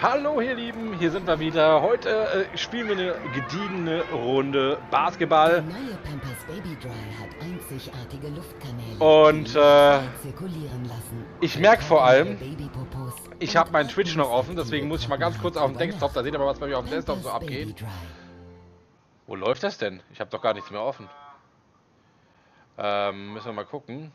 Hallo ihr Lieben, hier sind wir wieder. Heute spielen wir eine gediegene Runde Basketball. Der neue Pampers Baby Dry hat einzigartige Luftkanäle, Und die frei zirkulieren lassen. ich merke vor allem, Babypopos ich habe meinen Twitch noch offen, deswegen muss ich mal ganz kurz auf den Desktop. Da seht ihr mal, was bei mir auf dem Desktop so abgeht. Wo läuft das denn? Ich habe doch gar nichts mehr offen. Müssen wir mal gucken.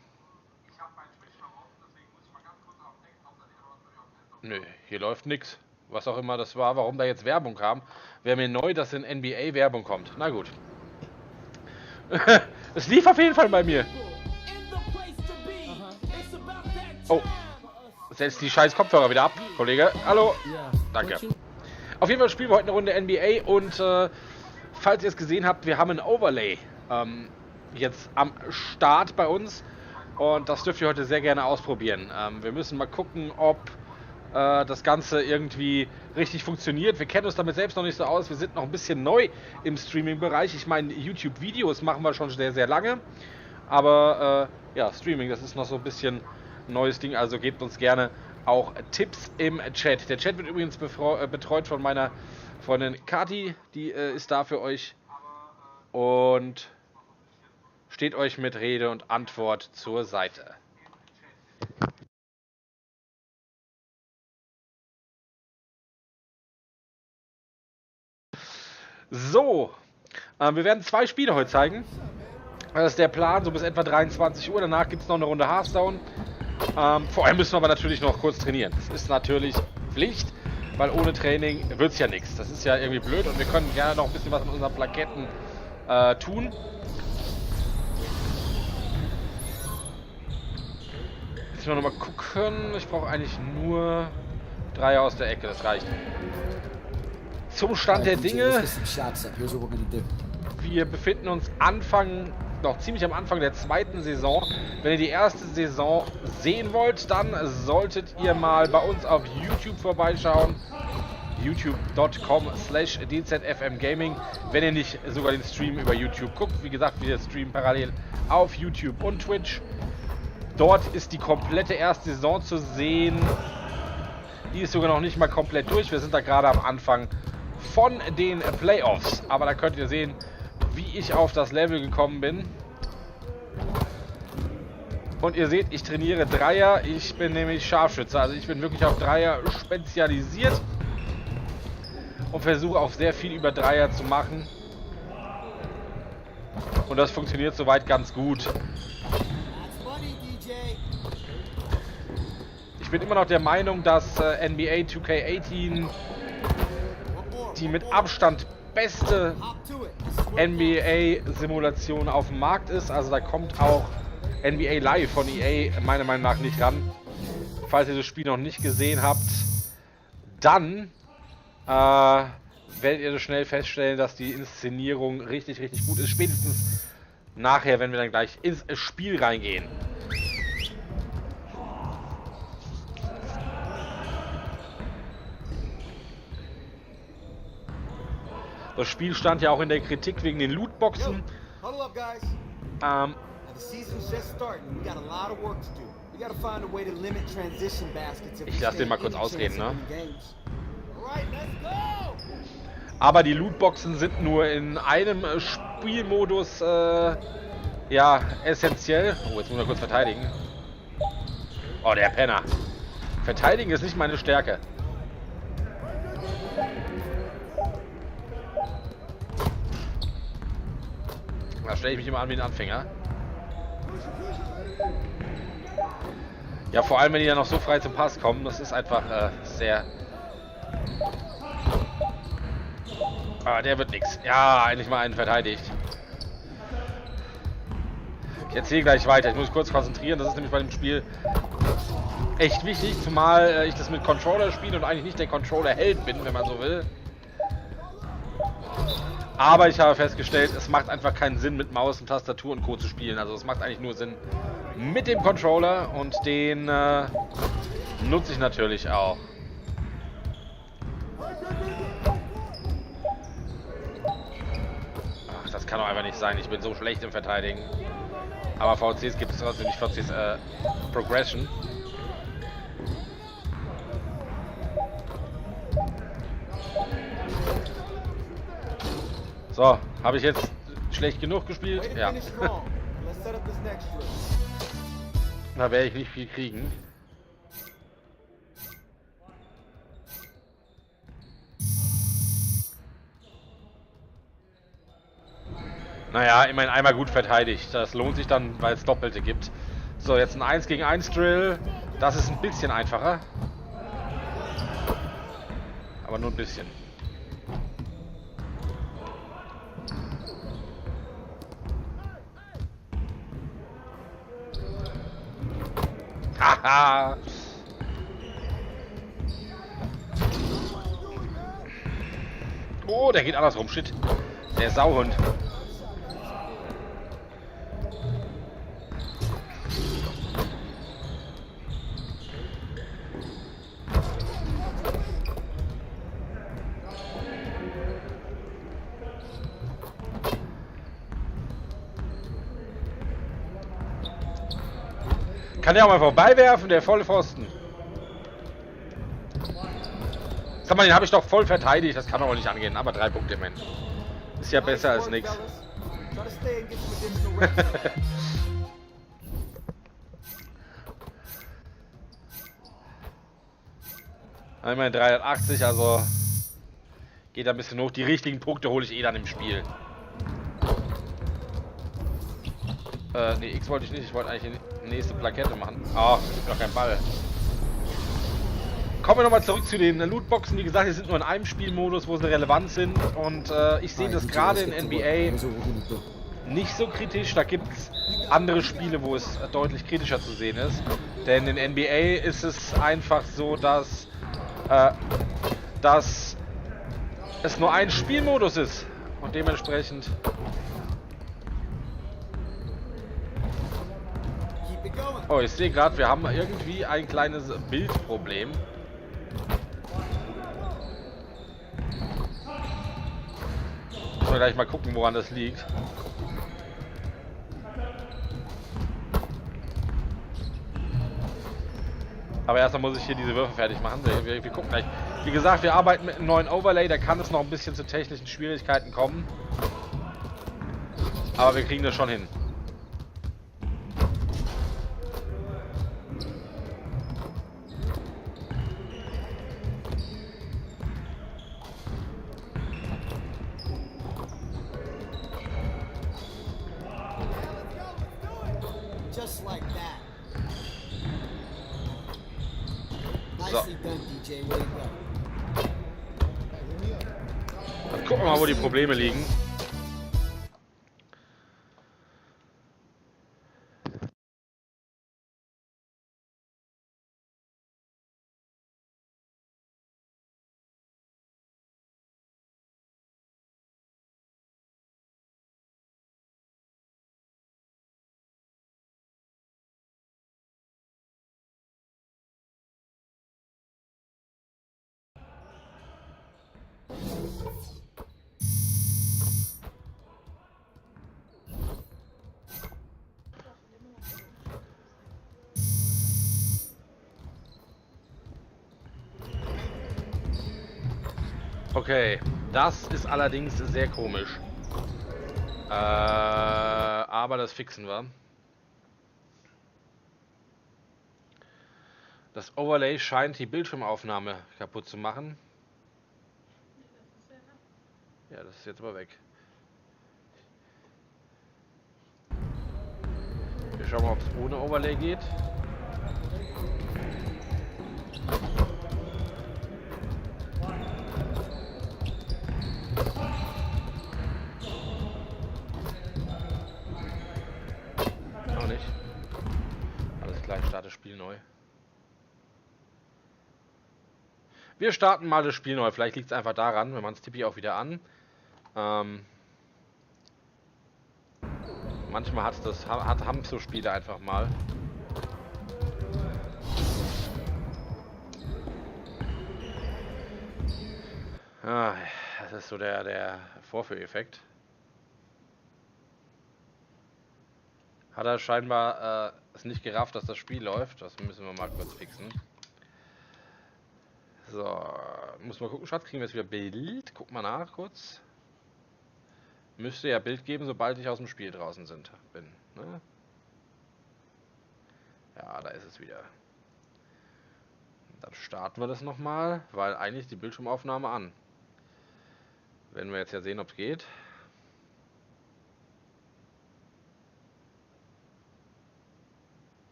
Nö, hier läuft nichts. Was auch immer das war, warum da jetzt Werbung kam. Wäre mir neu, dass in NBA Werbung kommt. Na gut. Es lief auf jeden Fall bei mir. Oh. Setzt die scheiß Kopfhörer wieder ab, Kollege. Hallo. Danke. Auf jeden Fall spielen wir heute eine Runde NBA und falls ihr es gesehen habt, wir haben ein Overlay jetzt am Start bei uns. Und das dürft ihr heute sehr gerne ausprobieren. Wir müssen mal gucken, ob das Ganze irgendwie richtig funktioniert. Wir kennen uns damit selbst noch nicht so aus. Wir sind noch ein bisschen neu im Streaming-Bereich. Ich meine, YouTube-Videos machen wir schon sehr, sehr lange. Aber ja, Streaming, das ist noch so ein bisschen ein neues Ding. Also gebt uns gerne auch Tipps im Chat. Der Chat wird übrigens betreut von meiner Freundin Kati. Die ist da für euch und steht euch mit Rede und Antwort zur Seite. So, wir werden 2 Spiele heute zeigen. Das ist der Plan, so bis etwa 23 Uhr. Danach gibt es noch eine Runde Hearthstone. Vorher müssen wir aber natürlich noch kurz trainieren. Das ist natürlich Pflicht, weil ohne Training wird es ja nichts. Das ist ja irgendwie blöd und wir können gerne noch ein bisschen was mit unseren Plaketten tun. Jetzt mal nochmal gucken. Ich brauche eigentlich nur Dreier aus der Ecke, das reicht. Zum Stand der Dinge. Wir befinden uns noch ziemlich am Anfang der zweiten Saison. Wenn ihr die erste Saison sehen wollt, dann solltet ihr mal bei uns auf YouTube vorbeischauen. youtube.com/DZFM Gaming. Wenn ihr nicht sogar den Stream über YouTube guckt. Wie gesagt, wir streamen parallel auf YouTube und Twitch. Dort ist die komplette erste Saison zu sehen. Die ist sogar noch nicht mal komplett durch. Wir sind da gerade am Anfang von den Playoffs. Aber da könnt ihr sehen, wie ich auf das Level gekommen bin. Und ihr seht, ich trainiere Dreier. Ich bin nämlich Scharfschütze. Also ich bin wirklich auf Dreier spezialisiert. Und versuche auch sehr viel über Dreier zu machen. Und das funktioniert soweit ganz gut. Ich bin immer noch der Meinung, dass NBA 2K18 die mit Abstand beste NBA-Simulation auf dem Markt ist. Also da kommt auch NBA Live von EA meiner Meinung nach nicht ran. Falls ihr das Spiel noch nicht gesehen habt, dann werdet ihr so schnell feststellen, dass die Inszenierung richtig, richtig gut ist. Spätestens nachher, wenn wir dann gleich ins Spiel reingehen. Das Spiel stand ja auch in der Kritik wegen den Lootboxen. Ich lasse den mal kurz ausreden, ne? Aber die Lootboxen sind nur in einem Spielmodus ja, essentiell. Oh, jetzt muss man kurz verteidigen. Oh, der Penner. Verteidigen ist nicht meine Stärke. Da stelle ich mich immer an wie ein Anfänger. Ja, vor allem, wenn die ja noch so frei zum Pass kommen, das ist einfach sehr... Ah, der wird nichts. Ja, endlich mal einen verteidigt. Ich erzähle gleich weiter. Ich muss mich kurz konzentrieren. Das ist nämlich bei dem Spiel echt wichtig, zumal ich das mit Controller spiele und eigentlich nicht der Controller-Held bin, wenn man so will. Aber ich habe festgestellt, es macht einfach keinen Sinn, mit Maus und Tastatur und Co. zu spielen. Also es macht eigentlich nur Sinn mit dem Controller und den nutze ich natürlich auch. Ach, das kann doch einfach nicht sein. Ich bin so schlecht im Verteidigen. Aber VCs gibt es trotzdem nicht. VCs Progression. So, habe ich jetzt schlecht genug gespielt? Ja. Da werde ich nicht viel kriegen. Naja, immerhin einmal gut verteidigt. Das lohnt sich dann, weil es Doppelte gibt. So, jetzt ein 1 gegen 1 Drill. Das ist ein bisschen einfacher. Aber nur ein bisschen. Haha! Oh, der geht andersrum. Shit. Der Sauhund. Kann der auch mal vorbeiwerfen, der volle Pfosten. Sag mal, den habe ich doch voll verteidigt. Das kann doch nicht angehen. Aber 3 Punkte, Mensch. Ist ja besser als nichts. Einmal 380, also geht ein bisschen hoch. Die richtigen Punkte hole ich eh dann im Spiel. Nee, X wollte ich nicht. Ich wollte eigentlich die nächste Plakette machen. Ah, es gibt noch keinen Ball. Kommen wir nochmal zurück zu den Lootboxen. Wie gesagt, die sind nur in einem Spielmodus, wo sie relevant sind. Und ich sehe das gerade in NBA nicht so kritisch. Da gibt es andere Spiele, wo es deutlich kritischer zu sehen ist. Denn in NBA ist es einfach so, dass es nur ein Spielmodus ist. Und dementsprechend... Oh, ich sehe gerade, wir haben irgendwie ein kleines Bildproblem. Müssen wir gleich mal gucken, woran das liegt. Aber erstmal muss ich hier diese Würfe fertig machen. Wir gucken gleich. Wie gesagt, wir arbeiten mit einem neuen Overlay. Da kann es noch ein bisschen zu technischen Schwierigkeiten kommen. Aber wir kriegen das schon hin. So. Dann gucken wir mal, wo die Probleme liegen. Okay, das ist allerdings sehr komisch. Aber das fixen wir. Das Overlay scheint die Bildschirmaufnahme kaputt zu machen. Ja, das ist jetzt aber weg. Wir schauen mal, ob es ohne Overlay geht. Auch nicht. Alles klar, ich starte das Spiel neu. Wir starten mal das Spiel neu. Vielleicht liegt es einfach daran, wenn man es tippe ich auch wieder an. Manchmal haben so Spiele einfach mal. Ah, das ist so der Vorführeffekt. Hat er scheinbar es nicht gerafft, dass das Spiel läuft. Das müssen wir mal kurz fixen. So, muss mal gucken, Schatz, kriegen wir jetzt wieder Bild. Guck mal nach kurz. Müsste ja Bild geben, sobald ich aus dem Spiel draußen bin. Ne? Ja, da ist es wieder. Dann starten wir das nochmal, weil eigentlich die Bildschirmaufnahme an. Werden wir jetzt ja sehen, ob es geht.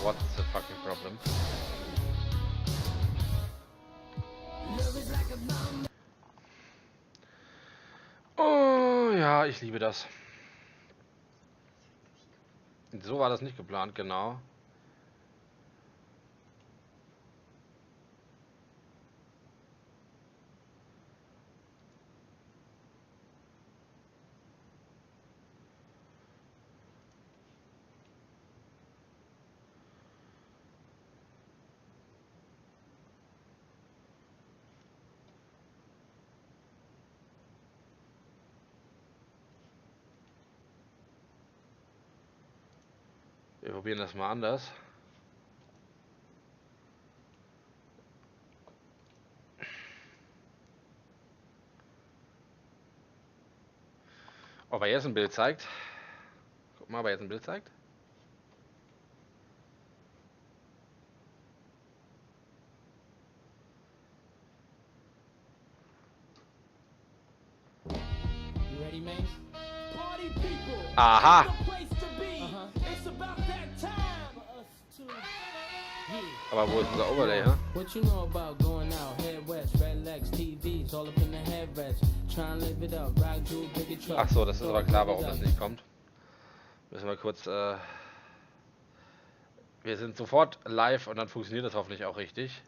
What's the fucking problem? Oh ja, ich liebe das. So war das nicht geplant, genau. Wir probieren das mal anders. Ob er jetzt ein Bild zeigt. Guck mal, ob er jetzt ein Bild zeigt. Aha! Aber wo ist unser Overlay, hä? Ach so, das ist aber klar, warum das nicht kommt. Müssen wir kurz, wir sind sofort live und dann funktioniert das hoffentlich auch richtig.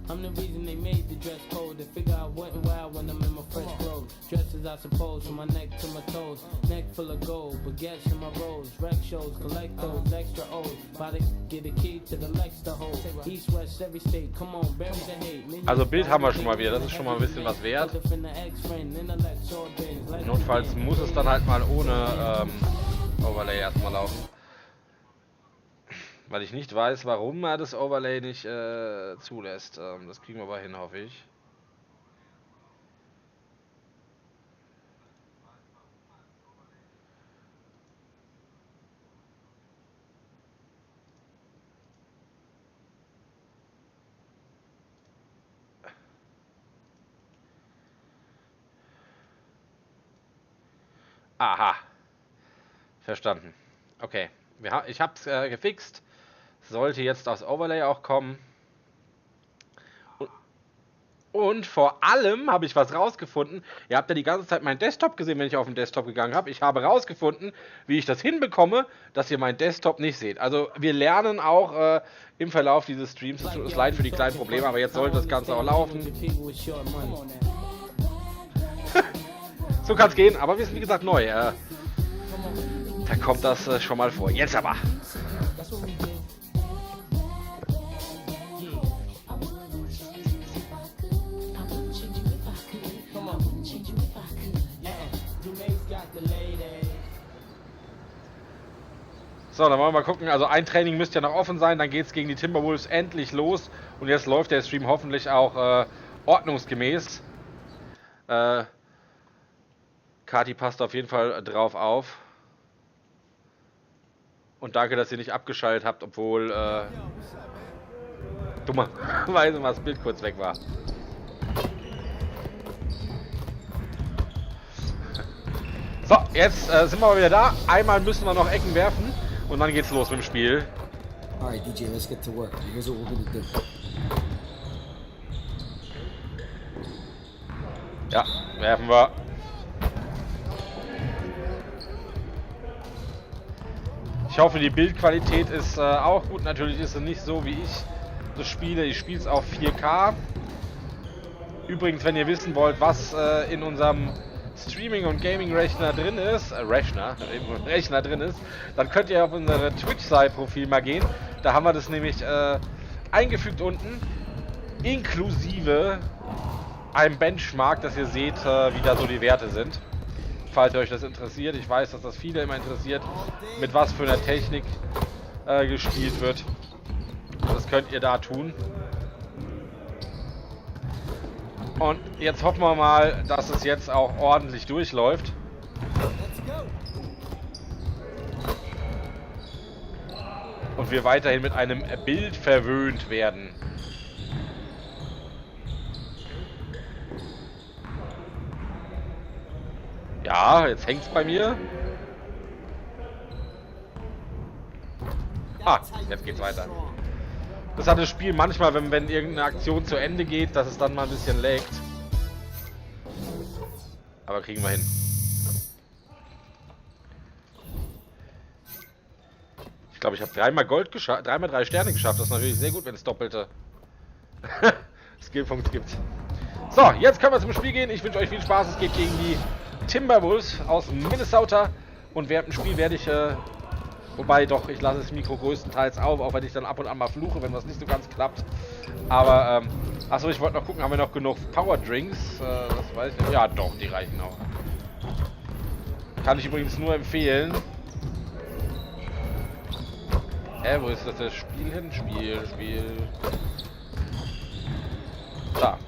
I'm the reason they made the dress code. They figure I went wild when I'm in my fresh clothes. Dressed as I suppose, from my neck to my toes. Neck full of gold, baguettes in my rolls. Rec shows, collect those extra O's. About to get a key to the Lex to hold. East, West, every state, come on, bury the hate. Also Bild haben wir schon mal wieder, das ist schon mal ein bisschen was wert. Notfalls muss es dann halt mal ohne Overlay erstmal laufen. Weil ich nicht weiß, warum er das Overlay nicht zulässt. Das kriegen wir aber hin, hoffe ich. Aha. Verstanden. Okay. Ich habe es gefixt. Sollte jetzt das Overlay auch kommen. Und vor allem habe ich was rausgefunden. Ihr habt ja die ganze Zeit meinen Desktop gesehen, wenn ich auf den Desktop gegangen habe. Ich habe rausgefunden, wie ich das hinbekomme, dass ihr meinen Desktop nicht seht. Also wir lernen auch im Verlauf dieses Streams. Es tut uns leid für die kleinen Probleme, aber jetzt sollte das Ganze auch laufen. So kann es gehen, aber wir sind wie gesagt neu. Da kommt das schon mal vor. Jetzt aber. So, dann wollen wir mal gucken. Also ein Training müsste ja noch offen sein. Dann geht es gegen die Timberwolves endlich los. Und jetzt läuft der Stream hoffentlich auch ordnungsgemäß. Kati passt auf jeden Fall drauf auf. Und danke, dass ihr nicht abgeschaltet habt, obwohl dummerweise mal das Bild kurz weg war. So, jetzt sind wir mal wieder da. Einmal müssen wir noch Ecken werfen. Und dann geht's los mit dem Spiel. Alright, DJ, let's get to work. Here's what we're gonna do. Ja, werfen wir. Ich hoffe, die Bildqualität ist auch gut. Natürlich ist es nicht so, wie ich das spiele. Ich spiele es auf 4K. Übrigens, wenn ihr wissen wollt, was in unserem Streaming- und Gaming-Rechner drin ist, Rechner drin ist, dann könnt ihr auf unsere Twitch-Side-Profil mal gehen. Da haben wir das nämlich eingefügt unten, inklusive einem Benchmark, dass ihr seht, wie da so die Werte sind. Falls euch das interessiert. Ich weiß, dass das viele immer interessiert, mit was für einer Technik gespielt wird. Das könnt ihr da tun. Und jetzt hoffen wir mal, dass es jetzt auch ordentlich durchläuft. Und wir weiterhin mit einem Bild verwöhnt werden. Ja, jetzt hängt's bei mir. Ah, jetzt geht's weiter. Das hat das Spiel manchmal, wenn irgendeine Aktion zu Ende geht, dass es dann mal ein bisschen laggt. Aber kriegen wir hin. Ich glaube, ich habe dreimal Gold geschafft, dreimal 3 Sterne geschafft. Das ist natürlich sehr gut, wenn es doppelte Skillpunkte gibt. So, jetzt können wir zum Spiel gehen. Ich wünsche euch viel Spaß. Es geht gegen die Timberwolves aus Minnesota. Und während dem Spiel werde ich, wobei doch, ich lasse das Mikro größtenteils auf, auch wenn ich dann ab und an mal fluche, wenn was nicht so ganz klappt. Aber, achso, ich wollte noch gucken, haben wir noch genug Power Drinks? Das weiß ich nicht. Ja, doch, die reichen auch. Kann ich übrigens nur empfehlen. Wo ist das Spiel hin? Spiel. Da.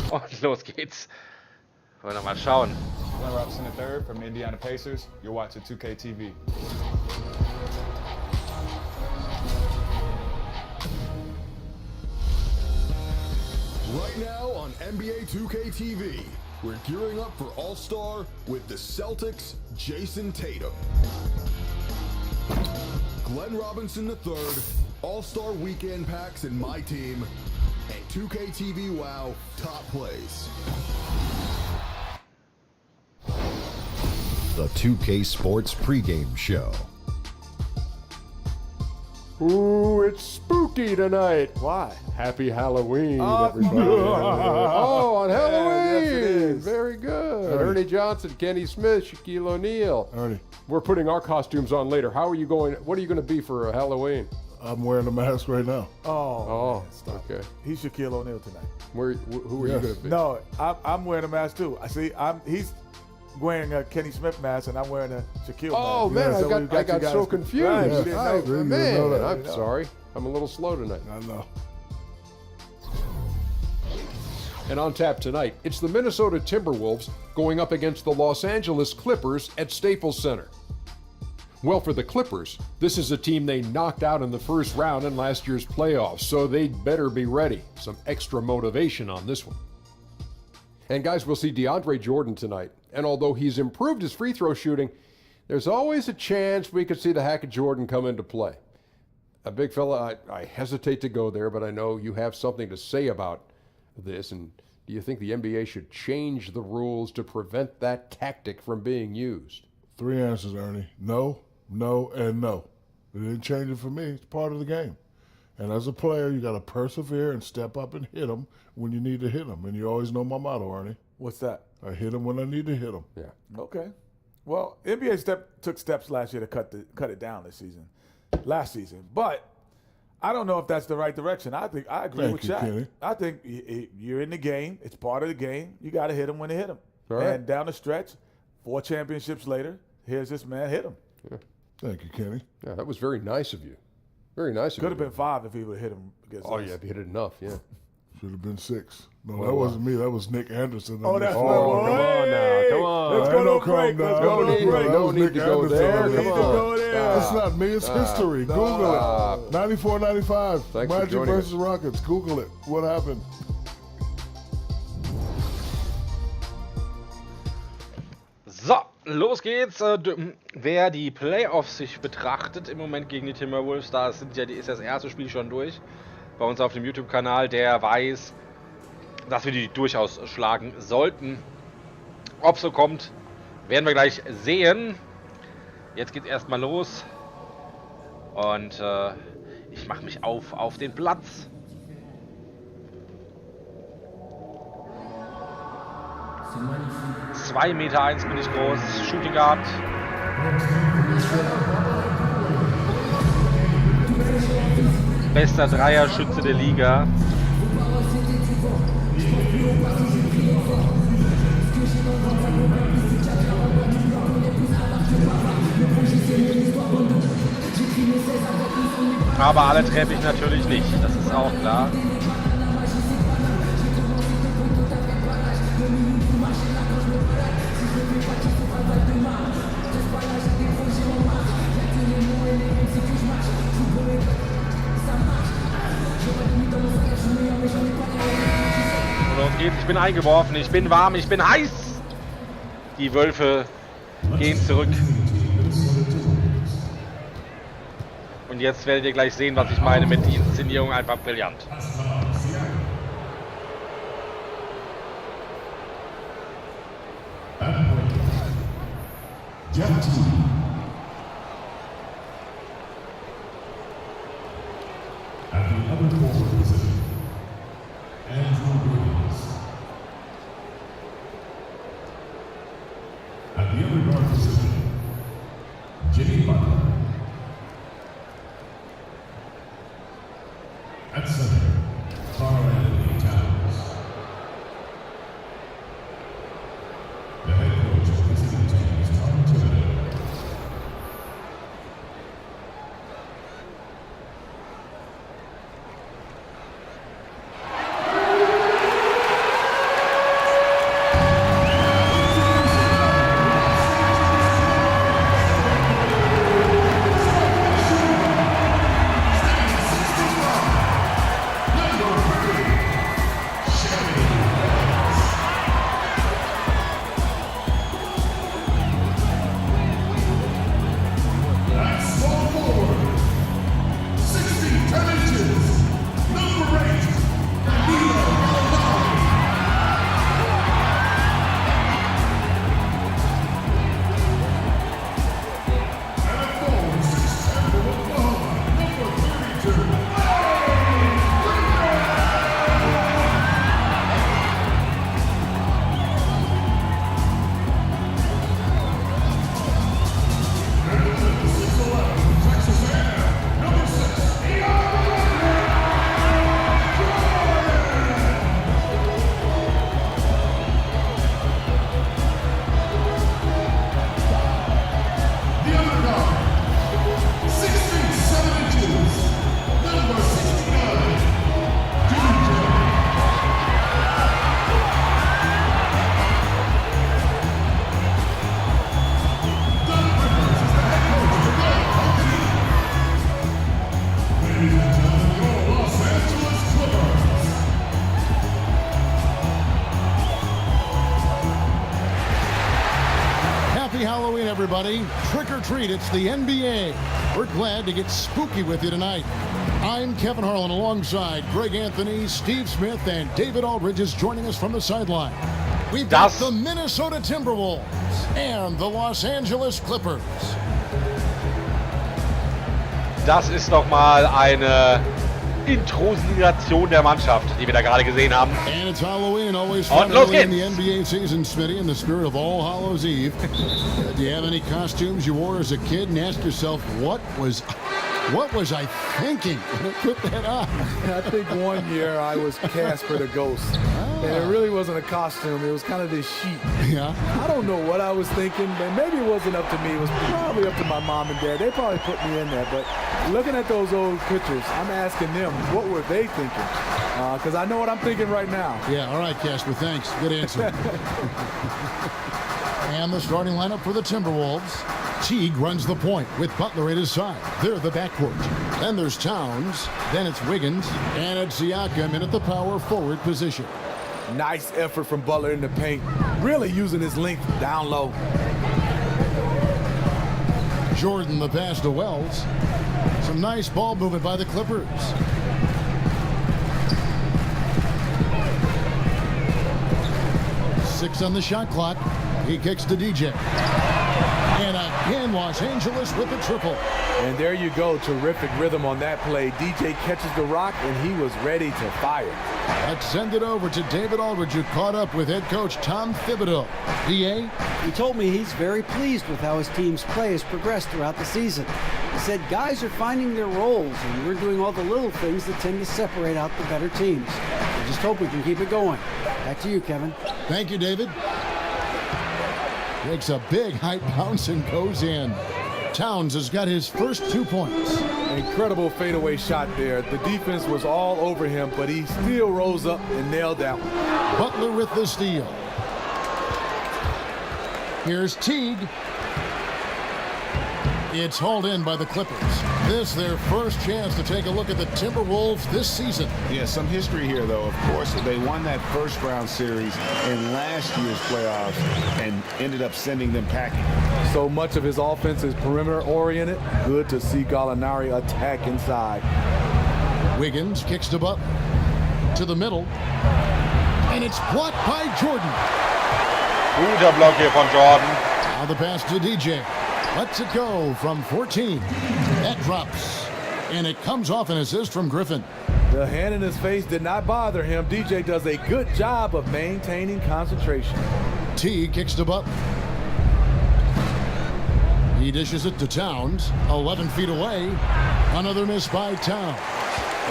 Und los geht's. Wollen wir mal schauen. Glenn Robinson III from the Indiana Pacers. You're watching 2K TV. Right now on NBA 2K TV, we're gearing up for All-Star with the Celtics' Jason Tatum. Glenn Robinson III, All-Star Weekend packs in my team, and 2K TV WoW top plays. The 2K Sports pregame show. Ooh, it's spooky tonight. Why? Happy Halloween, everybody. Oh, on Halloween. Yes, it is. Very good. Ernie Johnson, Kenny Smith, Shaquille O'Neal. Ernie, We're putting our costumes on later. How are you going? What are you going to be for Halloween? I'm wearing a mask right now. Oh, okay. He's Shaquille O'Neal tonight. Who are you Yes. going to be? No, I'm wearing a mask too. I see. He's wearing a Kenny Smith mask, and I'm wearing a Shaquille Oh, mask. man, So I we got you guys- so confused. Right, you Yes. didn't I- know. You didn't man, know that. I'm sorry. I'm a little slow tonight. I know. And on tap tonight, it's the Minnesota Timberwolves going up against the Los Angeles Clippers at Staples Center. Well, for the Clippers, this is a team they knocked out in the first round in last year's playoffs, so they'd better be ready. Some extra motivation on this one. And guys, we'll see DeAndre Jordan tonight. And although he's improved his free throw shooting, there's always a chance we could see the hack of Jordan come into play. A big fella, I hesitate to go there, but I know you have something to say about this. And do you think the NBA should change the rules to prevent that tactic from being used? 3 answers, Ernie. No, no, and no. It didn't change it for me. It's part of the game. And as a player, you got to persevere and step up and hit them when you need to hit them. And you always know my motto, Ernie. What's that? I hit them when I need to hit them. Yeah. Okay. Well, NBA took steps last year to cut it down last season. But I don't know if that's the right direction. I agree Thank with you, Shaq. Kenny. I think you're in the game. It's part of the game. You got to hit them when they hit them. All right. And down the stretch, 4 championships later, here's this man hit him. Thank you, Kenny. Yeah, that was very nice of you. Very nice of Could you. have been 5 if he would have hit him against Oh, us. yeah, if you hit it enough, yeah. Should have been 6. No, Well, that wasn't me. That was Nick Anderson. Oh, that's Oh, what it was. come on now. Come on. Let's I go ain't to no a break. calm Let's down. go to a break. No was need Nick to go Anderson. there. That was Come Nick on. Go there. That's not me. It's history. Google it. 94-95. Thanks for Magic joining versus Rockets. Google it. What happened? So, los geht's. Wer die Playoffs sich betrachtet im Moment gegen die Timberwolves, ist das erste Spiel schon durch bei uns auf dem YouTube-Kanal, der weiß, dass wir die durchaus schlagen sollten. Ob so kommt, werden wir gleich sehen. Jetzt geht's erstmal los. Und ich mache mich auf den Platz. Zwei Meter 1 bin ich groß, Shooting Guard. Bester Dreierschütze der Liga. Aber alle treffe ich natürlich nicht, das ist auch klar. Und los geht's, ich bin eingeworfen, ich bin warm, ich bin heiß. Die Wölfe gehen zurück. Und jetzt werdet ihr gleich sehen, was ich meine mit die Inszenierung, einfach brillant. Everybody, trick or treat, it's the NBA. We're glad to get spooky with you tonight. I'm Kevin Harlan alongside Greg Anthony, Steve Smith, and David Aldridge is joining us from the sideline. We've got the Minnesota Timberwolves and the Los Angeles Clippers. Das ist doch mal eine Introsignation der Mannschaft, die wir da gerade gesehen haben. And it's Halloween, always fun in the NBA season, Smitty, in the spirit of All Hallows Eve. Do you have any costumes you wore as a kid and ask yourself, what was I thinking when I put that on? I think one year I was Casper the Ghost. And it really wasn't a costume. It was kind of this sheet. Yeah. I don't know what I was thinking, but maybe it wasn't up to me. It was probably up to my mom and dad. They probably put me in there. But looking at those old pictures, I'm asking them, what were they thinking? Because I know what I'm thinking right now. Yeah, all right, Casper, thanks. Good answer. And the starting lineup for the Timberwolves. Teague runs the point with Butler at his side. They're the backcourt. Then there's Towns. Then it's Wiggins. And it's Siakam in at the power forward position. Nice effort from Butler in the paint. Really using his length down low. Jordan the pass to Wells. Some nice ball movement by the Clippers. Six on the shot clock. He kicks to DJ. And again, Los Angeles with the triple. And there you go. Terrific rhythm on that play. DJ catches the rock, and he was ready to fire. Let's send it over to David Aldridge, who caught up with head coach Tom Thibodeau. DA? He told me he's very pleased with how his team's play has progressed throughout the season. He said guys are finding their roles, and we're doing all the little things that tend to separate out the better teams. just hope we can keep it going. Back to you, Kevin. Thank you, David. Takes a big height bounce and goes in. Towns has got his first 2 points. Incredible fadeaway shot there. The defense was all over him, but he still rose up and nailed that one. Butler with the steal. Here's Teague. It's hauled in by the Clippers. This their first chance to take a look at the Timberwolves this season. Yeah, some history here, though. Of course, they won that first round series in last year's playoffs and ended up sending them packing. So much of his offense is perimeter oriented. Good to see Gallinari attack inside. Wiggins kicks to Butler. To the middle. And it's blocked by Jordan. Guter Block hier von Jordan. Now the pass to DJ. Lets it go from 14. That drops. And it comes off an assist from Griffin. The hand in his face did not bother him. DJ does a good job of maintaining concentration. T kicks to Butler. He dishes it to Towns. 11 feet away. Another miss by Towns.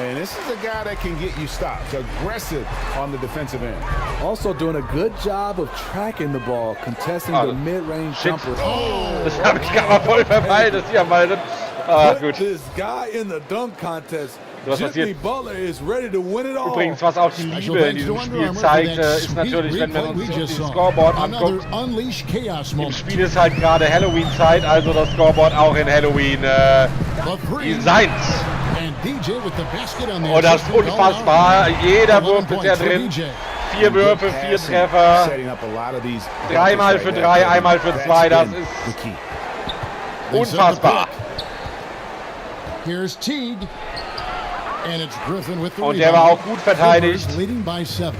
And this is a guy that can get you stops. Aggressive on the defensive end. Also doing a good job of tracking the ball, contesting the mid-range jumper. Das habe ich gar mal voll verpeilt, das hier mal. Gut. This guy in the dunk contest. Was Jimmy Butler is ready to win it all. Übrigens, was auch die Liebe in diesem Spiel zeigt, ist natürlich, wenn wir uns das Scoreboard angucken. Im Spiel ist halt gerade Halloween-Zeit, also das Scoreboard auch in Halloween designt. Und das ist unfassbar. Jeder Wurf ist ja drin. 4 Würfe, 4 Treffer. 3 für 3, einmal für 2. Das ist unfassbar. Here's Teague. And it's Griffin with the Und der war auch gut verteidigt. Leading by 7.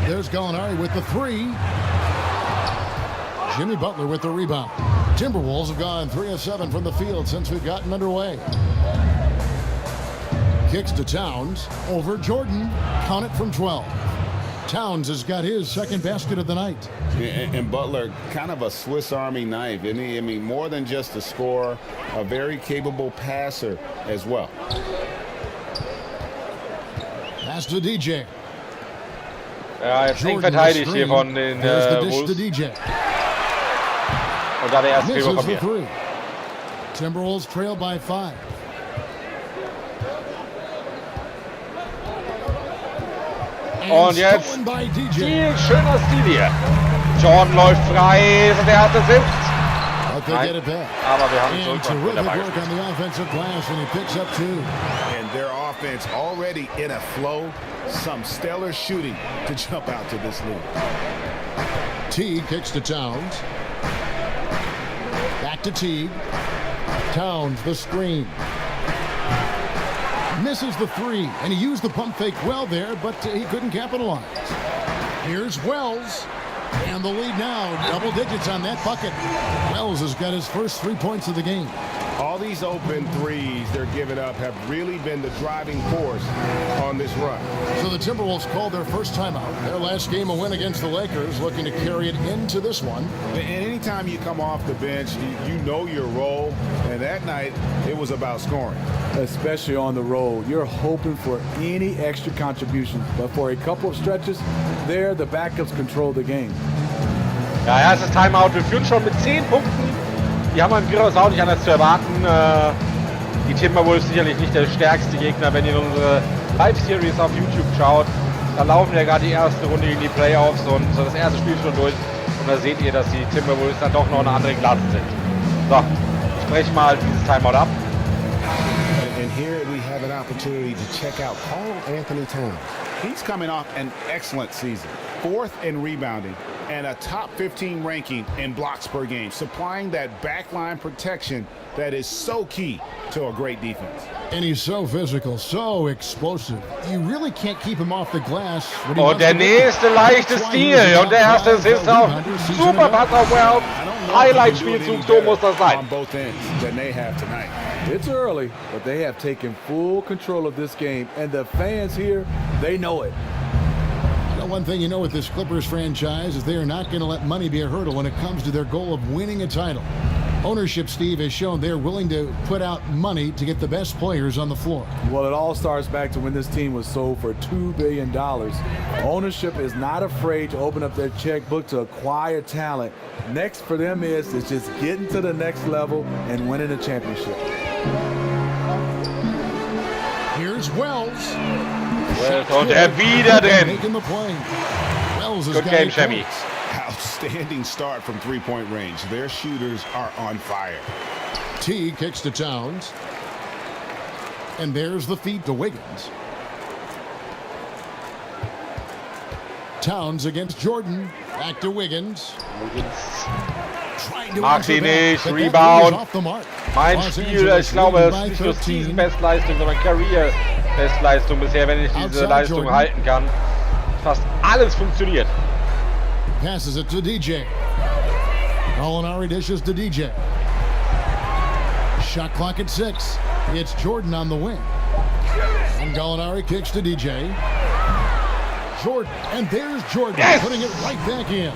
There's Gallinari with the 3. Jimmy Butler with the rebound. Timberwolves have gone 3 of 7 from the field since we've gotten underway. Kicks to Towns over Jordan. Count it from 12. Towns has got his second basket of the night. And Butler, kind of a Swiss Army knife, isn't he? I mean, more than just a scorer, a very capable passer as well. Pass to DJ. Ja, jetzt eng verteidigt hier von den Wolves. Und da der erste Fehler von mir. Timberwolves trail by 5. Und jetzt viel schöner Stil hier. Jordan läuft frei, ist der erste Sitz. Nein, aber wir haben zurückgekommen in der Bank. And their offense already in a flow. Some stellar shooting to jump out to this lead. Teague kicks to Towns. Back to Teague. Towns the screen. Misses the 3, and he used the pump fake well there, but he couldn't capitalize. Here's Wells, and the lead now, double digits on that bucket. Wells has got his first 3 points of the game. All these open threes they're giving up have really been the driving force on this run. So the Timberwolves called their first timeout. Their last game a win against the Lakers, looking to carry it into this one. And anytime you come off the bench, you know your role. And that night, it was about scoring. Especially on the road. You're hoping for any extra contributions. But for a couple of stretches, there the backups control the game. Ja, erstes Timeout. Wir führen schon mit 10 Punkten. Die haben im Virus auch nicht anders zu erwarten. Die Timberwolves sicherlich nicht der stärkste Gegner, wenn ihr unsere Live-Series auf YouTube schaut. Da laufen ja gerade die erste Runde in die Playoffs und das erste Spiel schon durch. Und da seht ihr, dass die Timberwolves dann doch noch eine andere Klasse sind. So, ich breche mal dieses Timeout ab. And here we have an opportunity to check out Carl Anthony Towns. He's coming off an excellent season. 4th in rebounding and a top 15 ranking in blocks per game, supplying that backline protection that is so key to a great defense. And he's so physical, so explosive. You really can't keep him off the glass. Und der nächste leichte Stil und der erste ist auch super Pass auf Wells. Highlight-Spielzug, so muss das sein. On both ends than they have tonight. It's early, but they have taken full control of this game, and the fans here, they know it. One thing you know with this Clippers franchise is they are not going to let money be a hurdle when it comes to their goal of winning a title. Ownership, Steve, has shown they're willing to put out money to get the best players on the floor. Well, it all starts back to when this team was sold for $2 billion. Ownership is not afraid to open up their checkbook to acquire talent. Next for them is just getting to the next level and winning a championship. Here's Wells. Und wieder drin. Making the play. Wells has Good got game, 8 Shemmy. points. Outstanding start from three-point range. Their shooters are on fire. T kicks to Towns. And there's the feed to Wiggins. Towns against Jordan. Back to Wiggins. Mag sie nicht. Rebound. Mein Spiel, ich glaube, es ist nicht nur Season-Bestleistung, sondern Career-Bestleistung bisher, wenn ich diese Leistung halten kann. Fast alles funktioniert. Passes it to DJ. Gallinari dishes to DJ. Shot clock at 6. It's Jordan on the wing. And Gallinari kicks to DJ. Jordan, and there's Jordan, putting it right back in.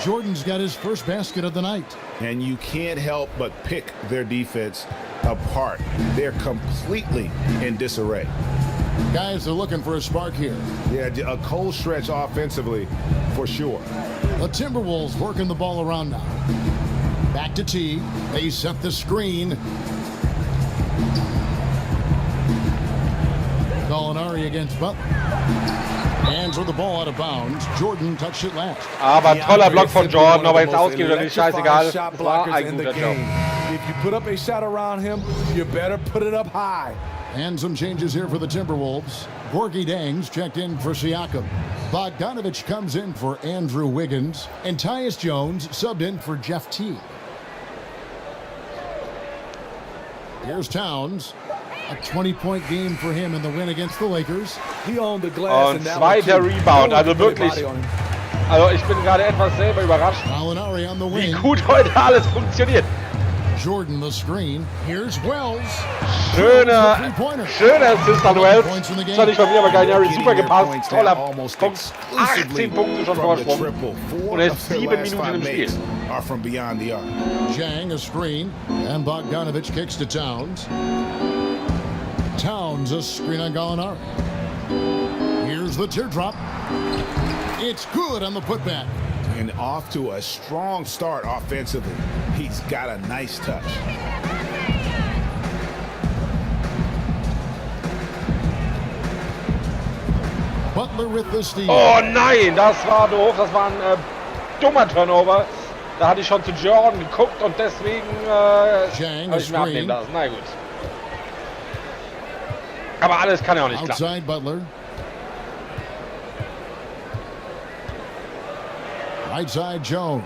Jordan's got his first basket of the night. And you can't help but pick their defense apart. They're completely in disarray. Guys are looking for a spark here. Yeah, a cold stretch offensively, for sure. The Timberwolves working the ball around now. Back to T. They set the screen. Gallinari against Butler. Hands with the ball out of bounds. Jordan touched it last. Aber toller Block von Jordan, ob er jetzt ausgeht oder nicht, scheißegal. Es war ein guter Job. If you put up a shot around him, you better put it up high. And some changes here for the Timberwolves. Gorgie Dangs checked in for Siakam. Bogdanovich comes in for Andrew Wiggins. And Tyus Jones subbed in for Jeff T. Here's Towns. A 20-point game for him in the win against the Lakers. He owned the glass. Und zweiter Rebound, also wirklich. Also ich bin gerade etwas selber überrascht, wie gut heute alles funktioniert. Jordan the screen. Here's Wells. Schöner Assist an Wells. Das war nicht von mir, aber Gallinari super gepasst. Toller Punkt. 18 Punkte schon Vorsprung. Und er ist 7 Minuten im Spiel. Are from beyond the arc. Jang a screen. And Bogdanovich kicks to Towns. Towns a screen on Gallinari. Here's the teardrop. It's good on the putback. And off to a strong start offensively. He's got a nice touch. Butler with the steal. Oh nein, das war doof. Das war ein dummer Turnover. Da hatte ich schon zu Jordan geguckt und deswegen habe ich mir abnehmen lassen. Na gut. Aber alles kann ja auch nicht klappen. Outside Butler. Right side Jones.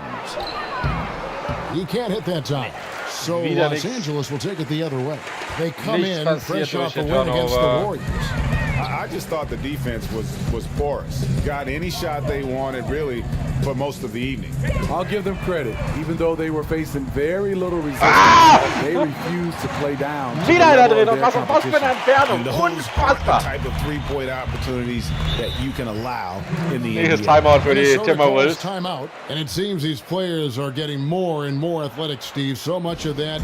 He can't hit that time. So Los Angeles will take it the other way. They come in fresh off a win against the Warriors. I just thought the defense was porous. Got any shot they wanted, really, for most of the evening. I'll give them credit. Even though they were facing very little resistance, they refused to play down. Wieder einer drin und was für eine Entfernung. Unfassbar. Type of three-point opportunities that you can allow in the Nächstes Timeout für die Timberwolves. Timeout, and it seems these players are getting more and more athletic, Steve. So much of that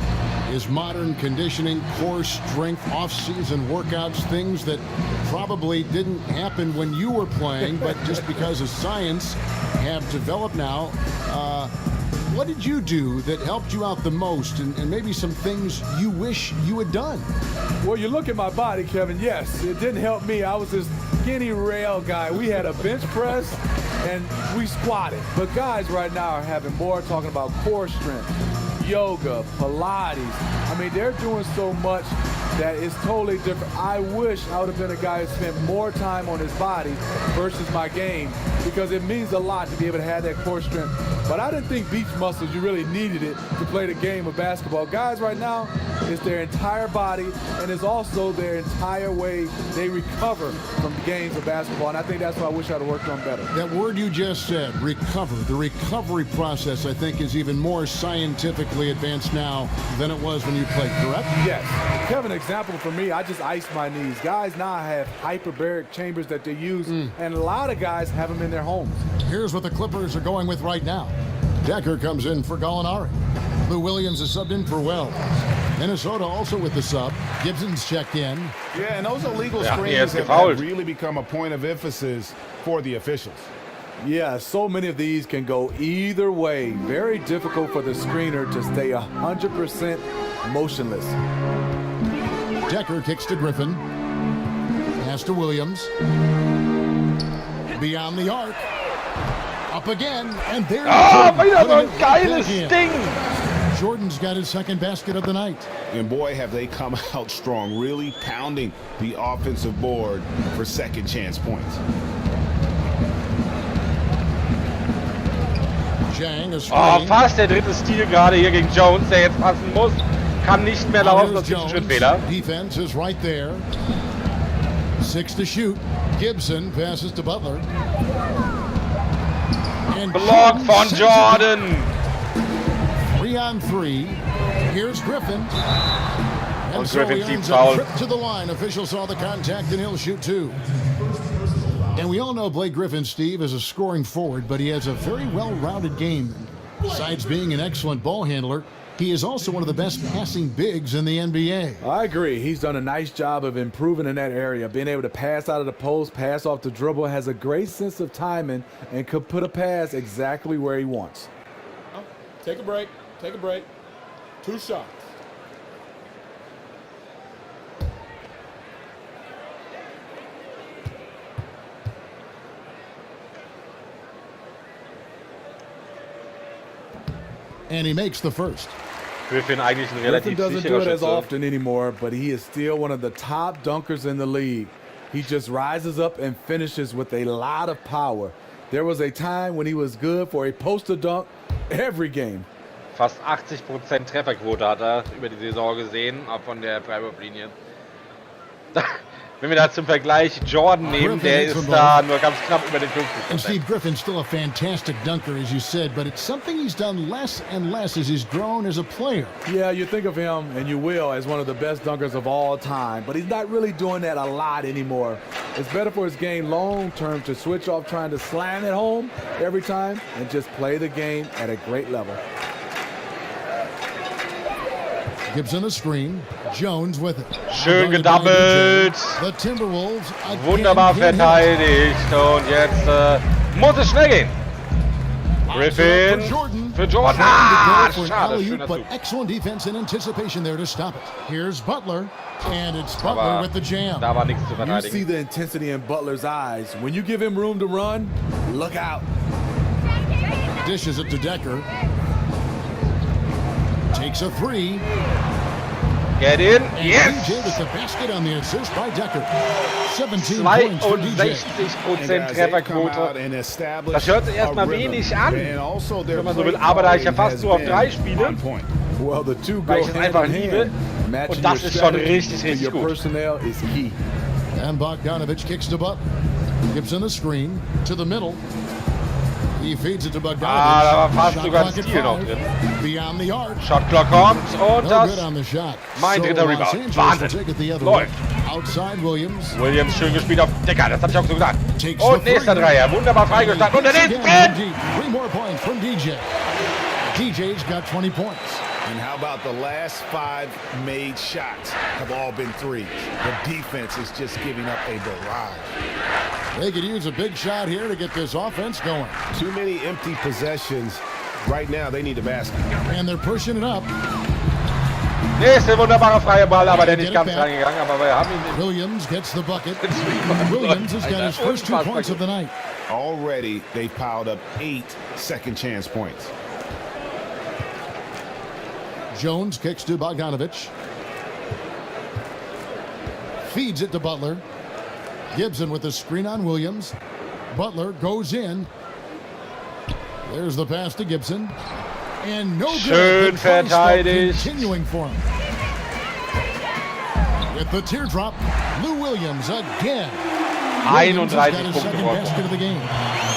is modern conditioning, core strength, off-season workouts, things that probably didn't happen when you were playing, but just because of science have developed now. What did you do that helped you out the most, and maybe some things you wish you had done? Well, you look at my body, Kevin. Yes, it didn't help me. I was this skinny rail guy. We had a bench press, and we squatted. But guys right now are having more talking about core strength, yoga, Pilates. I mean, they're doing so much that is totally different. I wish I would have been a guy who spent more time on his body versus my game, because it means a lot to be able to have that core strength. But I didn't think beach muscles, you really needed it to play the game of basketball. Guys right now, it's their entire body, and it's also their entire way they recover from the games of basketball. And I think that's what I wish I'd have worked on better. That word you just said, recover. The recovery process, I think, is even more scientifically advanced now than it was when you played, correct? Yes. Kevin, example for me, I just iced my knees. Guys now have hyperbaric chambers that they use, and a lot of guys have them in their homes. Here's what the Clippers are going with right now. Decker comes in for Gallinari. Lou Williams is subbed in for Wells. Minnesota also with the sub. Gibson's checked in. Yeah, and those illegal Ja, screens jetzt have gefoult. really become a point of emphasis for the officials. Yeah, so many of these can go either way. Very difficult for the screener to stay 100% motionless. Decker kicks to Griffin. Pass to Williams. Beyond the arc. Up again, and there wieder so ein geiles Ding! Jordan's got his second basket of the night. And boy, have they come out strong, really pounding the offensive board for second chance points. Oh, fast der dritte Stil gerade hier gegen Jones, der jetzt passen muss. Kann nicht mehr laufen, das ist ein Schrittfehler. Defense is right there. 6 to shoot. Gibson passes to Butler. And Block von Jordan. 3 on 3. Here's Griffin. And so Griffin he earns keeps a foul. trip to the line. Officials saw the contact and he'll shoot 2. And we all know Blake Griffin, Steve, is a scoring forward, but he has a very well-rounded game. Besides being an excellent ball handler, he is also one of the best passing bigs in the NBA. I agree. He's done a nice job of improving in that area. Being able to pass out of the post, pass off the dribble, has a great sense of timing, and could put a pass exactly where he wants. Oh, take a break. Take a break. 2 shots. And he makes the first. Griffin eigentlich ein Griffin relativ doesn't do sicherer it as Schütze. often anymore, but he is still one of the top dunkers in the league. He just rises up and finishes with a lot of power. There was a time when he was good for a poster dunk every game. Fast 80% Trefferquote hat er über die Saison gesehen, auch von der Freiwurflinie. Wenn wir da zum Vergleich Jordan nehmen, der ist da nur ganz knapp über den 50%. And Steve Griffin's still a fantastic dunker, as you said, but it's something he's done less and less as he's grown as a player. Yeah, you think of him, and you will, as one of the best dunkers of all time, but he's not really doing that a lot anymore. It's better for his game long term to switch off trying to slam it home every time and just play the game at a great level. Gibson the screen. Jones with it. Schön gedoubled. The Timberwolves Wunderbar verteidigt. Und jetzt muss es schnell gehen. Griffin für Jordan. Ah, schade. Schöner but Zug. excellent defense and anticipation there to stop it. Here's Butler, and it's Butler with the jam. Da war nichts zu You see verteidigen. the intensity in Butler's eyes. When you give him room to run, look out. Dishes it to Decker. Takes a 3. Get in. And Yes! DJ with the basket on the assist by Decker. 17 points for DJ. 62% Trefferquote. Das hört sich erstmal wenig an, wenn man so will, aber da ich ja fast nur auf 3 spiele, Well, the two weil go ich es hand einfach in liebe, hand. Matching und das your ist schon strategy richtig, to richtig your gut. personnel is key. And Bogdanovich kicks to Butler. Gibson the screen to the middle. He feeds it to Bogdanovich. Ah, da war fast Shot sogar ein clock at Stil noch 5. drin. Beyond the arc. Shotclock kommt und No das good on the shot. mein dritter Los Rebound. Angeles Wahnsinn. will take it the other Läuft. way. Outside Williams. Williams schön gespielt auf Decker, das hab ich auch so gedacht. Takes Und the nächster three. Dreier, wunderbar freigestanden. Und der Again nächste! from deep. 3 more points from DJ. DJ's got 20 points. And how about the last 5 made shots have all been threes? The defense is just giving up a barrage. They could use a big shot here to get this offense going. Too many empty possessions. Right now, they need a basket. And they're pushing it up. Nächste wunderbare freie Ball, aber der nicht ganz reingegangen, aber wir haben ihn. Williams gets the bucket. Williams has got his first 2 points of the night. Already, they've piled up 8 second chance points. Jones kicks to Bogdanovich. Feeds it to Butler. Gibson with the screen on Williams. Butler goes in. There's the pass to Gibson. And no good. Schön The close verteidigt. continuing for him. With the teardrop, Lou Williams again. 31 got his Punkte second Vorsprung. basket of the game.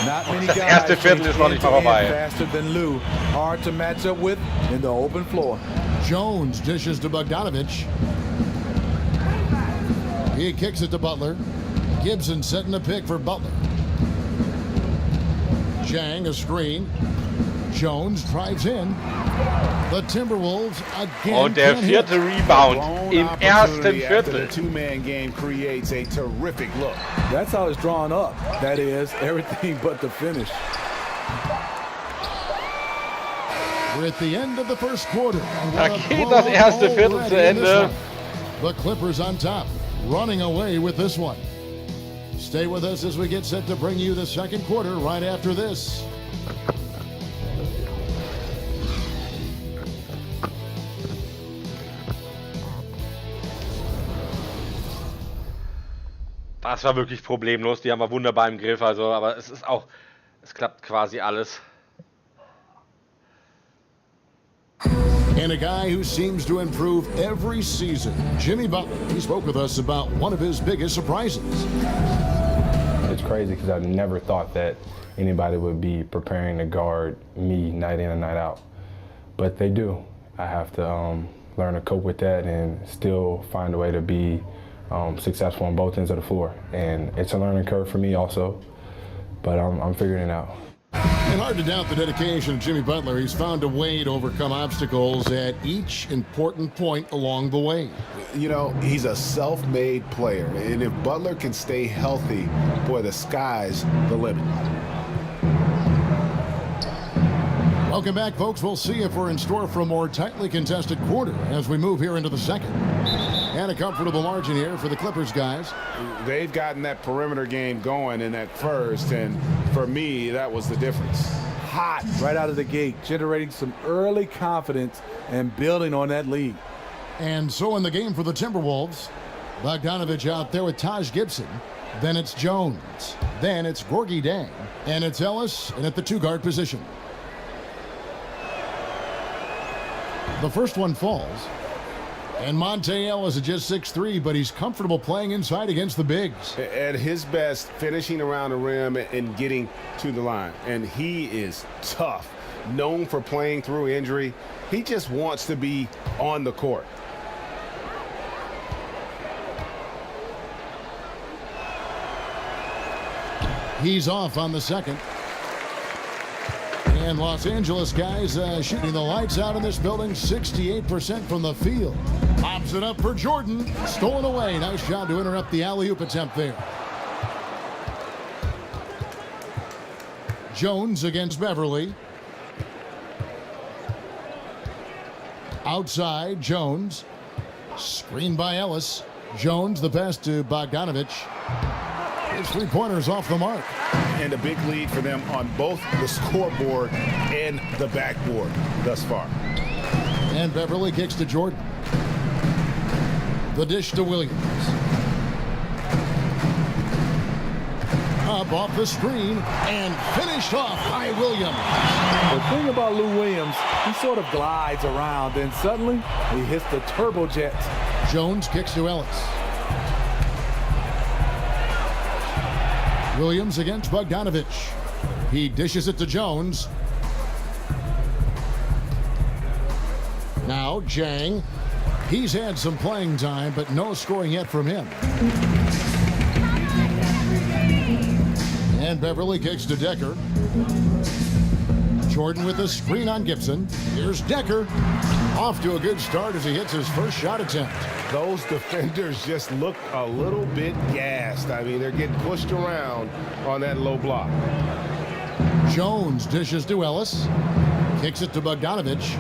Not many Das guys erste Viertel ist noch nicht mal vorbei. faster than Lou. Hard to match up with in the open floor. Jones dishes to Bogdanovich. He kicks it to Butler. Gibson setting the pick for Butler. Chang a screen. Jones drives in. The Timberwolves again. Und der vierte Rebound im ersten Viertel. The two-man game creates a terrific look. That's how it's drawn up. That is everything but the finish. We're at the end of the first quarter. Da geht das erste Viertel zu Ende. The Clippers on top, running away with this one. Stay with us as we get set to bring you the second quarter right after this. Das war wirklich problemlos. Die haben wir wunderbar im Griff. Also, aber es ist auch, es klappt quasi alles. And a guy who seems to improve every season, Jimmy Butler. He spoke with us about one of his biggest surprises. It's crazy because I never thought that anybody would be preparing to guard me night in and night out. But they do. I have to learn to cope with that and still find a way to be successful on both ends of the floor. And it's a learning curve for me also, but I'm figuring it out. And hard to doubt the dedication of Jimmy Butler. He's found a way to overcome obstacles at each important point along the way. You know, he's a self-made player, and if Butler can stay healthy, boy, the sky's the limit. Welcome back, folks. We'll see if we're in store for a more tightly contested quarter as we move here into the second. And a comfortable margin here for the Clippers guys. They've gotten that perimeter game going in that first, and for me, that was the difference. Hot right out of the gate, generating some early confidence and building on that lead. And so in the game for the Timberwolves, Bogdanovich out there with Taj Gibson. Then it's Jones. Then it's Gorgie Dang. And it's Ellis and at the two-guard position. The first one falls. And Monte Ellis is just 6'3", but he's comfortable playing inside against the bigs. At his best, finishing around the rim and getting to the line. And he is tough, known for playing through injury. He just wants to be on the court. He's off on the second. And Los Angeles guys shooting the lights out in this building, 68% from the field. Pops it up for Jordan. Stolen away. Nice job to interrupt the alley-oop attempt there. Jones against Beverly. Outside, Jones. Screen by Ellis. Jones, the pass to Bogdanovich. His three-pointers off the mark. And a big lead for them on both the scoreboard and the backboard thus far. And Beverly kicks to Jordan. The dish to Williams. Up off the screen and finished off by Williams. The thing about Lou Williams, he sort of glides around, then suddenly he hits the turbojet. Jones kicks to Ellis. Williams against Bogdanovich. He dishes it to Jones. Now Jang. He's had some playing time, but no scoring yet from him. And Beverly kicks to Decker. Jordan with a screen on Gibson. Here's Decker. Off to a good start as he hits his first shot attempt. Those defenders just look a little bit gassed. I mean, they're getting pushed around on that low block. Jones dishes to Ellis. Kicks it to Bogdanovich.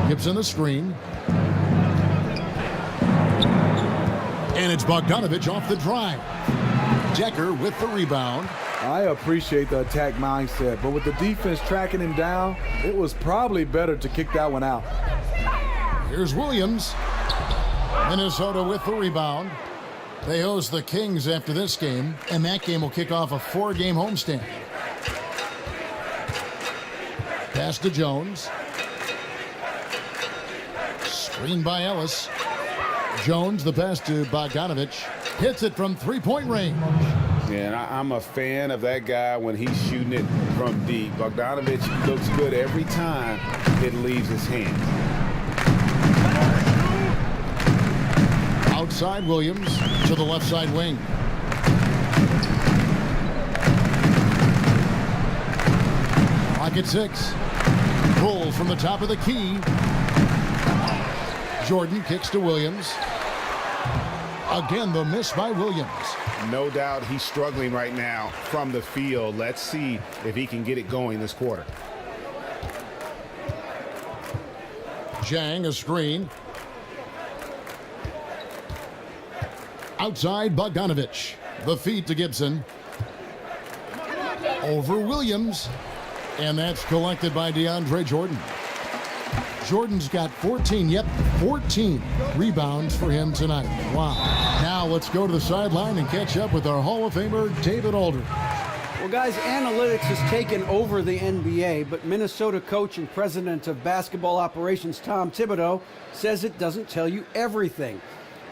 Gibson the screen. And it's Bogdanovich off the drive. Decker with the rebound. I appreciate the attack mindset, but with the defense tracking him down, it was probably better to kick that one out. Here's Williams. Minnesota with the rebound. They host the Kings after this game, and that game will kick off a 4-game homestand. Pass to Jones. Screen by Ellis. Jones, the pass to Bogdanovich. Hits it from three-point range. Yeah, and I'm a fan of that guy when he's shooting it from deep. Bogdanovich looks good every time it leaves his hands. Outside Williams to the left side wing. Pocket 6. Pull from the top of the key. Jordan kicks to Williams. Again, the miss by Williams. No doubt he's struggling right now from the field. Let's see if he can get it going this quarter. Zhang, a screen. Outside, Bogdanovich. The feed to Gibson. Over Williams. And that's collected by DeAndre Jordan. Jordan's got 14 rebounds for him tonight. Wow. Now let's go to the sideline and catch up with our Hall of Famer, David Aldridge. Well, guys, analytics has taken over the NBA, but Minnesota coach and president of basketball operations Tom Thibodeau says it doesn't tell you everything.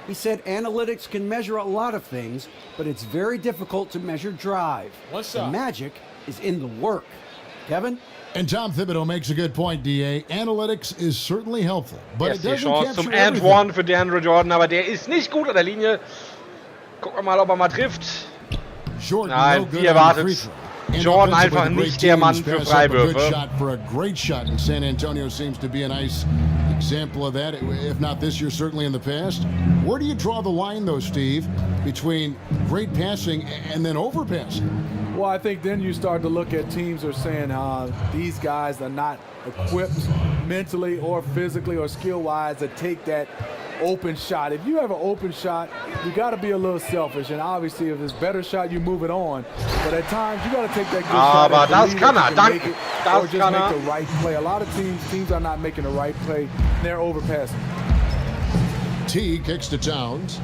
He said analytics can measure a lot of things, but it's very difficult to measure drive. The magic is in the work. Kevin? And Tom Thibodeau makes a good point, DA. Analytics is certainly helpful, but it doesn't Chance capture zum everything. And One für DeAndre Jordan, aber der ist nicht gut an der Linie. Gucken wir mal, ob er mal trifft. Jordan, Nein, wie erwartet. Jordan einfach nicht der Mann für Freiwürfe. For a great shot, and San Antonio seems to be a nice example of that, if not this year, certainly in the past. Where do you draw the line, though, Steve, between great passing and then overpassing? Well, I think then you start to look at teams are saying these guys are not equipped mentally or physically or skill-wise to take that open shot. If you have an open shot, you got to be a little selfish. And obviously, if it's a better shot, you move it on. But at times, you got to take that good shot. Aber das kann er, danke. Or just make the right play. A lot of teams are not making the right play. They're overpassing. T kicks to Towns.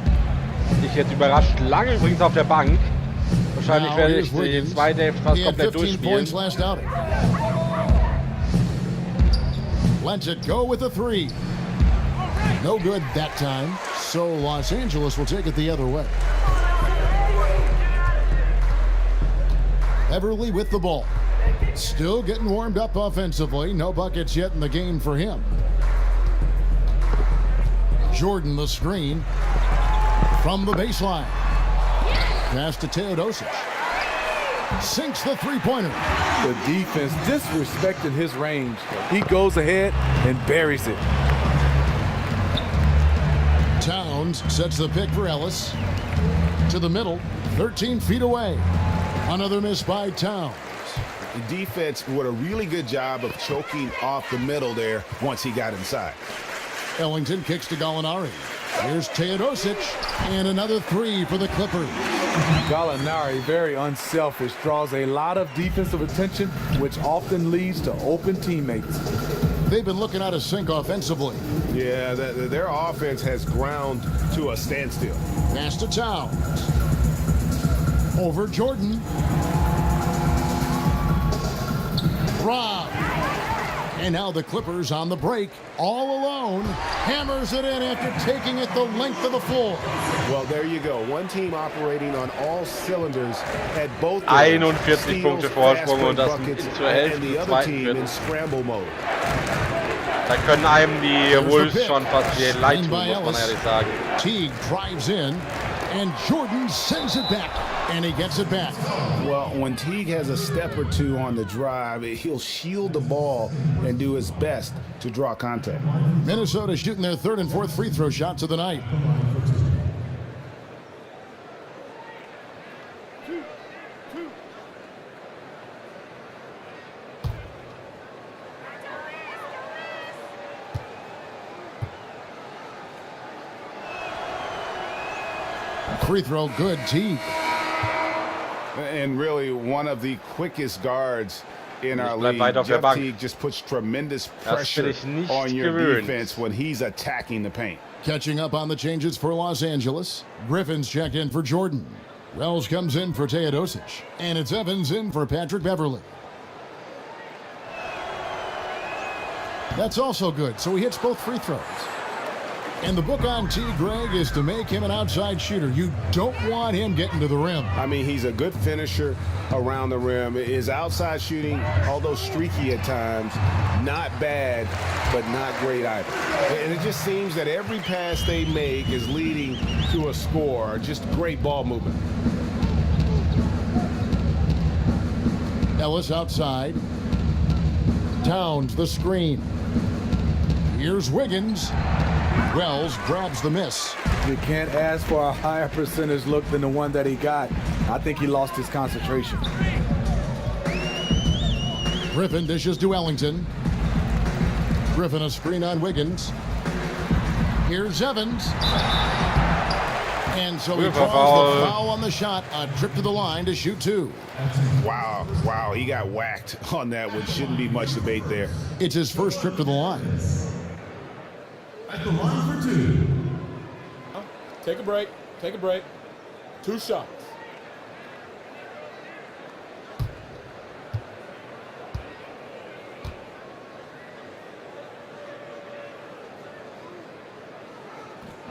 Ich hätte überrascht, lange übrigens auf der Bank. Wahrscheinlich werde ich die zweite Hälfte fast komplett durchspielen. Lets it go with a 3. No good that time, so Los Angeles will take it the other way. Everly with the ball. Still getting warmed up offensively. No buckets yet in the game for him. Jordan the screen from the baseline. Pass to Teodosic. Sinks the three-pointer. The defense disrespected his range. He goes ahead and buries it. Towns sets the pick for Ellis. To the middle, 13 feet away. Another miss by Towns. The defense did a really good job of choking off the middle there once he got inside. Ellington kicks to Gallinari. Here's Teodosic, and another 3 for the Clippers. Gallinari, very unselfish, draws a lot of defensive attention, which often leads to open teammates. They've been looking out of sync offensively. Yeah, their offense has ground to a standstill. Pass to Towns. Over Jordan. Rob. And now the Clippers on the break, all alone, hammers it in after taking it the length of the floor. Well, there you go. One team operating on all cylinders at both 41 Punkte Vorsprung und das zur Hälfte the des other zweiten team in Viertels. scramble mode. Da können einem die Wolves schon fast leid tun, muss man ehrlich sagen. Teague drives in, and Jordan sends it back, and he gets it back. Well, when Teague has a step or two on the drive, he'll shield the ball and do his best to draw contact. Minnesota shooting their third and fourth free throw shots of the night. Free throw good, Teague. And really one of the quickest guards in our league. Jeff Teague just puts tremendous pressure on your defense when he's attacking the paint. Catching up on the changes for Los Angeles. Griffin's checked in for Jordan. Wells comes in for Teodosic. And it's Evans in for Patrick Beverly. That's also good, so he hits both free throws. And the book on T. Greg is to make him an outside shooter. You don't want him getting to the rim. I mean, he's a good finisher around the rim. His outside shooting, although streaky at times, not bad, but not great either. And it just seems that every pass they make is leading to a score. Just great ball movement. Ellis outside. Towns the screen. Here's Wiggins. Wells grabs the miss. You can't ask for a higher percentage look than the one that he got. I think he lost his concentration. Griffin dishes to Ellington. Griffin a screen on Wiggins. Here's Evans. And so he calls the foul on the shot. A trip to the line to shoot 2. Wow, he got whacked on that one. Shouldn't be much debate there. It's his first trip to the line. At the line for 2. Take a break. 2 shots.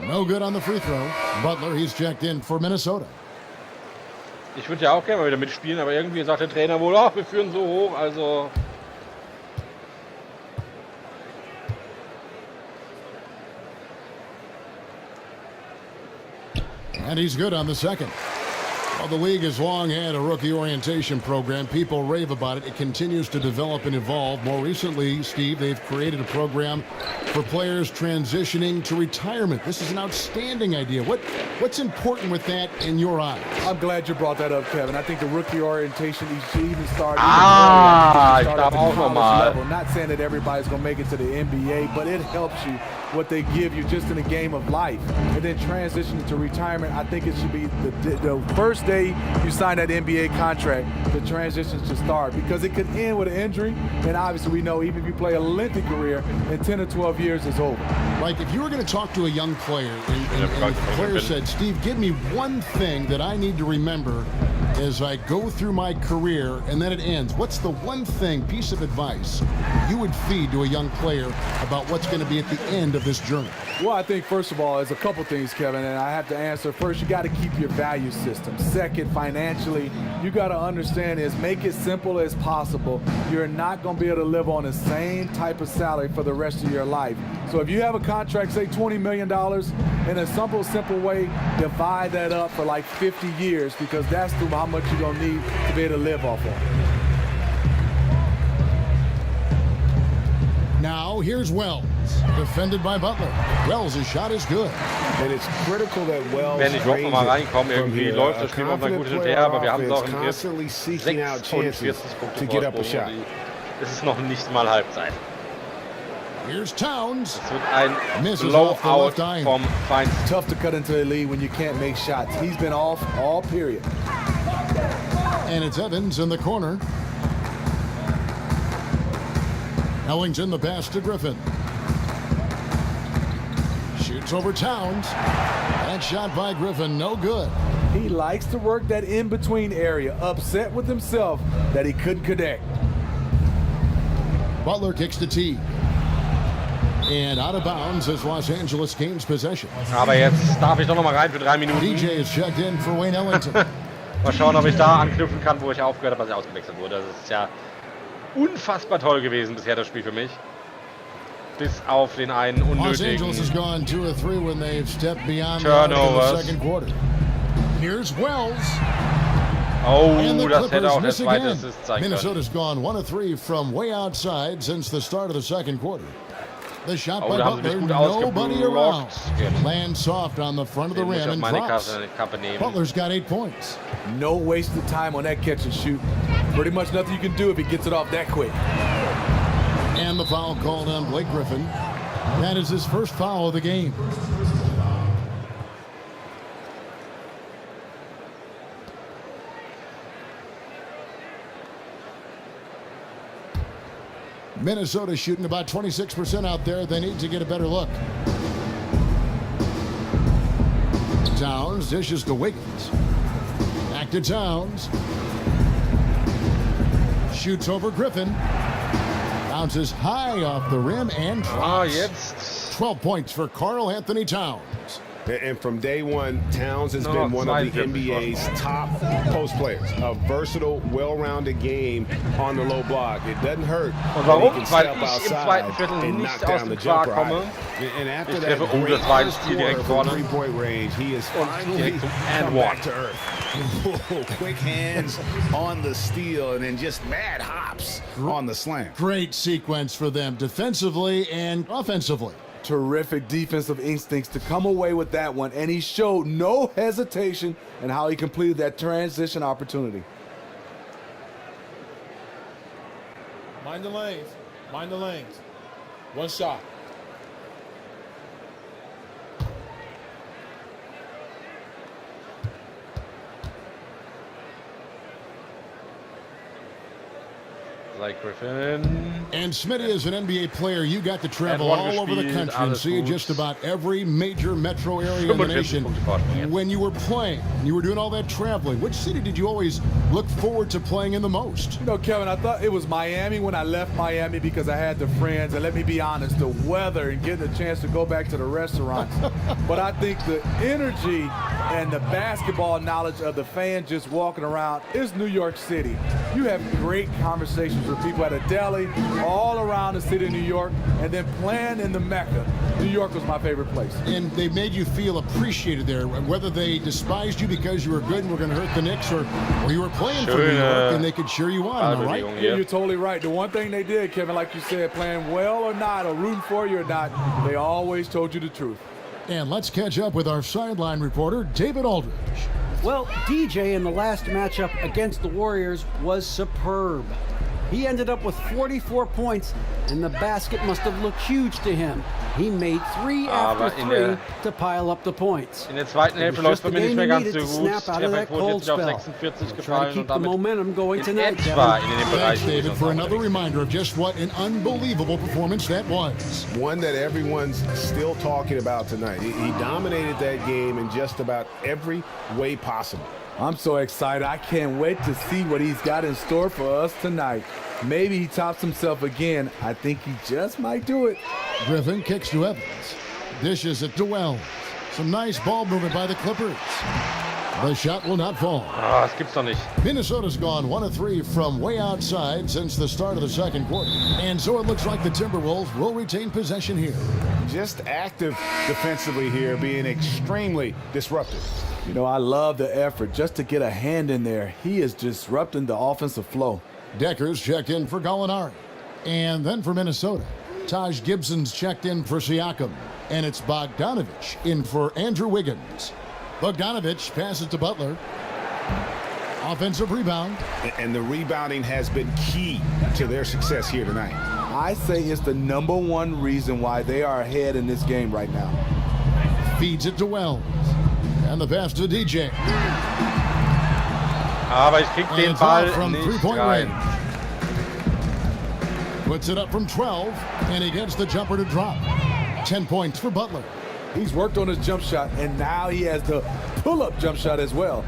No good on the free throw. Butler, he's checked in for Minnesota. Ich würde ja auch gerne mal wieder mitspielen, aber irgendwie sagt der Trainer wohl, ach, wir führen so hoch, also... And he's good on the second. Well, the league has long had a rookie orientation program. People rave about it. It continues to develop and evolve. More recently, Steve, they've created a program for players transitioning to retirement. This is an outstanding idea. What's important with that in your eyes? I'm glad you brought that up, Kevin. I think the rookie orientation should even start. Ich darf auch nochmal. Not saying that everybody's going to make it to the NBA, but it helps you what they give you just in a game of life. And then transitioning to retirement, I think it should be the first day you sign that NBA contract, the transition should start, because it could end with an injury, and obviously we know even if you play a lengthy career, in 10 or 12 years is over. Like if you were going to talk to a young player and the player said, Steve, give me one thing that I need to remember as I go through my career and then it ends, what's the one thing, piece of advice you would feed to a young player about what's going to be at the end of this journey? Well, I think first of all, there's a couple things, Kevin, and I have to answer. First, you got to keep your value system. Second, financially, you got to understand is make it simple as possible. You're not going to be able to live on the same type of salary for the rest of your life. So if you have a contract, say $20 million, in a simple way, divide that up for like 50 years, because that's how much you're going to need to be able to live off of. Now, here's Wells, defended by Butler. Wells' shot is good. And it's critical that Wells wenn ich noch mal reinkomme, irgendwie läuft das Spiel manchmal gut hin und her, aber wir haben es auch im Griff. 46 Punkte Vorsprung. Es ist noch nicht mal Halbzeit. Here's Towns. Es wird ein Blowout vom Feinsten. Tough to cut into the lead when you can't make shots. He's been off all period. And it's Evans in the corner. Ellington the pass to Griffin. Shoots over Towns. That shot by Griffin, no good. He likes to work that in-between area, upset with himself that he couldn't connect. Butler kicks to T. And out of bounds as Los Angeles gains possession. Aber jetzt darf ich doch noch mal rein für 3 Minuten. DJ is checked in for Wayne Ellington. Mal schauen, ob ich da anknüpfen kann, wo ich aufgehört habe, als ich ausgewechselt wurde. Das ist ja unfassbar toll gewesen bisher, das Spiel für mich. Bis auf den einen Los Angeles has gone 2 of 3 when they've stepped beyond the second quarter. Here's Wells. Oh, das hätte auch der zweite Assist sein können. Minnesota's gone 1 of 3 from way outside since the start of the second quarter. The shot by Butler, nobody around. Lands soft on the front of the rim and drops. Butler's got 8 points. No wasted time on that catch and shoot. Pretty much nothing you can do if he gets it off that quick. And the foul called on Blake Griffin. That is his first foul of the game. Minnesota shooting about 26% out there. They need to get a better look. Towns dishes to Wiggins. Back to Towns. Shoots over Griffin. Bounces high off the rim and drops. 12 points for Karl Anthony Towns. And from day one, Towns has been one of the NBA's top post players. A versatile, well-rounded game on the low block. It doesn't hurt. Und warum? He can Weil step ich im outside zweiten Viertel and nicht knock aus down dem the Quark jumper komme. And after Ich that treffe great das zweite first Spiel direkt quarter vorne. from three-point range, he is finally direkt zum and come one. back to earth. Quick hands on the steal and then just mad hops on the slam. Great sequence for them defensively and offensively. Terrific defensive instincts to come away with that one, and he showed no hesitation in how he completed that transition opportunity. Mind the lanes. Mind the lanes. One shot. Like Griffin. And Smitty, as an NBA player, you got to travel all over the country and see just about every major metro area in the nation. When you were playing, you were doing all that traveling, which city did you always look forward to playing in the most? You know, Kevin, I thought it was Miami when I left Miami because I had the friends. And let me be honest, the weather and getting a chance to go back to the restaurants. But I think the energy and the basketball knowledge of the fans just walking around is New York City. You have great conversations with people at a deli, all around the city of New York, and then playing in the Mecca. New York was my favorite place. And they made you feel appreciated there, whether they despised you because you were good and were going to hurt the Knicks, or you were playing for New York and they could cheer you on, am I right? Yeah, you're totally right. The one thing they did, Kevin, like you said, playing well or not, or rooting for you or not, they always told you the truth. And let's catch up with our sideline reporter, David Aldridge. Well, DJ in the last matchup against the Warriors was superb. He ended up with 44 points, and the basket must have looked huge to him. He made three after three to pile up the points. In der zweiten Hälfte läuft bei mir nicht mehr ganz so gut. Trefferquote jetzt wieder auf 46 gefallen und damit in etwa in den Bereich. Thanks, David, for another reminder of just what an unbelievable performance that was. One that everyone's still talking about tonight. He dominated that game in just about every way possible. I'm so excited. I can't wait to see what he's got in store for us tonight. Maybe he tops himself again. I think he just might do it. Griffin kicks to Evans. Dishes it to Wells. Some nice ball movement by the Clippers. The shot will not fall. Das gibt's doch nicht. Minnesota's gone 1 of 3 from way outside since the start of the second quarter. And so it looks like the Timberwolves will retain possession here. Just active defensively here, being extremely disruptive. You know, I love the effort just to get a hand in there. He is disrupting the offensive flow. Decker's checked in for Gallinari. And then for Minnesota, Taj Gibson's checked in for Siakam. And it's Bogdanovich in for Andrew Wiggins. Bogdanovich passes to Butler. Offensive rebound. And the rebounding has been key to their success here tonight. I say it's the #1 reason why they are ahead in this game right now. Feeds it to Wells. And the pass to DJ. Aber ich krieg den Ball nicht rein. Puts it up from 12, and he gets the jumper to drop. 10 points for Butler. He's worked on his jump shot, and now he has the pull-up jump shot as well.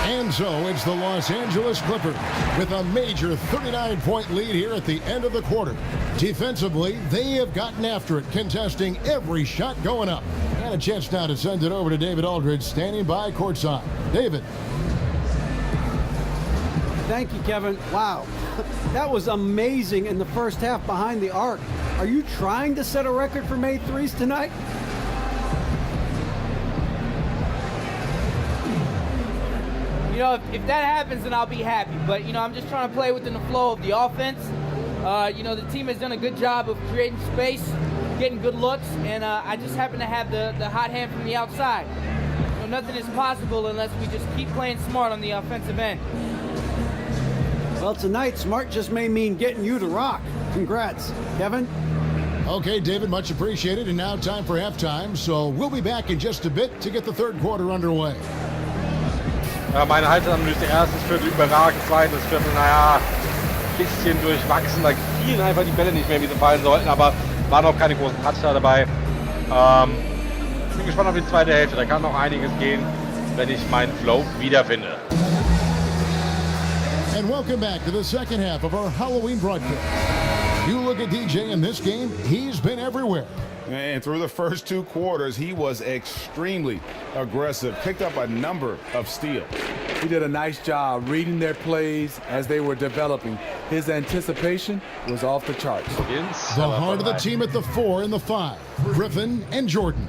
And so it's the Los Angeles Clippers with a major 39-point lead here at the end of the quarter. Defensively, they have gotten after it, contesting every shot going up. And a chance now to send it over to David Aldridge, standing by courtside. David. Thank you, Kevin. Wow, that was amazing in the first half behind the arc. Are you trying to set a record for made threes tonight? You know, if that happens, then I'll be happy. But, you know, I'm just trying to play within the flow of the offense. You know, the team has done a good job of creating space, getting good looks, and I just happen to have the hot hand from the outside. You know, nothing is possible unless we just keep playing smart on the offensive end. Well, tonight, smart just may mean getting you to rock. Congrats. Kevin? Okay, David, much appreciated. And now time for halftime. So we'll be back in just a bit to get the third quarter underway. Ja, meine Halbzeitanalyse: erstes Viertel überragend, zweites Viertel, naja, bisschen durchwachsen. Da fielen einfach die Bälle nicht mehr, wie sie fallen sollten, aber waren auch keine großen Toucher dabei. Bin gespannt auf die zweite Hälfte. Da kann noch einiges gehen, wenn ich meinen Flow wiederfinde. And welcome back to the second half of our Halloween broadcast. You look at DJ in this game, he's been everywhere. And through the first 2 quarters, he was extremely aggressive, picked up a number of steals. He did a nice job reading their plays as they were developing. His anticipation was off the charts. The heart of the team at the 4 and the 5, Griffin and Jordan.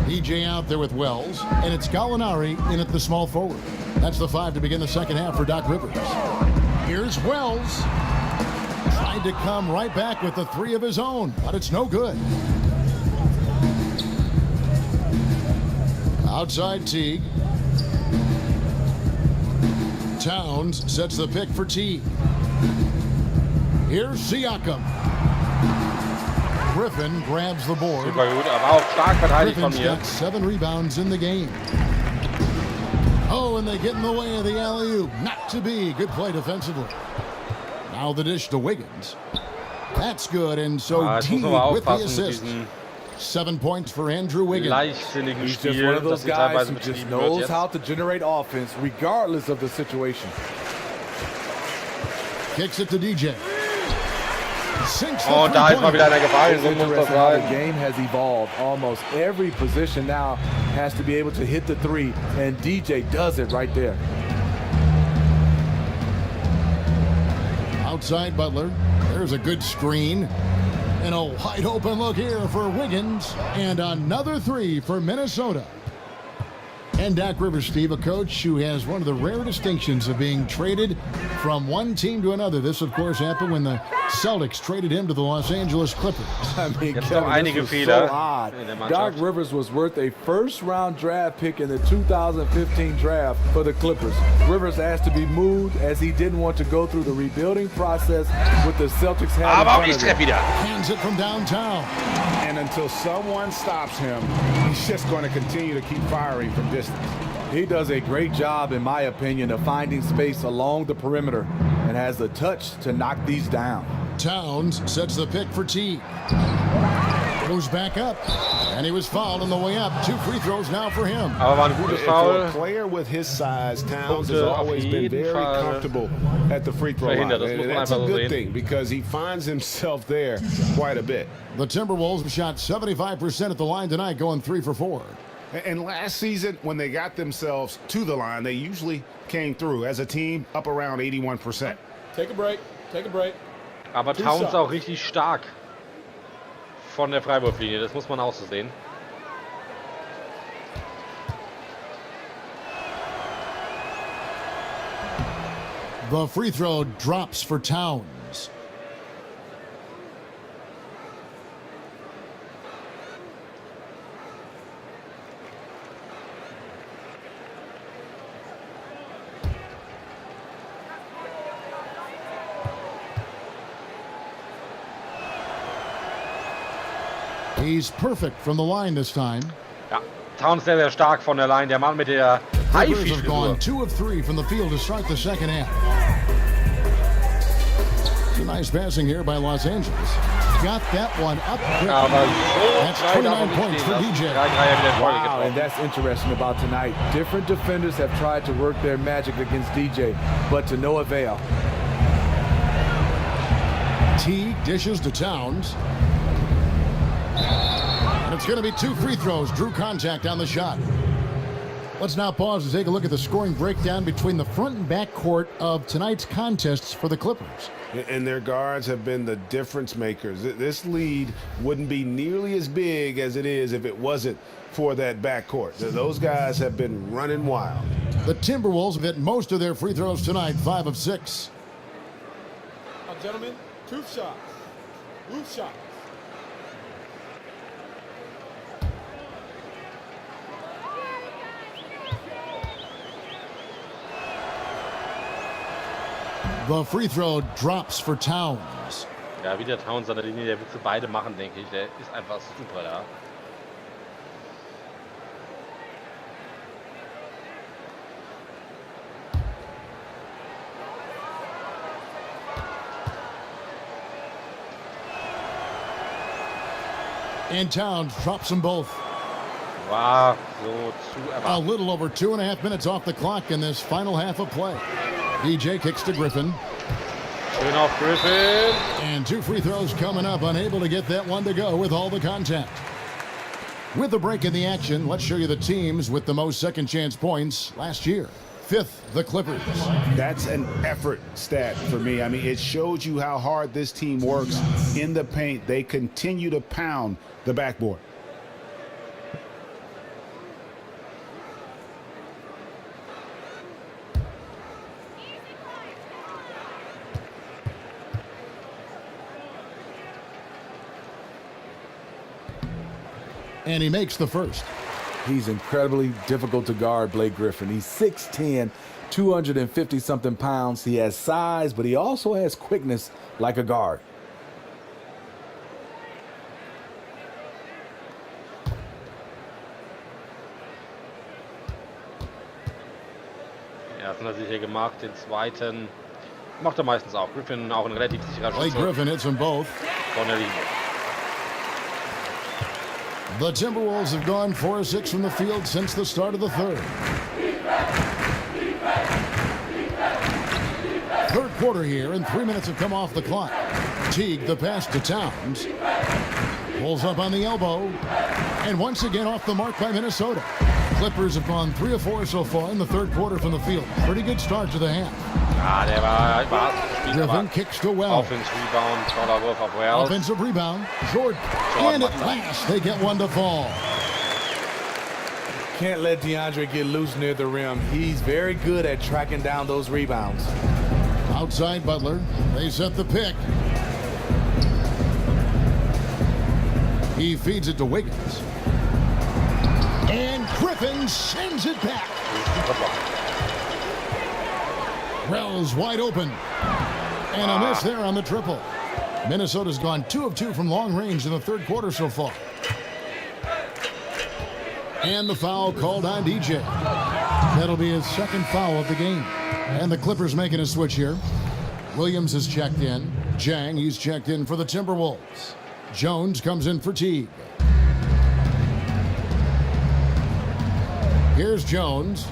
DJ out there with Wells, and it's Gallinari in at the small forward. That's the 5 to begin the second half for Doc Rivers. Here's Wells. Tried to come right back with the 3 of his own, but it's no good. Outside Teague. Towns sets the pick for Teague. Here's Siakam. Griffin grabs the board. Super gut, aber auch stark verteidigt von Griffin's mir. got 7 rebounds in the game. Oh, and they get in the way of the alley-oop. Not to be. Good play defensively. Now the dish to Wiggins. That's good, and so Teague with the assist. 7 points for Andrew Wiggins. He's just one of those guys who just knows how to generate offense regardless of the situation. Kicks it to DJ. Und da ist mal wieder einer gefallen, so muss das The sein. game has evolved. Almost every position now has to be able to hit the 3, and DJ does it right there. Outside Butler. There's a good screen. And a wide open look here for Wiggins. And another 3 for Minnesota. And Doc Rivers, Steve, a coach who has one of the rare distinctions of being traded from one team to another. This, of course, happened when the Celtics traded him to the Los Angeles Clippers. I mean, Kevin, this was so odd. Doc Rivers was worth a first-round draft pick in the 2015 draft for the Clippers. Rivers asked to be moved as he didn't want to go through the rebuilding process with the Celtics had in front of him. Hands it from downtown. And until someone stops him, he's just going to continue to keep firing from distance. He does a great job, in my opinion, of finding space along the perimeter and has the touch to knock these down. Towns sets the pick for Teague. Goes back up, and he was fouled on the way up. 2 free throws now for him. Aber war ein gutes Foul. For a player with his size, Towns has always been very comfortable at the free throw line. And that's a good thing because he finds himself there quite a bit. The Timberwolves shot 75% at the line tonight, going 3 for 4. And last season, when they got themselves to the line, they usually came through as a team up around 81%. Take a break. Take a break. Aber Towns auch richtig stark von der Freiwurflinie. Das muss man auch so sehen. The free throw drops for Towns. He's perfect from the line this time. Ja, Towns sehr, sehr stark von der Line. Der Mann mit der Clippers have gone 2 of 3 from the field to start the second half. Nice passing here by Los Angeles. Got that one up quick. That's 29 points for DJ. Wow, and that's interesting about tonight. Different defenders have tried to work their magic against DJ, but to no avail. Teague dishes to Towns. And it's going to be 2 free throws. Drew contact on the shot. Let's now pause to take a look at the scoring breakdown between the front and back court of tonight's contests for the Clippers. And their guards have been the difference makers. This lead wouldn't be nearly as big as it is if it wasn't for that backcourt. Those guys have been running wild. The Timberwolves have hit most of their free throws tonight, 5 of 6. Now, gentlemen, 2 shots. Roof shots. The free throw drops for Towns. Ja, wie der Towns an der Linie, der wird sie beide machen, denke ich. Der ist einfach super da. And Towns drops them both. War so zu erwarten. A little over 2.5 minutes off the clock in this final half of play. DJ kicks to Griffin. Schön auf Griffin. And 2 free throws coming up. Unable to get that one to go with all the contact. With a break in the action, let's show you the teams with the most second chance points last year. 5th, the Clippers. That's an effort stat for me. I mean, it shows you how hard this team works in the paint. They continue to pound the backboard. And he makes the first. He's incredibly difficult to guard, Blake Griffin. He's 6'10", 250-something pounds. He has size, but he also has quickness like a guard. Den ersten hat er sicher gemacht, den zweiten macht er meistens auch. Griffin auch ein relativ sicherer Blake Schütze. Griffin hits them both. Von der Linie. The Timberwolves have gone 4 of 6 from the field since the start of the third. Third quarter here, and 3 minutes have come off the clock. Teague, the pass to Towns. Pulls up on the elbow. And once again off the mark by Minnesota. Clippers have gone 3 of 4 so far in the third quarter from the field. Pretty good start to the half. Ja, der war überrascht. Griffin kicks to Well. Offense-Rebound, toller Wurf auf Wells. Offensive rebound. Jordan. And at last, they get one to fall. Can't let DeAndre get loose near the rim. He's very good at tracking down those rebounds. Outside Butler. They set the pick. He feeds it to Wiggins. And Griffin sends it back. Wells wide open. And a miss there on the triple. Minnesota's gone 2 of 2 from long range in the third quarter so far. And the foul called on DJ. That'll be his second foul of the game. And the Clippers making a switch here. Williams has checked in. Jang, he's checked in for the Timberwolves. Jones comes in for Teague. Here's Jones.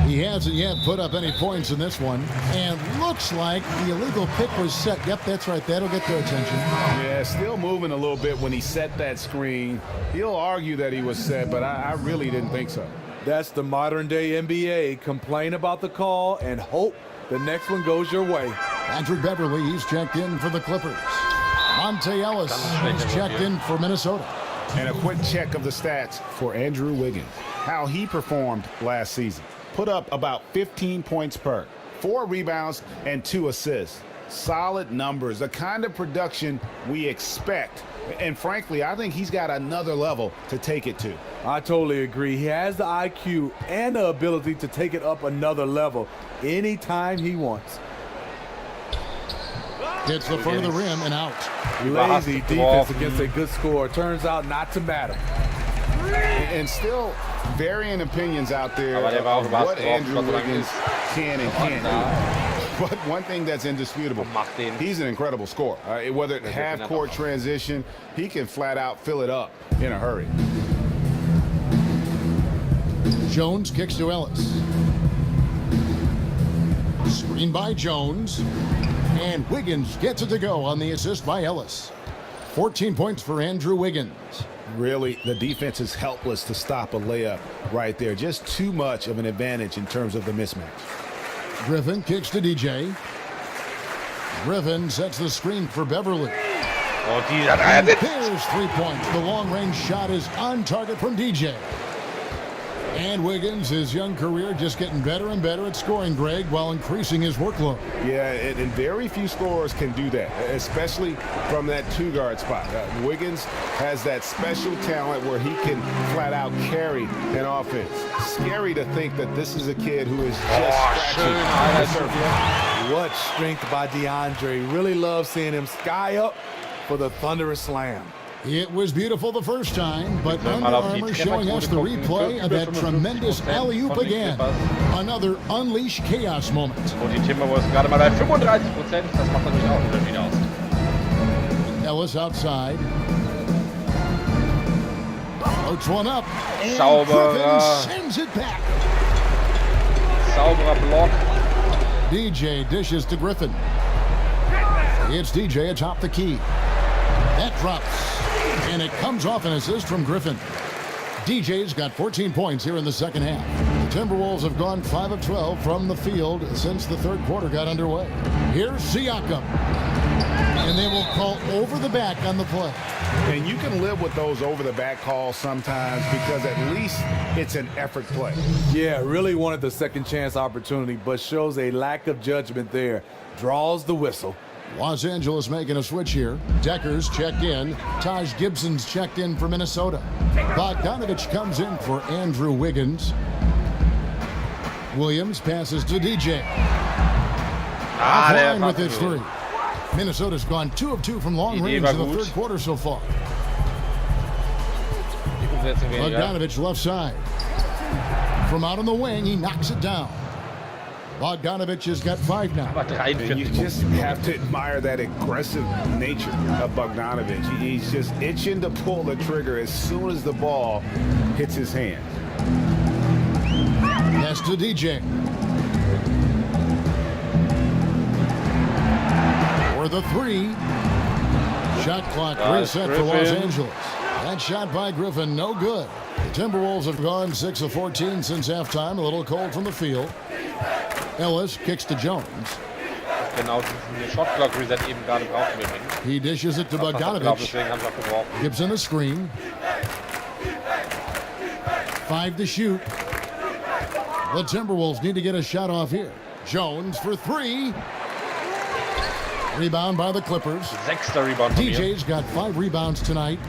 He hasn't yet put up any points in this one. And looks like the illegal pick was set. Yep, that's right. That'll get their attention. Yeah, still moving a little bit when he set that screen. He'll argue that he was set, but I really didn't think so. That's the modern-day NBA. Complain about the call and hope the next one goes your way. Patrick Beverly, he's checked in for the Clippers. Monte Ellis, he's checked in for Minnesota. And a quick check of the stats for Andrew Wiggins. How he performed last season. Put up about 15 points per, 4 rebounds, and 2 assists. Solid numbers, the kind of production we expect. And frankly, I think he's got another level to take it to. I totally agree. He has the IQ and the ability to take it up another level anytime he wants. Hits the front of the rim and out. Lazy defense against a good score. Turns out not to matter. And still varying opinions out there of what Andrew Wiggins can and can't do. But one thing that's indisputable, he's an incredible scorer. Whether it's half-court transition, he can flat out fill it up in a hurry. Jones kicks to Ellis. Screen by Jones. And Wiggins gets it to go on the assist by Ellis. 14 points for Andrew Wiggins. Really, the defense is helpless to stop a layup right there. Just too much of an advantage in terms of the mismatch. Griffin kicks to DJ. Griffin sets the screen for Beverly. And there's 3 points. The long-range shot is on target from DJ. And Wiggins, his young career, just getting better and better at scoring, Greg, while increasing his workload. Yeah, and very few scorers can do that, especially from that 2-guard spot. Wiggins has that special talent where he can flat out carry an offense. Scary to think that this is a kid who is just scratching the surface. What strength by DeAndre. Really love seeing him sky up for the thunderous slam. It was beautiful the first time, but Under Armour showing us the replay of that tremendous alley-oop again. Another Unleash Chaos moment. Und die Timberwolves gerade mal bei 35%. Das macht natürlich auch einen Unterschied aus. Ellis outside. Floats one up. And Sauberer. sends it back. Sauberer Block. DJ dishes to Griffin. It's DJ atop the key. That drops. And it comes off an assist from Griffin. DJ's got 14 points here in the second half. The Timberwolves have gone 5 of 12 from the field since the third quarter got underway. Here's Siakam. And they will call over the back on the play. And you can live with those over-the-back calls sometimes because at least it's an effort play. Yeah, really wanted the second chance opportunity, but shows a lack of judgment there. Draws the whistle. Los Angeles making a switch here. Decker's checked in. Taj Gibson's checked in for Minnesota. Bogdanovich comes in for Andrew Wiggins. Williams passes to DJ. Offline with his three. Minnesota's gone 2 of 2 from long range in the third quarter so far. Bogdanovich left side. From out on the wing, he knocks it down. Bogdanovich has got 5 now. And you just have to admire that aggressive nature of Bogdanovich. He's just itching to pull the trigger as soon as the ball hits his hand. Pass to DJ. For the 3. Shot clock reset for Los Angeles. That shot by Griffin, no good. The Timberwolves have gone 6 of 14 since halftime. A little cold from the field. Ellis kicks to Jones. Genau, diesen Shot Clock Reset eben gerade brauchen wir übrigens. He dishes it to Bogdanovich. Gibson the screen. 5 to shoot. The Timberwolves need to get a shot off here. Jones for 3. Rebound by the Clippers. Sechster Rebound von mir. DJ's got 5 rebounds tonight.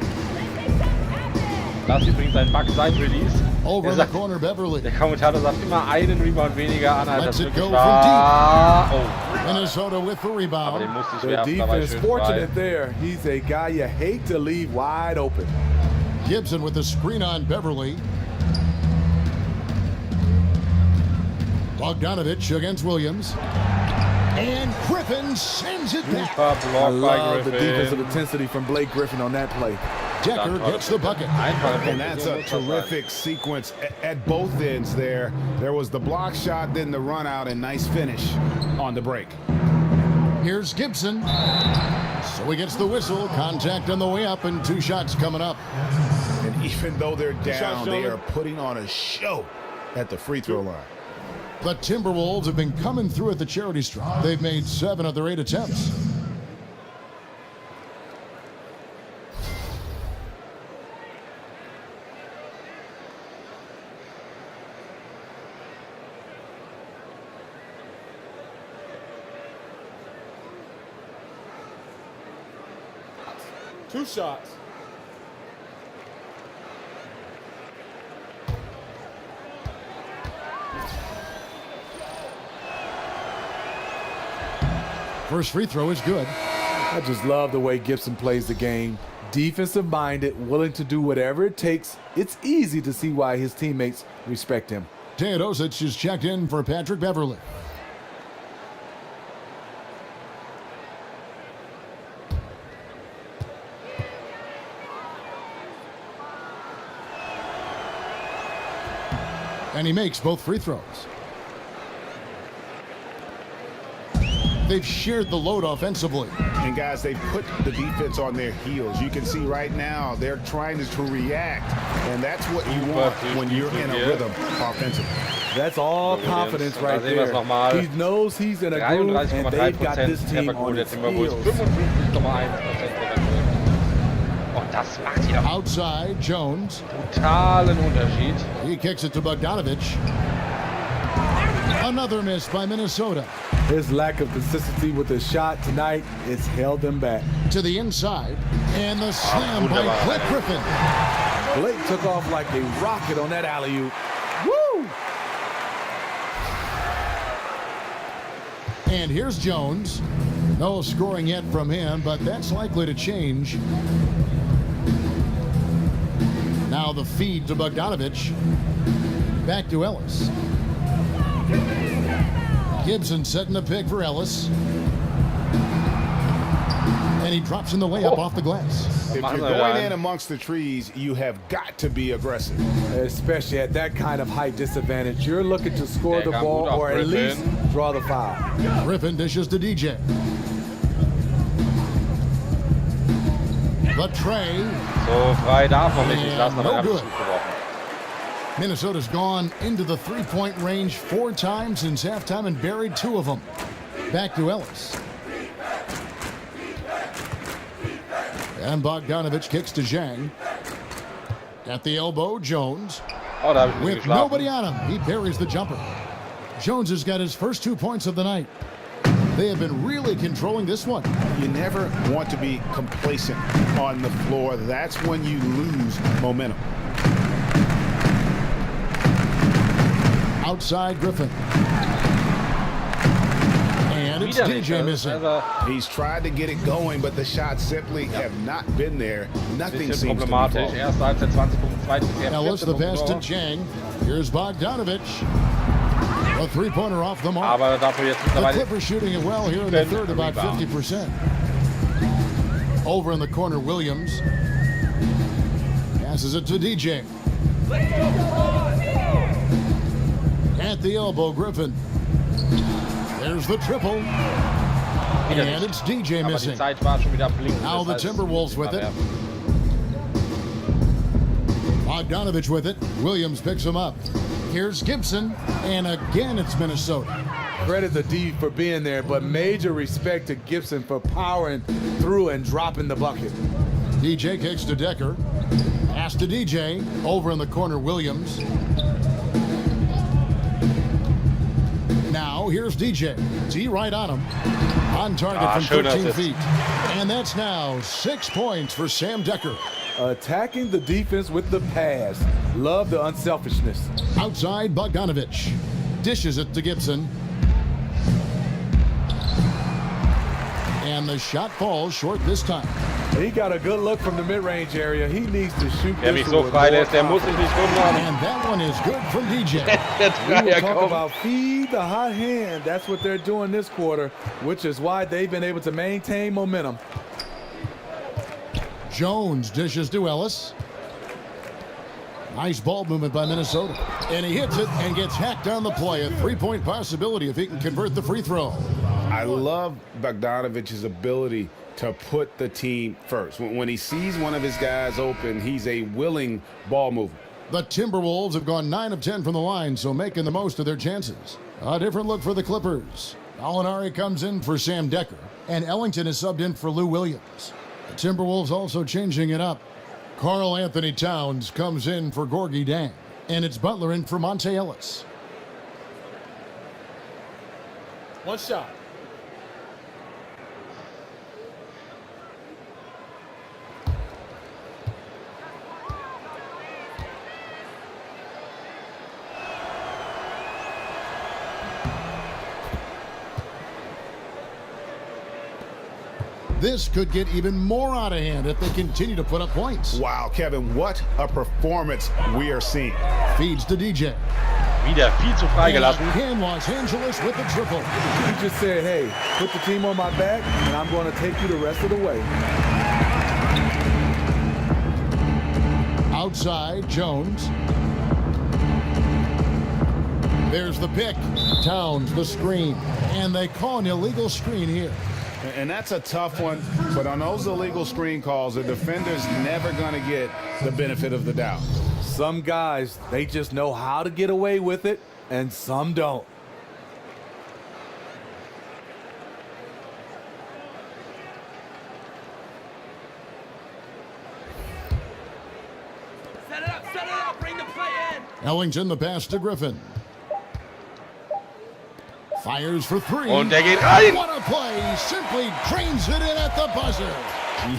Das ist übrigens ein Bug-Side-Release. Over the corner, Beverly. Der Kommentator sagt immer einen Rebound weniger an, als das wirklich war. Oh. Minnesota with the rebound. Aber den musste ich The werfen, da war ich defense schön fortunate frei. there. He's a guy you hate to leave wide open. Gibson with the screen on Beverly. Bogdanovich against Williams. And Griffin sends it back. I love the defensive intensity from Blake Griffin on that play. Decker gets the bucket. And that's a terrific sequence at both ends there. There was the block shot, then the run out, and nice finish on the break. Here's Gibson. So he gets the whistle. Contact on the way up, and 2 shots coming up. And even though they're down, they are putting on a show at the free throw line. The Timberwolves have been coming through at the charity stripe. They've made 7 of their 8 attempts. Two shots. First free throw is good. I just love the way Gibson plays the game. Defensive-minded, willing to do whatever it takes. It's easy to see why his teammates respect him. Teodosic is checked in for Patrick Beverly. And he makes both free throws. They've shared the load offensively. And guys, they put the defense on their heels. You can see right now they're trying to react, and that's what you want when you're in a rhythm offensively. That's all confidence right there. He knows he's in a groove, and they've got this team on its heels. Das macht sie doch. Outside, Jones. Totalen Unterschied. He kicks it to Bogdanovich. Another miss by Minnesota. His lack of consistency with his shot tonight has held them back. To the inside, and the slam by Blake Griffin. Blake took off like a rocket on that alley-oop. Woo! And here's Jones. No scoring yet from him, but that's likely to change. Now the feed to Bogdanovich. Back to Ellis. Gibson setting the pick for Ellis. And he drops in the layup off the glass. If you're going in amongst the trees, you have got to be aggressive. Especially at that kind of height disadvantage. You're looking to score the ball or at least draw the foul. Griffin dishes to DJ. The tray. So frei darf man nicht lassen, aber no er hat good. es gut geworfen. Minnesota's gone into the three-point range 4 times since halftime and buried 2 of them. Back to Ellis. And Bogdanovich kicks to Zhang. At the elbow, Jones. Oh, da habe ich With nobody on him, he buries the jumper. Jones has got his first 2 points of the night. They have been really controlling this one. You never want to be complacent on the floor. That's when you lose momentum. Outside Griffin. And it's DJ missing. He's tried to get it going, but the shots simply have not been there. Nothing seems to be problematisch. Erste Halbzeit 20 Punkte, zweite bisher Ellis, 14 the pass to Punkte. Chang. Here's Bogdanovich. A three-pointer off the mark. Aber dafür jetzt The mittlerweile Clippers shooting it well here in the third, about 50%. Over in the corner, Williams. Passes it to DJ. At the elbow, Griffin. There's the triple. And it's DJ Aber die missing. Zeit war schon wieder blinkend. Now the Das heißt, Timberwolves with it. Bogdanovich with it. Williams picks him up. Here's Gibson, and again it's Minnesota. Credit the D for being there, but major respect to Gibson for powering through and dropping the bucket. DJ kicks to Decker. Pass to DJ. Over in the corner, Williams. Now here's DJ. D right on him. On target from 13 feet. And that's now 6 points for Sam Decker. Attacking the defense with the pass. Love the unselfishness. Outside, Bogdanovich. Dishes it to Gibson. And the shot falls short this time. He got a good look from the mid-range area. He needs to shoot Der mich so frei lässt, der muss sich nicht wundern. And that one is good from DJ. We will talk about feed the hot hand. That's what they're doing this quarter, which is why they've been able to maintain momentum. Jones dishes to Ellis. Nice ball movement by Minnesota. And he hits it and gets hacked on the play. A three-point possibility if he can convert the free throw. I love Bogdanovich's ability to put the team first. When he sees one of his guys open, he's a willing ball mover. The Timberwolves have gone 9 of 10 from the line, so making the most of their chances. A different look for the Clippers. Gallinari comes in for Sam Decker, and Ellington is subbed in for Lou Williams. The Timberwolves also changing it up. Karl Anthony Towns comes in for Gorgie Dang, and it's Butler in for Monte Ellis. One shot. This could get even more out of hand if they continue to put up points. Wow, Kevin, what a performance we are seeing. Feeds to DJ. Wieder viel zu freigelassen. And Los Angeles with the triple. He just said, hey, put the team on my back, and I'm going to take you the rest of the way. Outside, Jones. There's the pick. Towns, the screen. And they call an illegal screen here. And that's a tough one, but on those illegal screen calls, the defender's never going to get the benefit of the doubt. Some guys, they just know how to get away with it, and some don't. Set it up, bring the play in. Ellington, the pass to Griffin. Fires for three. Und der geht rein. What a play. Simply drains it in at the buzzer.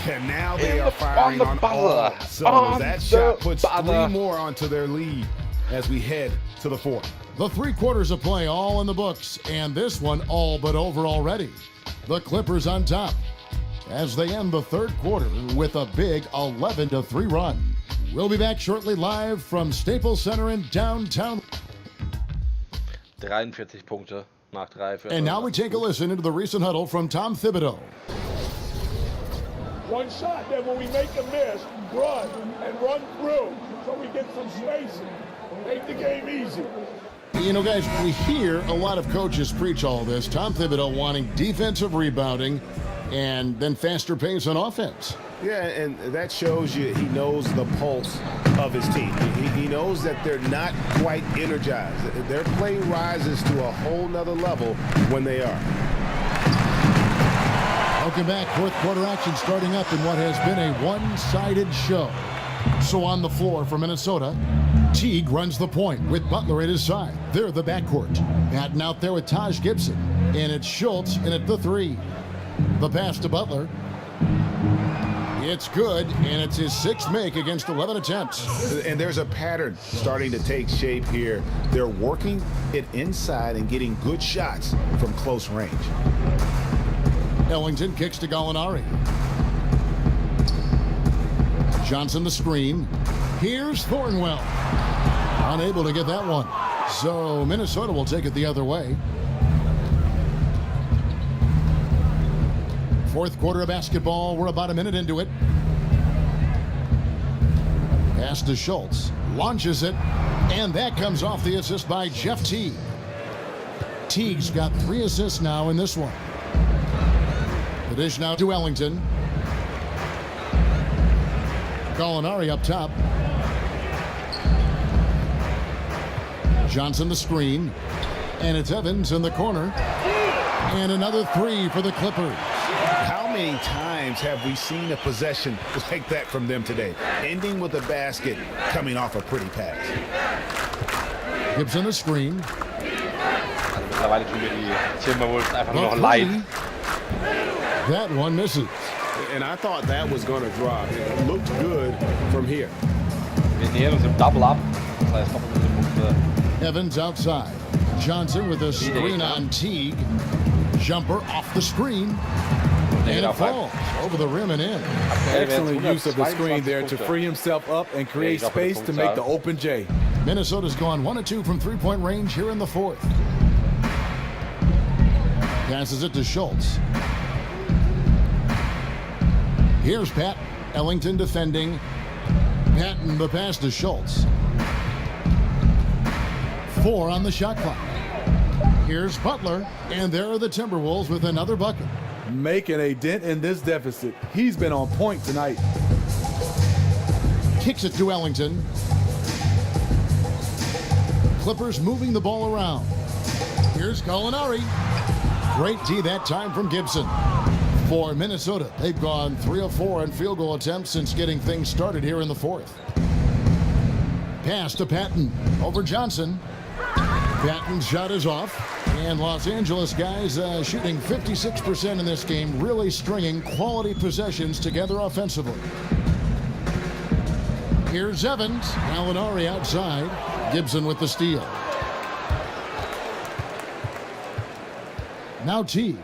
Yeah, now they are firing on all cylinders. That shot puts 3 more onto their lead as we head to the fourth. The 3 quarters of play all in the books, and this one all but over already. The Clippers on top as they end the third quarter with a big 11-3 run. We'll be back shortly live from Staples Center in downtown. 43 Punkte nach 3 für And now we take a listen into the recent huddle from Tom Thibodeau. One shot, then when we make a miss, run and run through so we get some spacing. Make the game easy. You know, guys, we hear a lot of coaches preach all this. Tom Thibodeau wanting defensive rebounding and then faster pace on offense. Yeah, and that shows you he knows the pulse of his team. He knows that they're not quite energized. Their play rises to a whole nother level when they are. Welcome back. Fourth quarter action starting up in what has been a one-sided show. So on the floor for Minnesota, Teague runs the point with Butler at his side. They're the backcourt. Patton out there with Taj Gibson. And it's Schultz in at the 3. The pass to Butler. It's good, and it's his 6th make against 11 attempts. And there's a pattern starting to take shape here. They're working it inside and getting good shots from close range. Ellington kicks to Gallinari. Johnson the screen. Here's Thornwell. Unable to get that one. So Minnesota will take it the other way. Fourth quarter of basketball. We're about a minute into it. Pass to Schultz. Launches it. And that comes off the assist by Jeff Teague. Teague's got 3 assists now in this one. The dish now to Ellington. Gallinari up top. Johnson the screen. And it's Evans in the corner. And another 3 for the Clippers. How many times have we seen a possession like that from them today? Ending with a basket, coming off a pretty pass. Gibson the screen. Mittlerweile tun mir die Timberwolves einfach nur noch leid. That one misses. And I thought that was going to drop. It looked good from here. Wir nähern uns im Double-Up. Das heißt, noch ein bisschen Punkte. Evans outside. Johnson with a screen on Teague. Jumper off the screen. And it falls over the rim and in. Excellent use of the screen there to free himself up and create space to make the open J. Minnesota's gone 1 of 2 from three-point range here in the fourth. Passes it to Schultz. Here's Pat. Ellington defending. Patton the pass to Schultz. 4 on the shot clock. Here's Butler, and there are the Timberwolves with another bucket. Making a dent in this deficit. He's been on point tonight. Kicks it to Ellington. Clippers moving the ball around. Here's Gallinari. Great D that time from Gibson. For Minnesota, they've gone 3 of 4 on field goal attempts since getting things started here in the fourth. Pass to Patton over Johnson. Patton's shot is off. And Los Angeles guys shooting 56% in this game, really stringing quality possessions together offensively. Here's Evans. Gallinari outside. Gibson with the steal. Now Teague.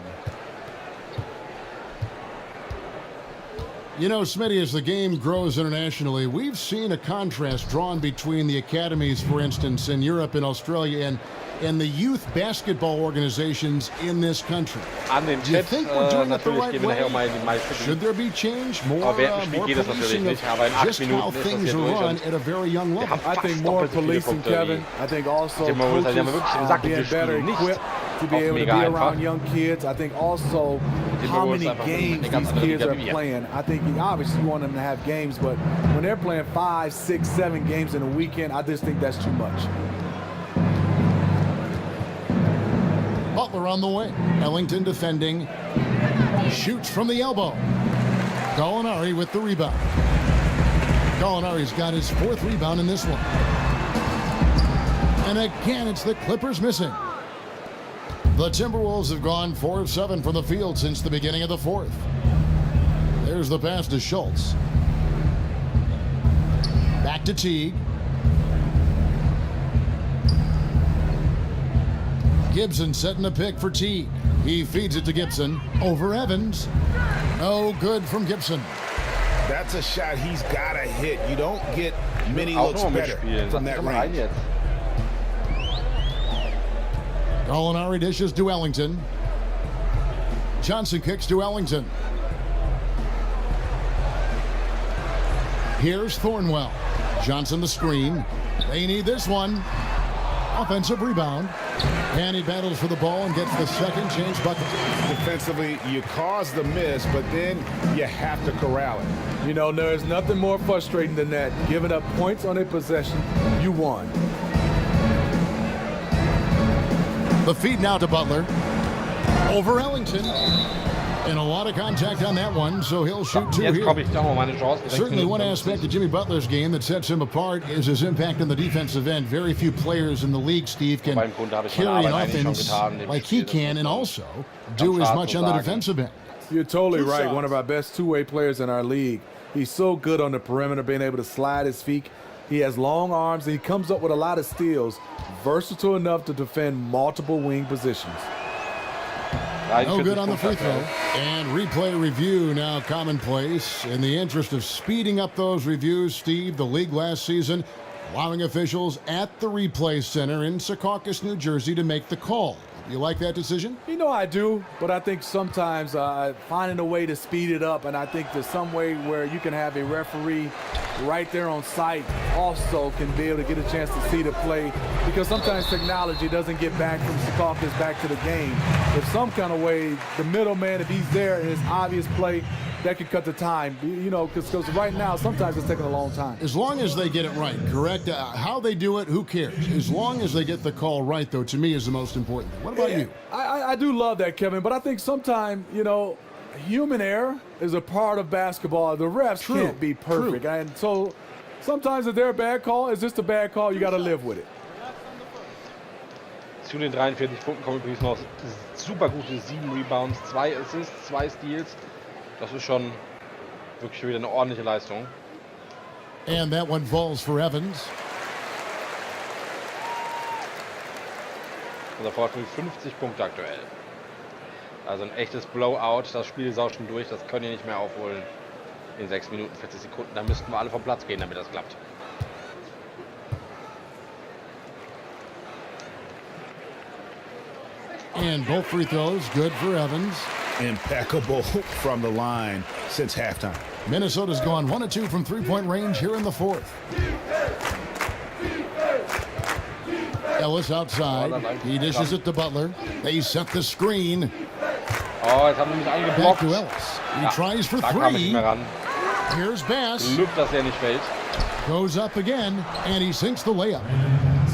You know, Smitty, as the game grows internationally, we've seen a contrast drawn between the academies, for instance, in Europe and Australia, and the youth basketball organizations in this country. Do you think we're doing it the right way? Should there be change? More policing of just how things are run at a very young level? I think more policing, Kevin. I think also coaches being better equipped to be able to be around young kids. I think also how many games these kids are playing. I think obviously you want them to have games, but when they're playing 5, 6, 7 games in a weekend, I just think that's too much. Butler on the way. Ellington defending. Shoots from the elbow. Gallinari with the rebound. Gallinari's got his 4th rebound in this one. And again, it's the Clippers missing. The Timberwolves have gone 4 of 7 from the field since the beginning of the fourth. There's the pass to Schultz. Back to Teague. Gibson setting a pick for Teague. He feeds it to Gibson. Over Evans. No good from Gibson. That's a shot he's got to hit. You don't get many looks better from that range. Gallinari dishes to Ellington. Johnson kicks to Ellington. Here's Thornwell. Johnson the screen. They need this one. Offensive rebound. And he battles for the ball and gets the second change bucket. Defensively, you cause the miss, but then you have to corral it. You know, there's nothing more frustrating than that. Giving up points on a possession, you won. The feed now to Butler. Over Ellington. And a lot of contact on that one, so he'll shoot two here. Certainly one aspect of Jimmy Butler's game that sets him apart is his impact on the defensive end. Very few players in the league, Steve, can carry an offense like he can and also do as much on the defensive end. You're totally right. One of our best two-way players in our league. He's so good on the perimeter, being able to slide his feet. He has long arms, and he comes up with a lot of steals. Versatile enough to defend multiple wing positions. No good on the free throw. And replay review now commonplace. In the interest of speeding up those reviews, Steve, the league last season allowing officials at the replay center in Secaucus, New Jersey to make the call. You like that decision? You know I do, but I think sometimes finding a way to speed it up, and I think there's some way where you can have a referee right there on site also can be able to get a chance to see the play, because sometimes technology doesn't get back from Secaucus back to the game. If some kind of way, the middleman, if he's there and it's obvious play, that could cut the time, you know, because right now sometimes it's taking a long time. As long as they get it right, correct? How they do it, who cares? As long as they get the call right, though, to me is the most important thing. What about you? I do love that, Kevin, but I think sometimes, you know, human error is a part of basketball. The refs can't be perfect. And so sometimes if they're a bad call, it's just a bad call. You got to live with it. Zu den 43 Punkten kommen übrigens noch super gute 7 Rebounds, 2 Assists, 2 Steals. Das ist schon wirklich wieder eine ordentliche Leistung. And that one falls for Evans. Unser Vorsprung 50 Punkte aktuell. Also ein echtes Blowout. Das Spiel ist auch schon durch. Das können wir nicht mehr aufholen in 6 Minuten, 40 Sekunden. Da müssten wir alle vom Platz gehen, damit das klappt. And both free throws good for Evans. Impeccable from the line since halftime. Minnesota's gone 1 of 2 from three-point range here in the fourth. Ellis outside. He dishes it to Butler. They set the screen. Oh, jetzt haben sie mich eingeblockt. Back to Ellis. He tries for three. Here's Bass. Glück, dass er nicht fällt. Goes up again, and he sinks the layup.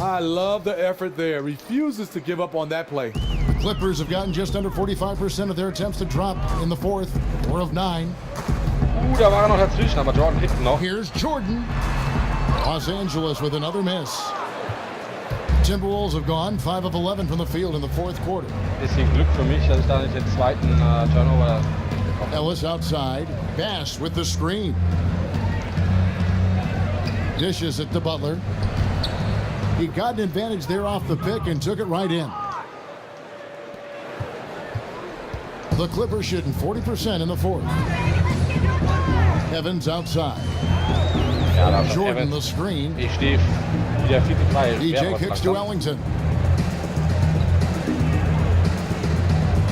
I love the effort there. Refuses to give up on that play. The Clippers have gotten just under 45% of their attempts to drop in the fourth. 4 of 9. Da war noch dazwischen, aber Jordan kriegt noch. Here's Jordan. Los Angeles with another miss. Timberwolves have gone 5 of 11 from the field in the fourth quarter. Bisschen Glück für mich, dass ich da nicht den zweiten Turnover bekomme. Ellis outside. Bass with the screen. Dishes it to Butler. He got an advantage there off the pick and took it right in. The Clippers shooting 40% in the fourth. Evans outside. Ja, Jordan the screen. Ich stehe wieder viel zu frei. DJ kicks to Ellington.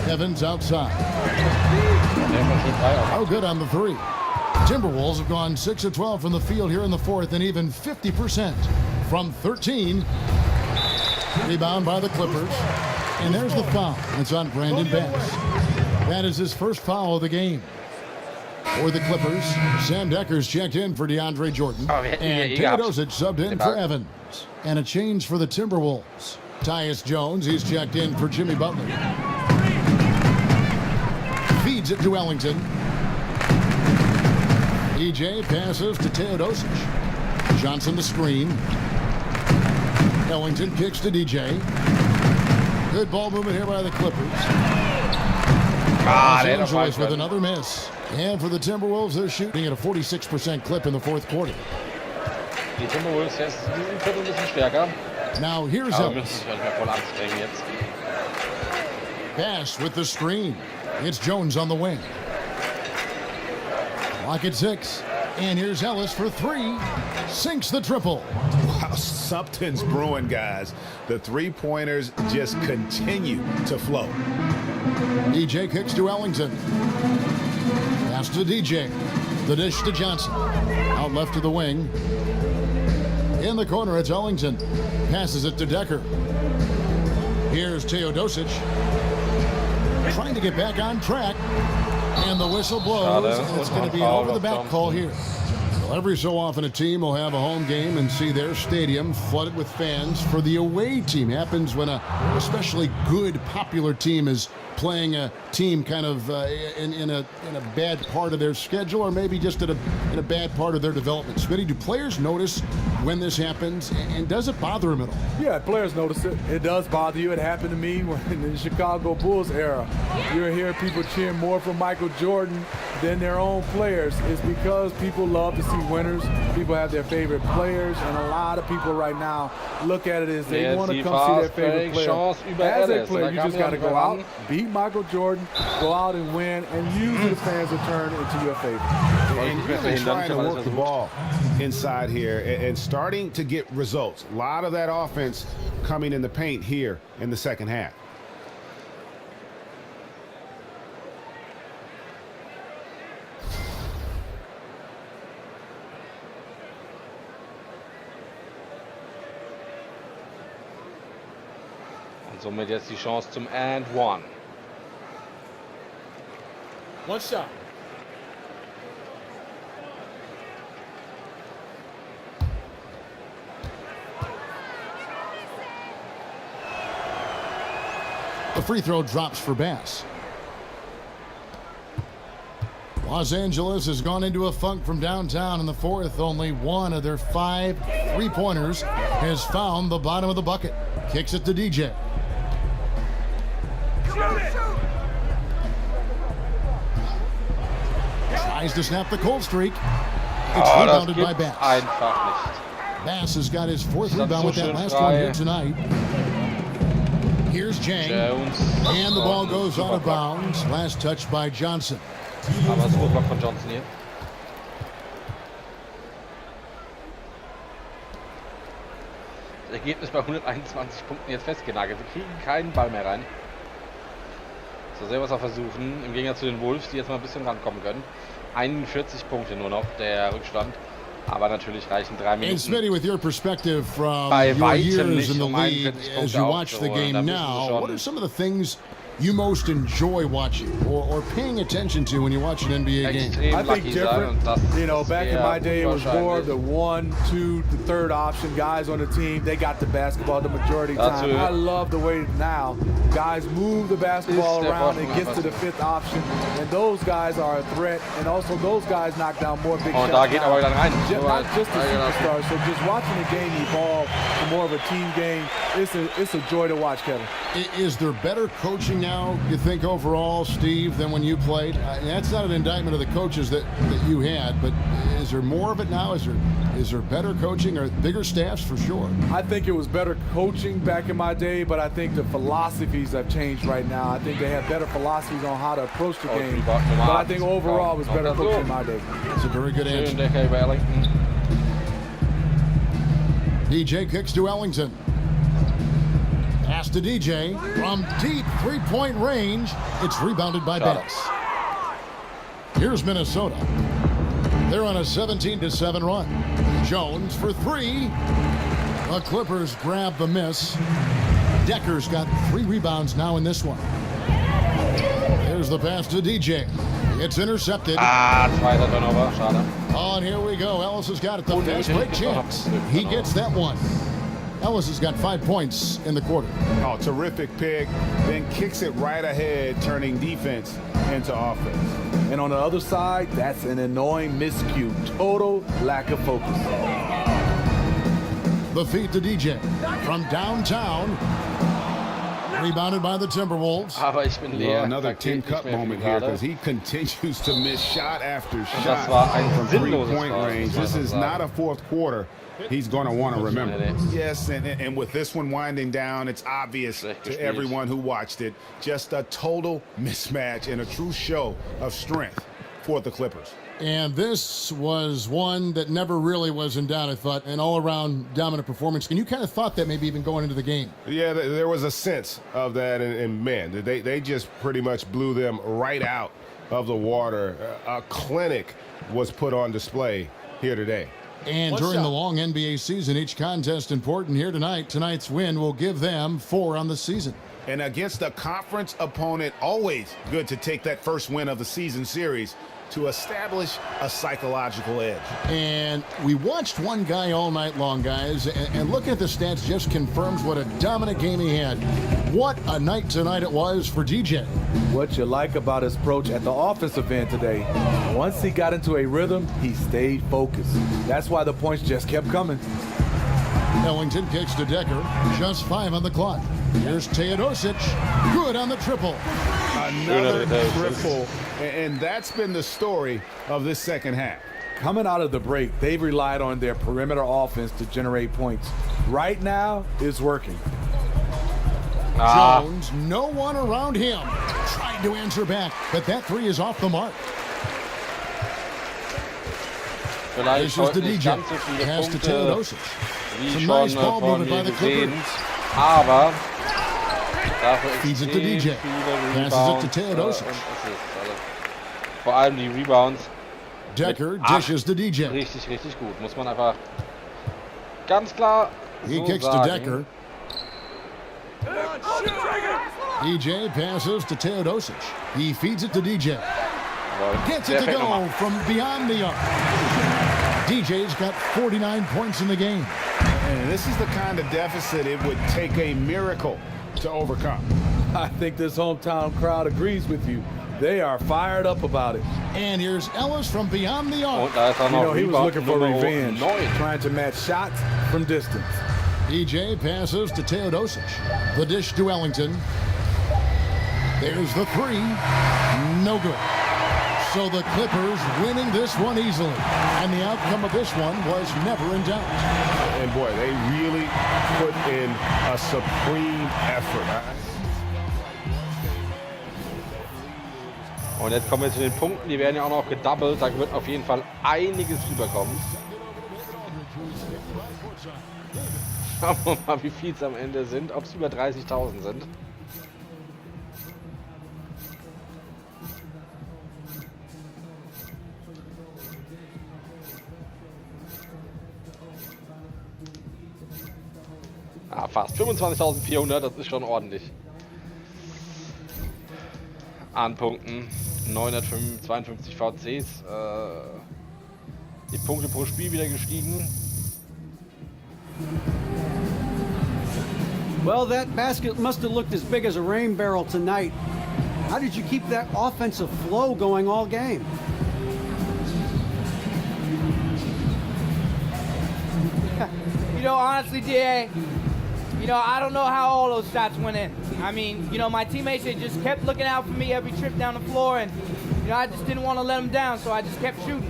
Evans outside. Oh, good on the three. Timberwolves have gone 6 of 12 from the field here in the fourth, and even 50% from 13. Rebound by the Clippers. And there's the foul. It's on Brandon Bass. That is his first foul of the game. For the Clippers, Sam Decker's checked in for DeAndre Jordan. And Teodosic subbed in for Evans. And a change for the Timberwolves. Tyus Jones, he's checked in for Jimmy Butler. Feeds it to Ellington. EJ passes to Teodosic. Johnson the screen. Ellington kicks to DJ. Good ball movement here by the Clippers. Los Angeles with another miss. And for the Timberwolves, they're shooting at a 46% clip in the fourth quarter. Die Timberwolves jetzt diesen Viertel ein bisschen stärker. Now here's Aber müssen sich nicht mehr voll anstrengen jetzt. Pass with the screen. It's Jones on the wing. Lock at 6. And here's Ellis for 3. Sinks the triple. Wow, something's brewing, guys. The three-pointers just continue to flow. DJ kicks to Ellington. Pass to DJ. The dish to Johnson. Out left to the wing. In the corner, it's Ellington. Passes it to Decker. Here's Teodosic trying to get back on track. And the whistle blows. And it's going to be an over-the-back call here. Well, every so often a team will have a home game and see their stadium flooded with fans for the away team. Happens when a especially good, popular team is playing a team kind of in a bad part of their schedule, or maybe just in a bad part of their development. Smitty, do players notice when this happens, and does it bother them at all? Yeah, players notice it. It does bother you. It happened to me when in the Chicago Bulls era. You hear people cheering more for Michael Jordan than their own players. It's because people love to see winners. People have their favorite players, and a lot of people right now look at it as they want to come see their favorite player. As a player, you just got to go out, beat Michael Jordan, go out and win, and use the fans to turn into your favorite. And really trying to work the ball inside here and starting to get results. A lot of that offense coming in the paint here in the second half. Und somit jetzt die Chance zum and one. One shot. The free throw drops for Bass. Los Angeles has gone into a funk from downtown in the fourth. Only one of their 5 3-pointers has found the bottom of the bucket. Kicks it to DJ. Tries to snap the cold streak. It's rebounded by Bass. Einfach nicht. Bass has got his 4th rebound with that last one here tonight. Here's Jang. And the ball goes out of bounds. Last touch by Johnson. Aber super Block von Johnson hier. Das Ergebnis bei 121 Punkten jetzt festgenagelt. Wir kriegen keinen Ball mehr rein. So sehr wir es auch versuchen. Im Gegensatz zu den Wolves, die jetzt mal ein bisschen rankommen können. 41 Punkte nur noch, der Rückstand. Aber natürlich reichen 3 Minuten. And Smitty, with your perspective from your years in the league, as you watch the game now, what are some of the things you most enjoy watching or paying attention to when you watch an NBA game? I think different. You know, back in my day, it was more the 1, 2, the third option guys on the team. They got the basketball the majority of the time. I love the way now guys move the basketball around. It gets to the 5th option, and those guys are a threat. And also, those guys knock down more big shots. Da geht aber dann rein. Not just the superstars. So just watching the game evolve to more of a team game, it's a joy to watch, Kevin. Is there better coaching now, you think, overall, Steve, than when you played? That's not an indictment of the coaches that you had, but is there more of it now? Is there better coaching or bigger staffs for sure? I think it was better coaching back in my day, but I think the philosophies have changed right now. I think they have better philosophies on how to approach the game. But I think overall it was better coaching in my day. That's a very good answer. DJ kicks to Ellington. Pass to DJ from deep 3-point range. It's rebounded by Bass. Here's Minnesota. They're on a 17-7 run. Jones for 3. The Clippers grab the miss. Decker's got 3 rebounds now in this one. There's the pass to DJ. It's intercepted. Zweiter Turnover. Schade. Oh, and here we go. Ellis has got it. The fast break chance. He gets that one. Ellis has got 5 points in the quarter. Oh, terrific pick. Then kicks it right ahead, turning defense into offense. And on the other side, that's an annoying miscue. Total lack of focus. The feed to DJ from downtown. Rebounded by the Timberwolves. Aber ich bin leer. Another Tin Cup moment here because he continues to miss shot after shot from 3-point range. This is not a fourth quarter he's going to want to remember. Yes, and with this one winding down, it's obvious to everyone who watched it. Just a total mismatch and a true show of strength for the Clippers. And this was one that never really was in doubt, I thought, an all-around dominant performance. And you kind of thought that maybe even going into the game. Yeah, there was a sense of that, and man, they just pretty much blew them right out of the water. A clinic was put on display here today. And One during shot. the long NBA season, each contest important here tonight. Tonight's win will give them 4 on the season. And against a conference opponent, always good to take that first win of the season series to establish a psychological edge. And we watched one guy all night long, guys, and looking at the stats just confirms what a dominant game he had. What a night tonight it was for DJ. What you like about his approach at the offensive end today, once he got into a rhythm, he stayed focused. That's why the points just kept coming. Ellington kicks to Decker, just 5 on the clock. Here's Teodosic, good on the triple. Another triple, and that's been the story of this second half. Coming out of the break, they've relied on their perimeter offense to generate points. Right now, it's working. Jones, no one around him. Tried to answer back, but that 3 is off the mark. Vielleicht This is heute the nicht DJ. ganz so viele Pass to Punkte Teodosic. wie Some schon nice ball von movement by mir the gesehen, Clippers. aber dafür Feeds it to extrem DJ. viele Passes it to Rebounds Teodosic. und Assists. Also, vor allem die Rebounds Decker mit 8 dishes to DJ. richtig, richtig gut. Muss man einfach ganz klar He so kicks sagen. to Decker. DJ passes to Teodosic. He feeds it to DJ. Gets it to go from beyond the arc. DJ's got 49 points in the game. And this is the kind of deficit it would take a miracle to overcome. I think this hometown crowd agrees with you. They are fired up about it. And here's Ellis from beyond the arc. Und da ist er You noch know, he was Rebound looking for Nummer revenge, 9. trying to match shots from distance. DJ passes to Teodosic. The dish to Ellington. There's the 3. No good. So the Clippers winning this one easily. And the outcome of this one was never in doubt. And boy, they really put in a supreme effort. Und jetzt kommen wir zu den Punkten, die werden ja auch noch gedoubled, da wird auf jeden Fall einiges rüberkommen. Schauen wir mal, wie viel es am Ende sind, ob es über 30.000 sind. Ah, fast 25.400, das ist schon ordentlich. An Punkten, 952 VCs, die Punkte pro Spiel wieder gestiegen. Well, that basket must have looked as big as a rain barrel tonight. How did you keep that offensive flow going all game? You know, honestly, DA, you know, I don't know how all those shots went in. I mean, you know, my teammates, they just kept looking out for me every trip down the floor, and, you know, I just didn't want to let them down, so I just kept shooting.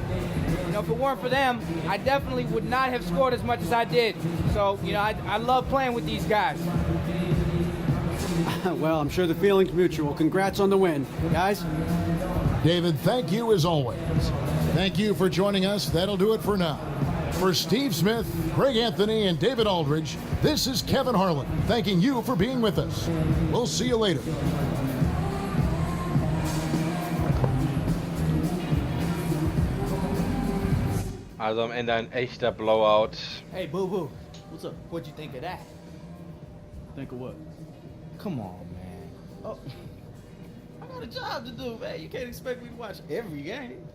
You know, if it weren't for them, I definitely would not have scored as much as I did. So, you know, I love playing with these guys. Well, I'm sure the feeling's mutual. Congrats on the win, guys. David, thank you as always. Thank you for joining us. That'll do it for now. For Steve Smith, Greg Anthony, and David Aldridge, this is Kevin Harlan, thanking you for being with us. We'll see you later. Also am Ende ein echter Blowout. Hey, Boo Boo, what's up? What'd you think of that? Think of what? Come on, man. Oh, I got a job to do, man. You can't expect me to watch every game.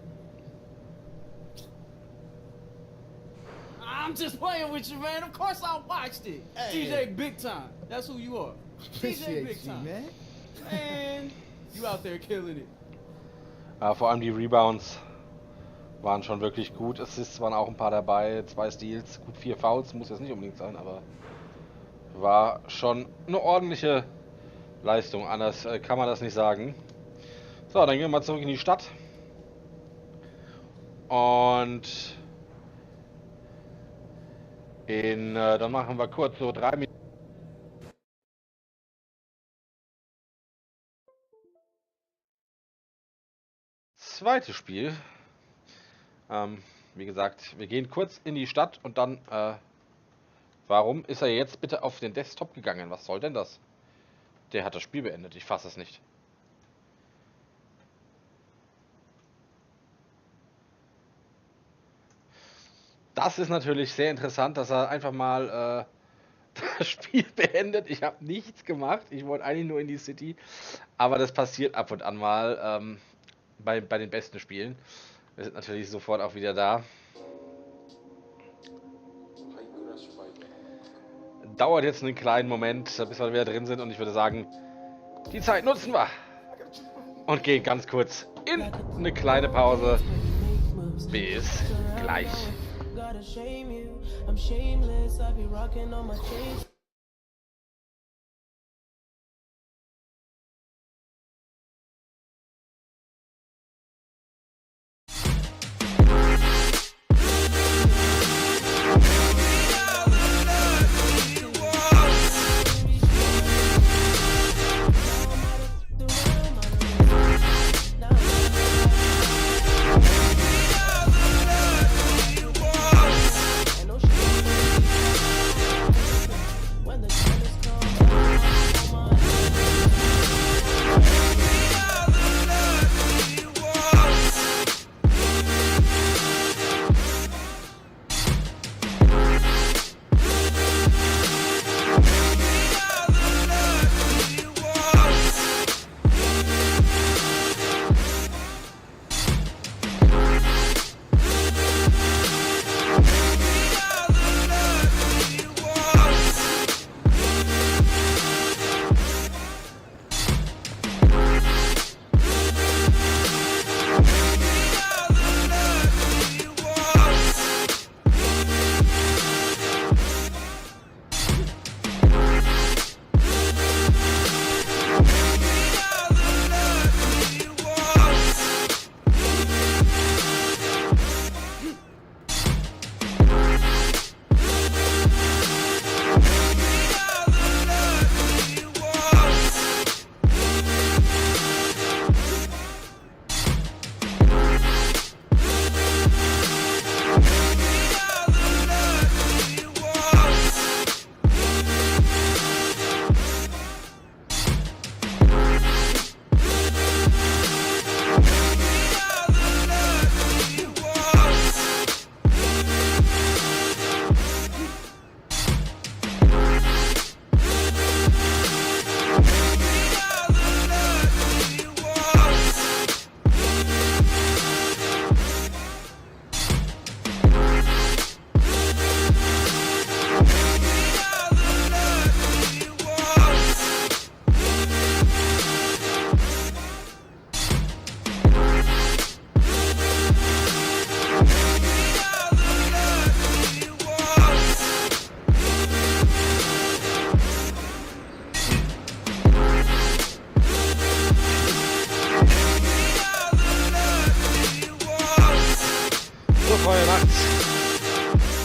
I'm just playing with you, man. Of course I watched it. Hey. DJ Big Time. That's who you are. DJ Appreciate Big you, Time. man. Man, you out there killing it. Vor allem die Rebounds waren schon wirklich gut. Assists waren auch ein paar dabei. 2 Steals, gut 4 Fouls. Muss jetzt nicht unbedingt sein, aber war schon eine ordentliche Leistung. Anders kann man das nicht sagen. So, dann gehen wir mal zurück in die Stadt. Und dann machen wir kurz so 3 Minuten. Zweites Spiel. Wie gesagt, wir gehen kurz in die Stadt und dann, warum ist er jetzt bitte auf den Desktop gegangen? Was soll denn das? Der hat das Spiel beendet, ich fasse es nicht. Das ist natürlich sehr interessant, dass er einfach mal das Spiel beendet. Ich habe nichts gemacht. Ich wollte eigentlich nur in die City. Aber das passiert ab und an mal bei den besten Spielen. Wir sind natürlich sofort auch wieder da. Dauert jetzt einen kleinen Moment, bis wir wieder drin sind. Und ich würde sagen, die Zeit nutzen wir. Und gehen ganz kurz in eine kleine Pause. Bis gleich.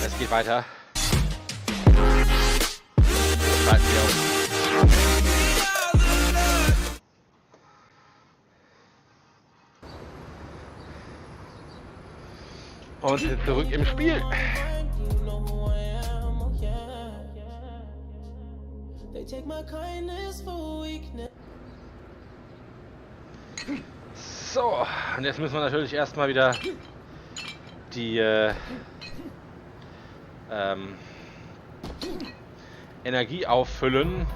Es geht weiter. Schalten wir um. Und sind zurück im Spiel. So, und jetzt müssen wir natürlich erstmal wieder die Energie auffüllen.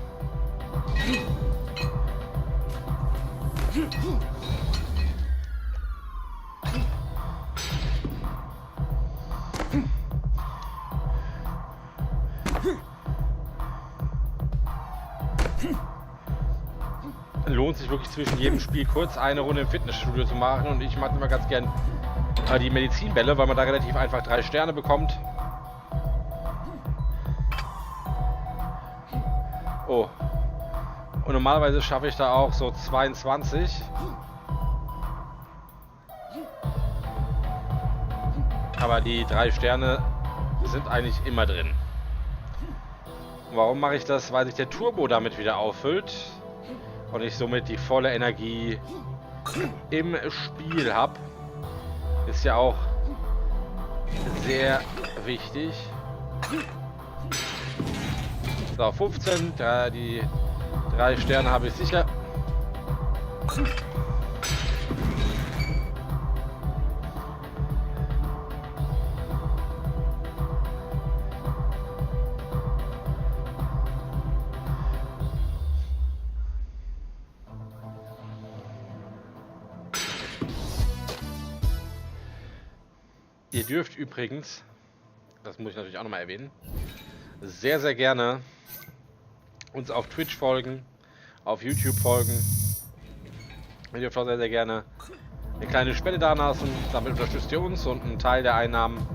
Lohnt sich wirklich zwischen jedem Spiel kurz eine Runde im Fitnessstudio zu machen, und ich mag immer ganz gern die Medizinbälle, weil man da relativ einfach 3 Sterne bekommt. Oh. Und normalerweise schaffe ich da auch so 22. Aber die 3 Sterne sind eigentlich immer drin. Und warum mache ich das? Weil sich der Turbo damit wieder auffüllt und ich somit die volle Energie im Spiel habe. Ist ja auch sehr wichtig. So, 15, die 3 Sterne habe ich sicher. Ihr dürft übrigens, das muss ich natürlich auch nochmal erwähnen, sehr, sehr gerne uns auf Twitch folgen, auf YouTube folgen. Ihr dürft auch sehr, sehr gerne eine kleine Spende da lassen. Damit unterstützt ihr uns und ein Teil der Einnahmen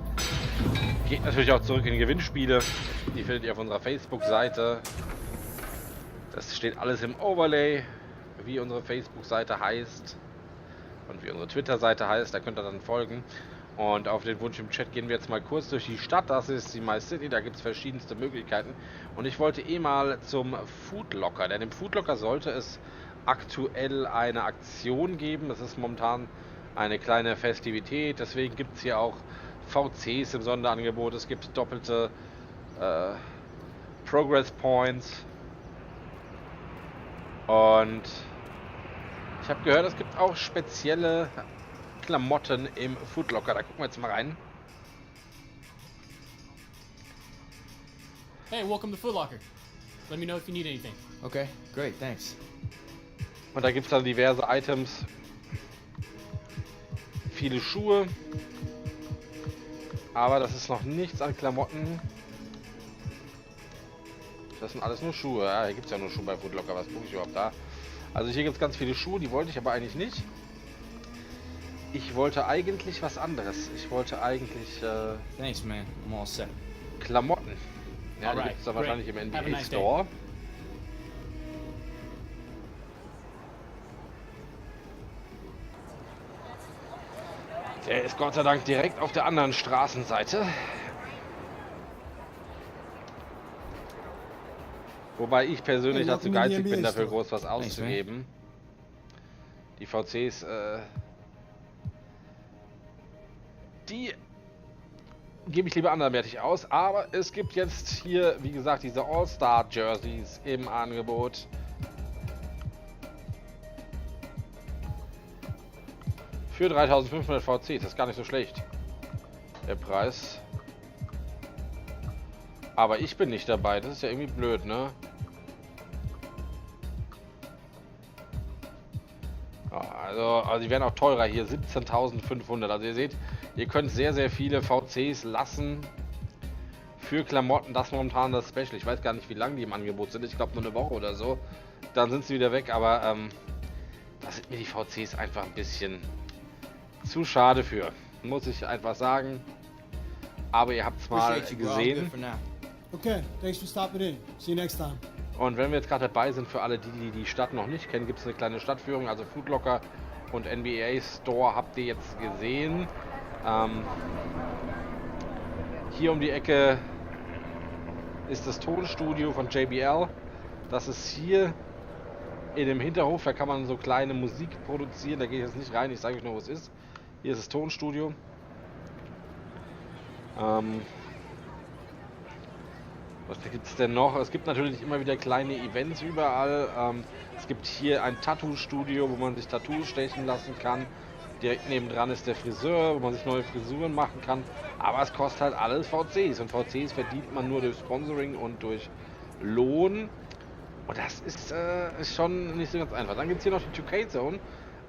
geht natürlich auch zurück in Gewinnspiele. Die findet ihr auf unserer Facebook-Seite. Das steht alles im Overlay, wie unsere Facebook-Seite heißt und wie unsere Twitter-Seite heißt. Da könnt ihr dann folgen. Und auf den Wunsch im Chat gehen wir jetzt mal kurz durch die Stadt. Das ist die My City, da gibt es verschiedenste Möglichkeiten. Und ich wollte mal zum Foodlocker, denn im Foodlocker sollte es aktuell eine Aktion geben. Das ist momentan eine kleine Festivität, deswegen gibt es hier auch VCs im Sonderangebot. Es gibt doppelte Progress Points. Und ich habe gehört, es gibt auch spezielle Klamotten im Foodlocker. Da gucken wir jetzt mal rein. Hey, welcome to Foot Locker. Let me know if you need anything. Okay, great, thanks. Und da gibt es dann diverse Items. Viele Schuhe. Aber das ist noch nichts an Klamotten. Das sind alles nur Schuhe. Ja, hier gibt es ja nur Schuhe bei Foot Locker. Was gucke ich überhaupt da? Also hier gibt es ganz viele Schuhe. Die wollte ich aber eigentlich nicht. Ich wollte eigentlich was anderes. Ich wollte eigentlich Thanks, man. I'm all set. Klamotten. Ja, die Alright, gibt es dann great. wahrscheinlich im Have a NBA nice day. Store. Der ist Gott sei Dank direkt auf der anderen Straßenseite. Wobei ich persönlich dazu geizig bin, dafür groß was auszugeben. Die VCs, die gebe ich lieber anderweitig aus. Aber es gibt jetzt hier, wie gesagt, diese All-Star-Jerseys im Angebot. Für 3.500 VCs, das ist gar nicht so schlecht, der Preis. Aber ich bin nicht dabei, das ist ja irgendwie blöd, ne? Ja, also die werden auch teurer hier, 17.500. Also ihr seht, ihr könnt sehr, sehr viele VCs lassen für Klamotten. Das ist momentan das Special. Ich weiß gar nicht, wie lange die im Angebot sind. Ich glaube nur eine Woche oder so. Dann sind sie wieder weg, aber da sind mir die VCs einfach ein bisschen zu schade für, muss ich einfach sagen. Aber ihr habt es mal gesehen. Okay, thanks for stopping in. See you next time. Und wenn wir jetzt gerade dabei sind, für alle, die die Stadt noch nicht kennen, gibt es eine kleine Stadtführung. Also Foot Locker und NBA Store habt ihr jetzt gesehen. Hier um die Ecke ist das Tonstudio von JBL. Das ist hier in dem Hinterhof. Da kann man so kleine Musik produzieren. Da gehe ich jetzt nicht rein. Ich zeige euch nur, wo es ist. Hier ist das Tonstudio. Was gibt es denn noch? Es gibt natürlich immer wieder kleine Events überall. Es gibt hier ein Tattoo-Studio, wo man sich Tattoos stechen lassen kann. Direkt nebendran ist der Friseur, wo man sich neue Frisuren machen kann. Aber es kostet halt alles VCs. Und VCs verdient man nur durch Sponsoring und durch Lohn. Und das ist schon nicht so ganz einfach. Dann gibt es hier noch die 2K-Zone.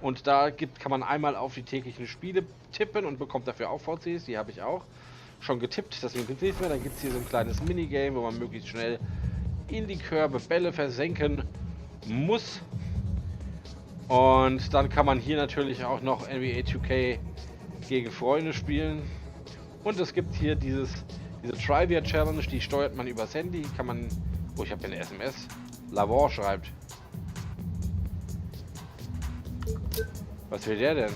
Und da kann man einmal auf die täglichen Spiele tippen und bekommt dafür auch VCs. Die habe ich auch schon getippt, deswegen gibt es nichts mehr. Dann gibt es hier so ein kleines Minigame, wo man möglichst schnell in die Körbe Bälle versenken muss. Und dann kann man hier natürlich auch noch NBA 2K gegen Freunde spielen. Und es gibt hier diese Trivia Challenge, die steuert man übers Handy. Kann man, oh, ich habe hier eine SMS. Lavor schreibt. Was will der denn?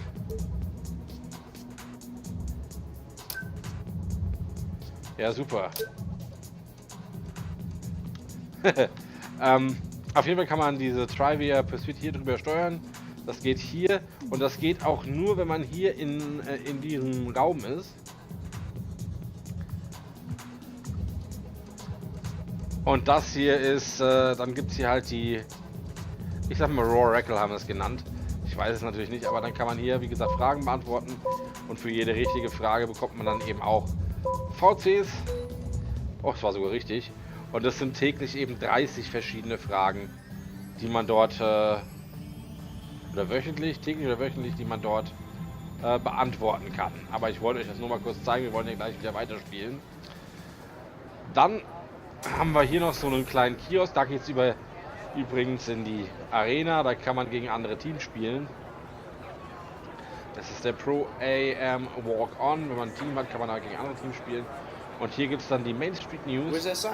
Ja, super. Auf jeden Fall kann man diese Trivia Pursuit hier drüber steuern. Das geht hier und das geht auch nur, wenn man hier in diesem Raum ist. Und das hier ist, dann gibt es hier halt die, ich sag mal Raw Rackle haben wir es genannt. Ich weiß es natürlich nicht, aber dann kann man hier, wie gesagt, Fragen beantworten. Und für jede richtige Frage bekommt man dann eben auch VCs. Oh, das war sogar richtig. Und das sind täglich eben 30 verschiedene Fragen, die man dort, oder wöchentlich, täglich oder wöchentlich, die man dort beantworten kann. Aber ich wollte euch das nur mal kurz zeigen, wir wollen ja gleich wieder weiterspielen. Dann haben wir hier noch so einen kleinen Kiosk, da geht es übrigens in die Arena, da kann man gegen andere Teams spielen. Das ist der Pro AM Walk-On, wenn man ein Team hat, kann man da gegen andere Teams spielen. Und hier gibt es dann die Main Street News. Where's SI? I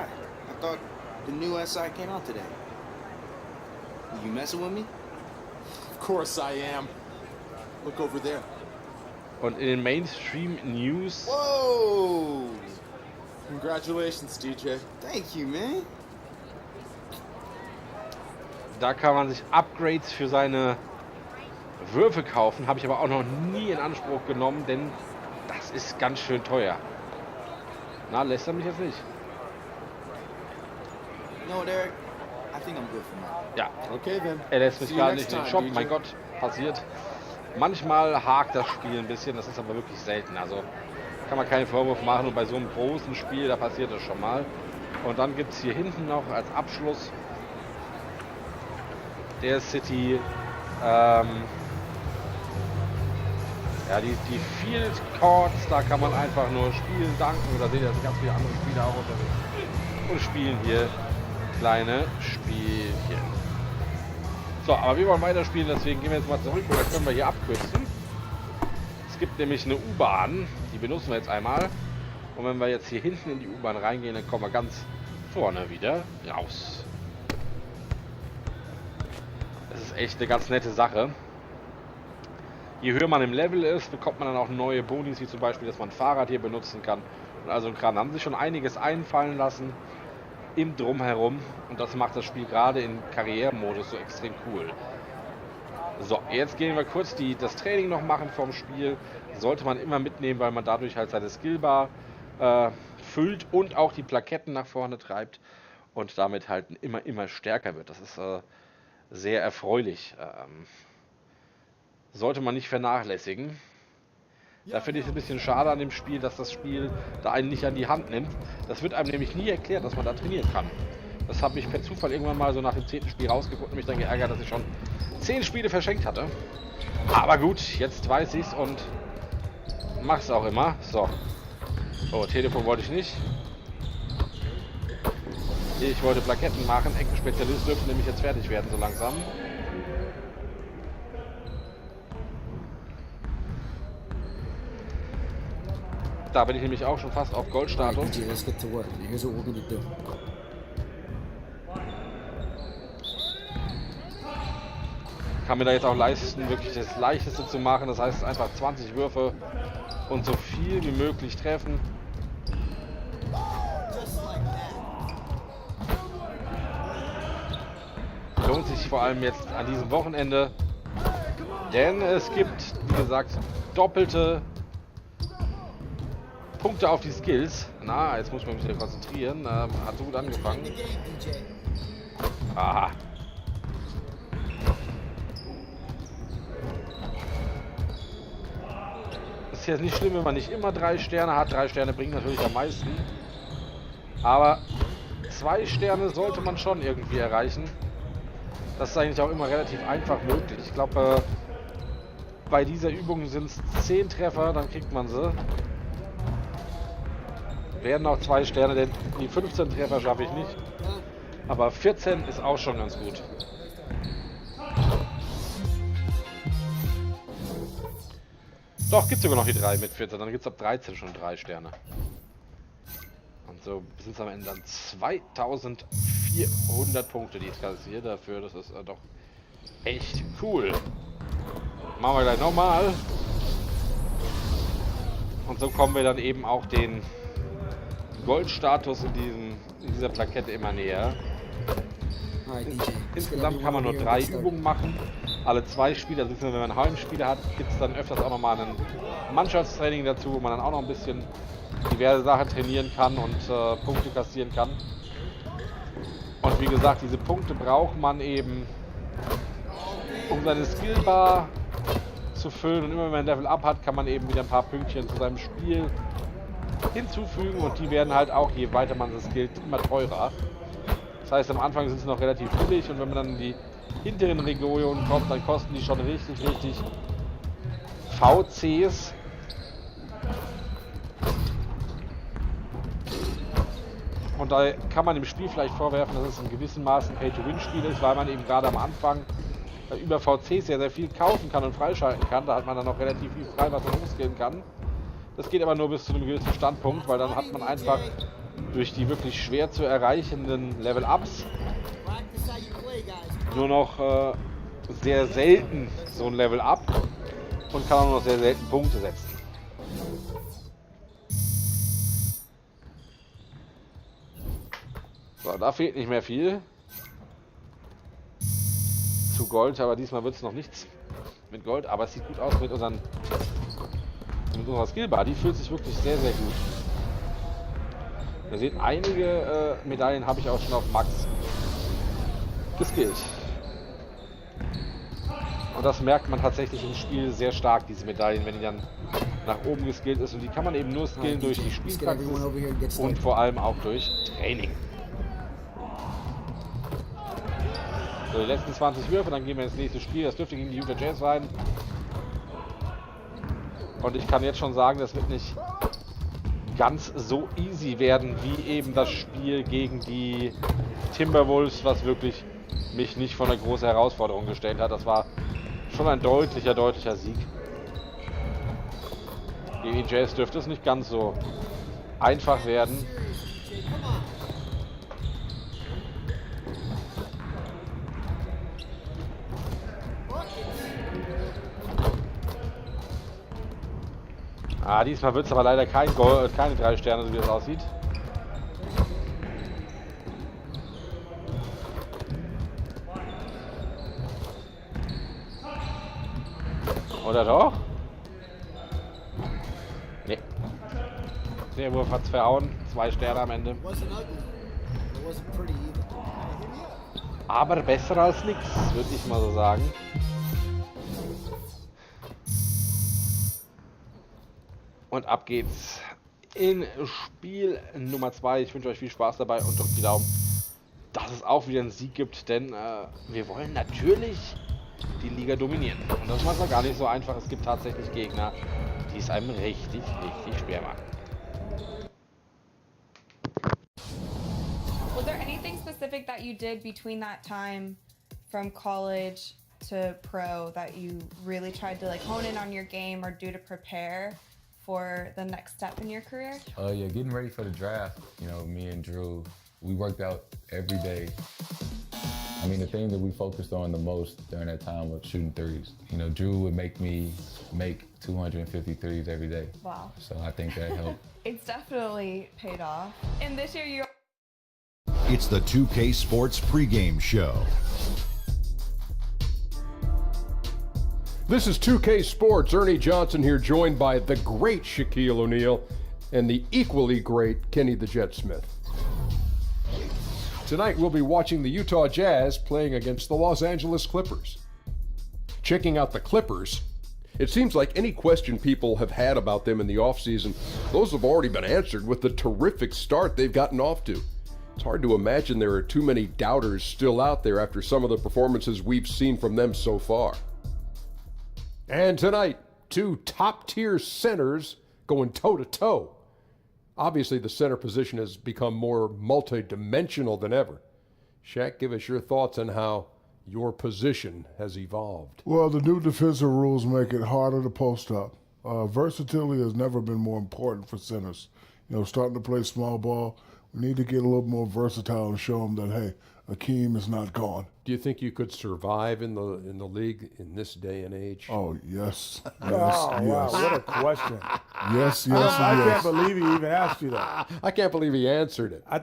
thought the new SI came out today. You messing with me? Of course I am. Look over there. Und in den Mainstream News. Whoa! Congratulations, DJ. Thank you, man. Da kann man sich Upgrades für seine Würfe kaufen. Habe ich aber auch noch nie in Anspruch genommen, denn das ist ganz schön teuer. Na, lässt er mich jetzt nicht? No, Derek. I think I'm good for now. Ja. Okay, then. Er lässt mich See you gar next nicht in den time, Shop. DJ. Mein Gott, passiert. Manchmal hakt das Spiel ein bisschen, das ist aber wirklich selten. Also kann man keinen Vorwurf machen. Und bei so einem großen Spiel, da passiert das schon mal. Und dann gibt es hier hinten noch als Abschluss der City ja, die Field Courts, da kann man einfach nur spielen, danken. Oder seht ihr, da sind ganz viele andere Spieler auch unterwegs und spielen hier kleine Spielchen. So, aber wir wollen weiterspielen, deswegen gehen wir jetzt mal zurück. Oder können wir hier abkürzen? Es gibt nämlich eine U-Bahn, die benutzen wir jetzt einmal. Und wenn wir jetzt hier hinten in die U-Bahn reingehen, dann kommen wir ganz vorne wieder raus. Das ist echt eine ganz nette Sache. Je höher man im Level ist, bekommt man dann auch neue Bonis, wie zum Beispiel, dass man ein Fahrrad hier benutzen kann. Und also ein Kram. Da haben sich schon einiges einfallen lassen im Drumherum. Und das macht das Spiel gerade in Karrieremodus so extrem cool. So, jetzt gehen wir kurz das Training noch machen vom Spiel. Sollte man immer mitnehmen, weil man dadurch halt seine Skillbar füllt und auch die Plaketten nach vorne treibt. Und damit halt immer stärker wird. Das ist sehr erfreulich. Sollte man nicht vernachlässigen. Da finde ich es ein bisschen schade an dem Spiel, dass das Spiel da einen nicht an die Hand nimmt. Das wird einem nämlich nie erklärt, dass man da trainieren kann. Das habe ich per Zufall irgendwann mal so nach dem 10. Spiel rausgefunden und mich dann geärgert, dass ich schon 10 Spiele verschenkt hatte. Aber gut, jetzt weiß ich es und mach's auch immer. So. Oh, Telefon wollte ich nicht. Ich wollte Plaketten machen. Eckenspezialist dürfte nämlich jetzt fertig werden, so langsam. Da bin ich nämlich auch schon fast auf Goldstatus. DJ, let's get to work. Here's what we're gonna do. Kann mir da jetzt auch leisten, wirklich das Leichteste zu machen. Das heißt einfach 20 Würfe und so viel wie möglich treffen. Lohnt sich vor allem jetzt an diesem Wochenende, denn es gibt, wie gesagt, doppelte Punkte auf die Skills. Na, jetzt muss ich mich wieder konzentrieren. Hat so gut angefangen. Aha. Ist jetzt nicht schlimm, wenn man nicht immer 3 Sterne hat. 3 Sterne bringen natürlich am meisten. Aber 2 Sterne sollte man schon irgendwie erreichen. Das ist eigentlich auch immer relativ einfach möglich. Ich glaube, bei dieser Übung sind es 10 Treffer, dann kriegt man sie. Werden auch 2 Sterne, denn die 15 Treffer schaffe ich nicht. Aber 14 ist auch schon ganz gut. Doch, gibt es sogar noch die 3 mit 14. Dann gibt es ab 13 schon 3 Sterne. Und so sind es am Ende dann 2400 Punkte, die ich kassiere dafür. Das ist doch echt cool. Machen wir gleich nochmal. Und so kommen wir dann eben auch den Goldstatus in dieser Plakette immer näher. Insgesamt kann man nur 3 Übungen machen. Alle 2 Spieler, also wenn man einen Heimspieler hat, gibt es dann öfters auch nochmal ein Mannschaftstraining dazu, wo man dann auch noch ein bisschen diverse Sachen trainieren kann und Punkte kassieren kann. Und wie gesagt, diese Punkte braucht man eben, um seine Skillbar zu füllen. Und immer wenn man ein Level Up hat, kann man eben wieder ein paar Pünktchen zu seinem Spiel hinzufügen. Und die werden halt auch, je weiter man das skillt, immer teurer. Das heißt, am Anfang sind sie noch relativ billig und wenn man dann in die hinteren Regionen kommt, dann kosten die schon richtig VCs. Und da kann man dem Spiel vielleicht vorwerfen, dass es in gewissem Maße ein Pay-to-Win-Spiel ist, weil man eben gerade am Anfang über VCs sehr, sehr viel kaufen kann und freischalten kann. Da hat man dann noch relativ viel frei, was man hochskillen kann. Das geht aber nur bis zu einem gewissen Standpunkt, weil dann hat man einfach durch die wirklich schwer zu erreichenden Level-Ups nur noch sehr selten so ein Level-Up und kann auch nur noch sehr selten Punkte setzen. So, da fehlt nicht mehr viel. Zu Gold, aber diesmal wird es noch nichts mit Gold. Aber es sieht gut aus mit unserer Skillbar. Die fühlt sich wirklich sehr, sehr gut. Ihr seht, einige Medaillen habe ich auch schon auf Max geskillt. Und das merkt man tatsächlich im Spiel sehr stark, diese Medaillen, wenn die dann nach oben geskillt ist. Und die kann man eben nur skillen durch die Spielpraxis und vor allem auch durch Training. So, die letzten 20 Würfe, dann gehen wir ins nächste Spiel. Das dürfte gegen die Utah Jazz sein. Und ich kann jetzt schon sagen, das wird nicht ganz so easy werden, wie eben das Spiel gegen die Timberwolves, was wirklich mich nicht vor eine große Herausforderung gestellt hat. Das war schon ein deutlicher Sieg. Gegen die Jazz dürfte es nicht ganz so einfach werden. Diesmal wird es aber leider kein Gold, keine 3 Sterne, so wie das aussieht. Oder doch? Nee. Der Wurf hat's verhauen. 2 Sterne am Ende. Aber besser als nichts, würde ich mal so sagen. Und ab geht's in Spiel Nummer 2. Ich wünsche euch viel Spaß dabei und drückt die Daumen, dass es auch wieder einen Sieg gibt, denn wir wollen natürlich die Liga dominieren. Und das ist manchmal gar nicht so einfach. Es gibt tatsächlich Gegner, die es einem richtig schwer machen. Was there anything specific that you did between that time from college to pro that you really tried to like hone in on your game or do to prepare for the next step in your career? Yeah, getting ready for the draft. You know, me and Drew, we worked out every day. I mean, the thing that we focused on the most during that time was shooting threes. You know, Drew would make me make 250 threes every day. Wow. So I think that helped. It's definitely paid off. And this year you... It's the 2K Sports pregame show. This is 2K Sports. Ernie Johnson here, joined by the great Shaquille O'Neal and the equally great Kenny the Jet Smith. Tonight we'll be watching the Utah Jazz playing against the Los Angeles Clippers. Checking out the Clippers, it seems like any question people have had about them in the offseason, those have already been answered with the terrific start they've gotten off to. It's hard to imagine there are too many doubters still out there after some of the performances we've seen from them so far. And tonight, 2 top-tier centers going toe-to-toe. Obviously, the center position has become more multi-dimensional than ever. Shaq, give us your thoughts on how your position has evolved. Well, the new defensive rules make it harder to post up. Versatility has never been more important for centers. You know, starting to play small ball, we need to get a little more versatile and show them that, hey, Akeem is not gone. Do you think you could survive in the league in this day and age? Oh, yes. Yes, Wow, yes. what a question. Yes, I yes. can't believe he even asked you that. I can't believe he answered it. I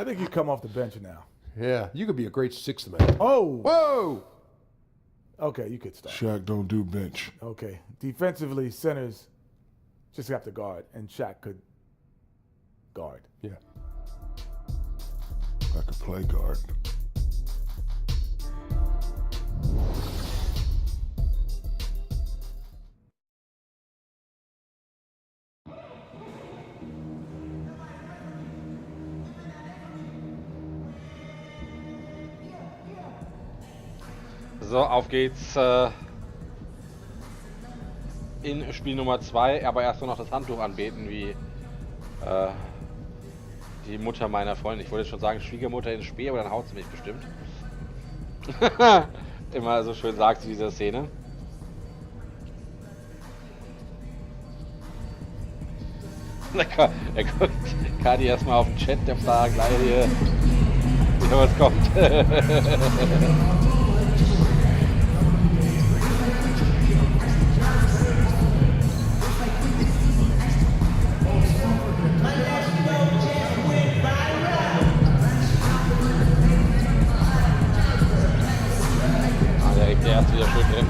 think you come off the bench now. Yeah, you could be a great 6th man. Oh. Whoa! Okay, you could start. Shaq don't do bench. Okay. Defensively, centers just have to guard, and Shaq could guard. Yeah. I could play guard. So, auf geht's in Spiel Nummer 2, aber erst nur noch das Handtuch anbeten, wie die Mutter meiner Freundin. Ich wollte schon sagen Schwiegermutter in Spee, aber dann haut sie mich bestimmt. Immer so schön sagt sie diese Szene. Er guckt Kadi erstmal auf den Chat, der fragt gleich hier, was kommt. Der erste wieder schön drin.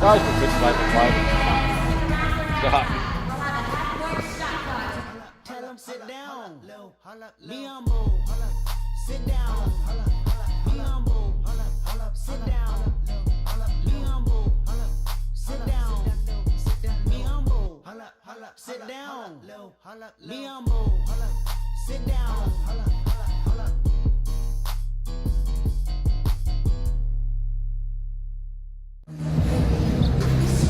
Ja, ich bin mit 2 von 2. Ja. Sit down, be humble, sit down, be humble, sit down, be humble, sit down, be humble, sit down, be humble, sit down.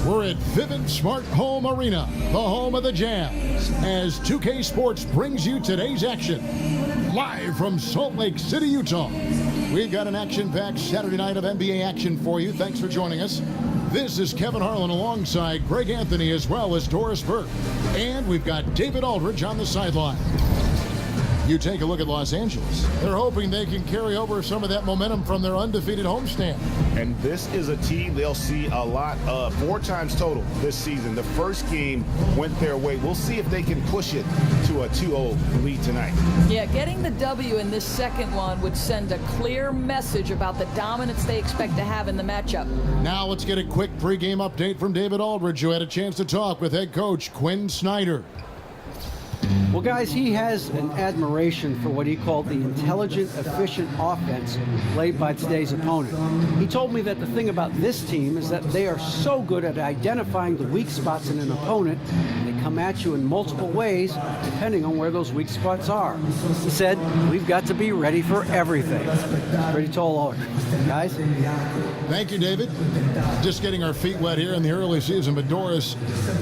We're at Vivint Smart Home Arena, the home of the Jams, as 2K Sports brings you today's action. Live from Salt Lake City, Utah. We've got an action-packed Saturday night of NBA action for you. Thanks for joining us. This is Kevin Harlan alongside Greg Anthony as well as Doris Burke. And we've got David Aldridge on the sideline. You take a look at Los Angeles. They're hoping they can carry over some of that momentum from their undefeated homestand. And this is a team they'll see a lot of, 4 times total this season. The first game went their way. We'll see if they can push it to a 2-0 lead tonight. Yeah, getting the W in this second one would send a clear message about the dominance they expect to have in the matchup. Now let's get a quick pregame update from David Aldridge, who had a chance to talk with head coach Quinn Snyder. Well, guys, he has an admiration for what he called the intelligent, efficient offense played by today's opponent. He told me that the thing about this team is that they are so good at identifying the weak spots in an opponent, and they come at you in multiple ways depending on where those weak spots are. He said, we've got to be ready for everything. Pretty tall order. Guys? Thank you, David. Just getting our feet wet here in the early season, but Doris,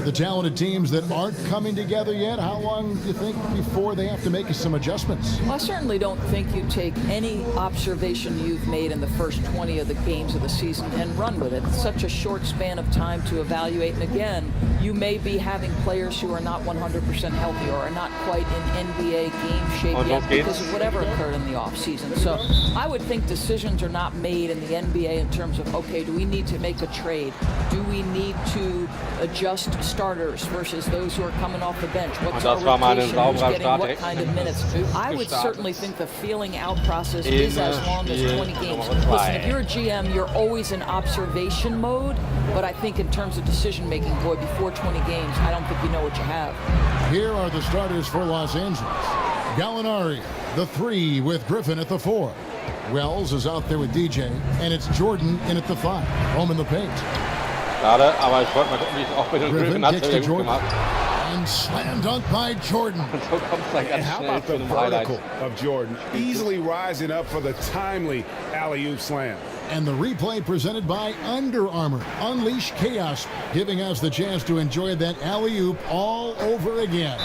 the talented teams that aren't coming together yet, how long do you think before they have to make some adjustments? Well, I certainly don't think you take any observation you've made in the first 20 of the games of the season and run with it. It's such a short span of time to evaluate. And again, you may be having players who are not 100% healthy or are not quite in NBA game shape yet because of whatever occurred in the offseason. So I would think decisions are not made in the NBA in terms of, okay, do we need to make a trade? Do we need to adjust starters versus those who are coming off the bench? What's our rotation? Who's getting what kind of minutes? I would certainly think the feeling out process is as long as 20 games. Listen, if you're a GM, you're always in observation mode, but I think in terms of decision making, boy, before 20 games, I don't think you know what you have. Here are the starters for Los Angeles. Gallinari, the 3 with Griffin at the 4. Wells is out there with DJ, and it's Jordan in at the 5. Home in the paint. Schade, aber ich wollte mal gucken, wie es auch mit dem Griffin hat er gut gemacht. And slam dunk by Jordan. So kommt's dann ganz How schnell about zu the einem Highlight. vertical of Jordan, easily rising up for the timely alley-oop slam. And the replay presented by Under Armour. Unleash chaos, giving us the chance to enjoy that alley-oop all over again.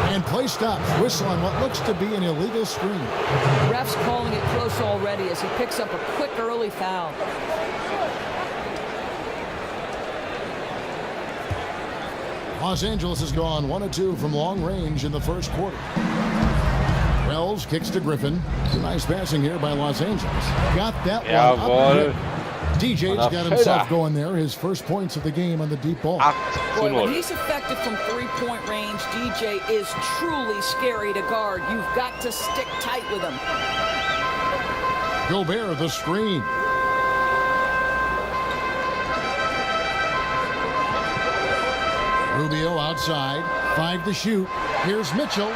And play stops. Whistle on what looks to be an illegal screen. Ref's calling it close already as he picks up a quick early foul. Los Angeles has gone 1 of 2 from long range in the first quarter. Wells kicks to Griffin. Nice passing here by Los Angeles. Got that one up. DJ's got himself going there. His first points of the game on the deep ball. Boy, when he's effective from three-point range, DJ is truly scary to guard. You've got to stick tight with him. Gobert, the screen. Rubio outside, 5 to shoot. Here's Mitchell.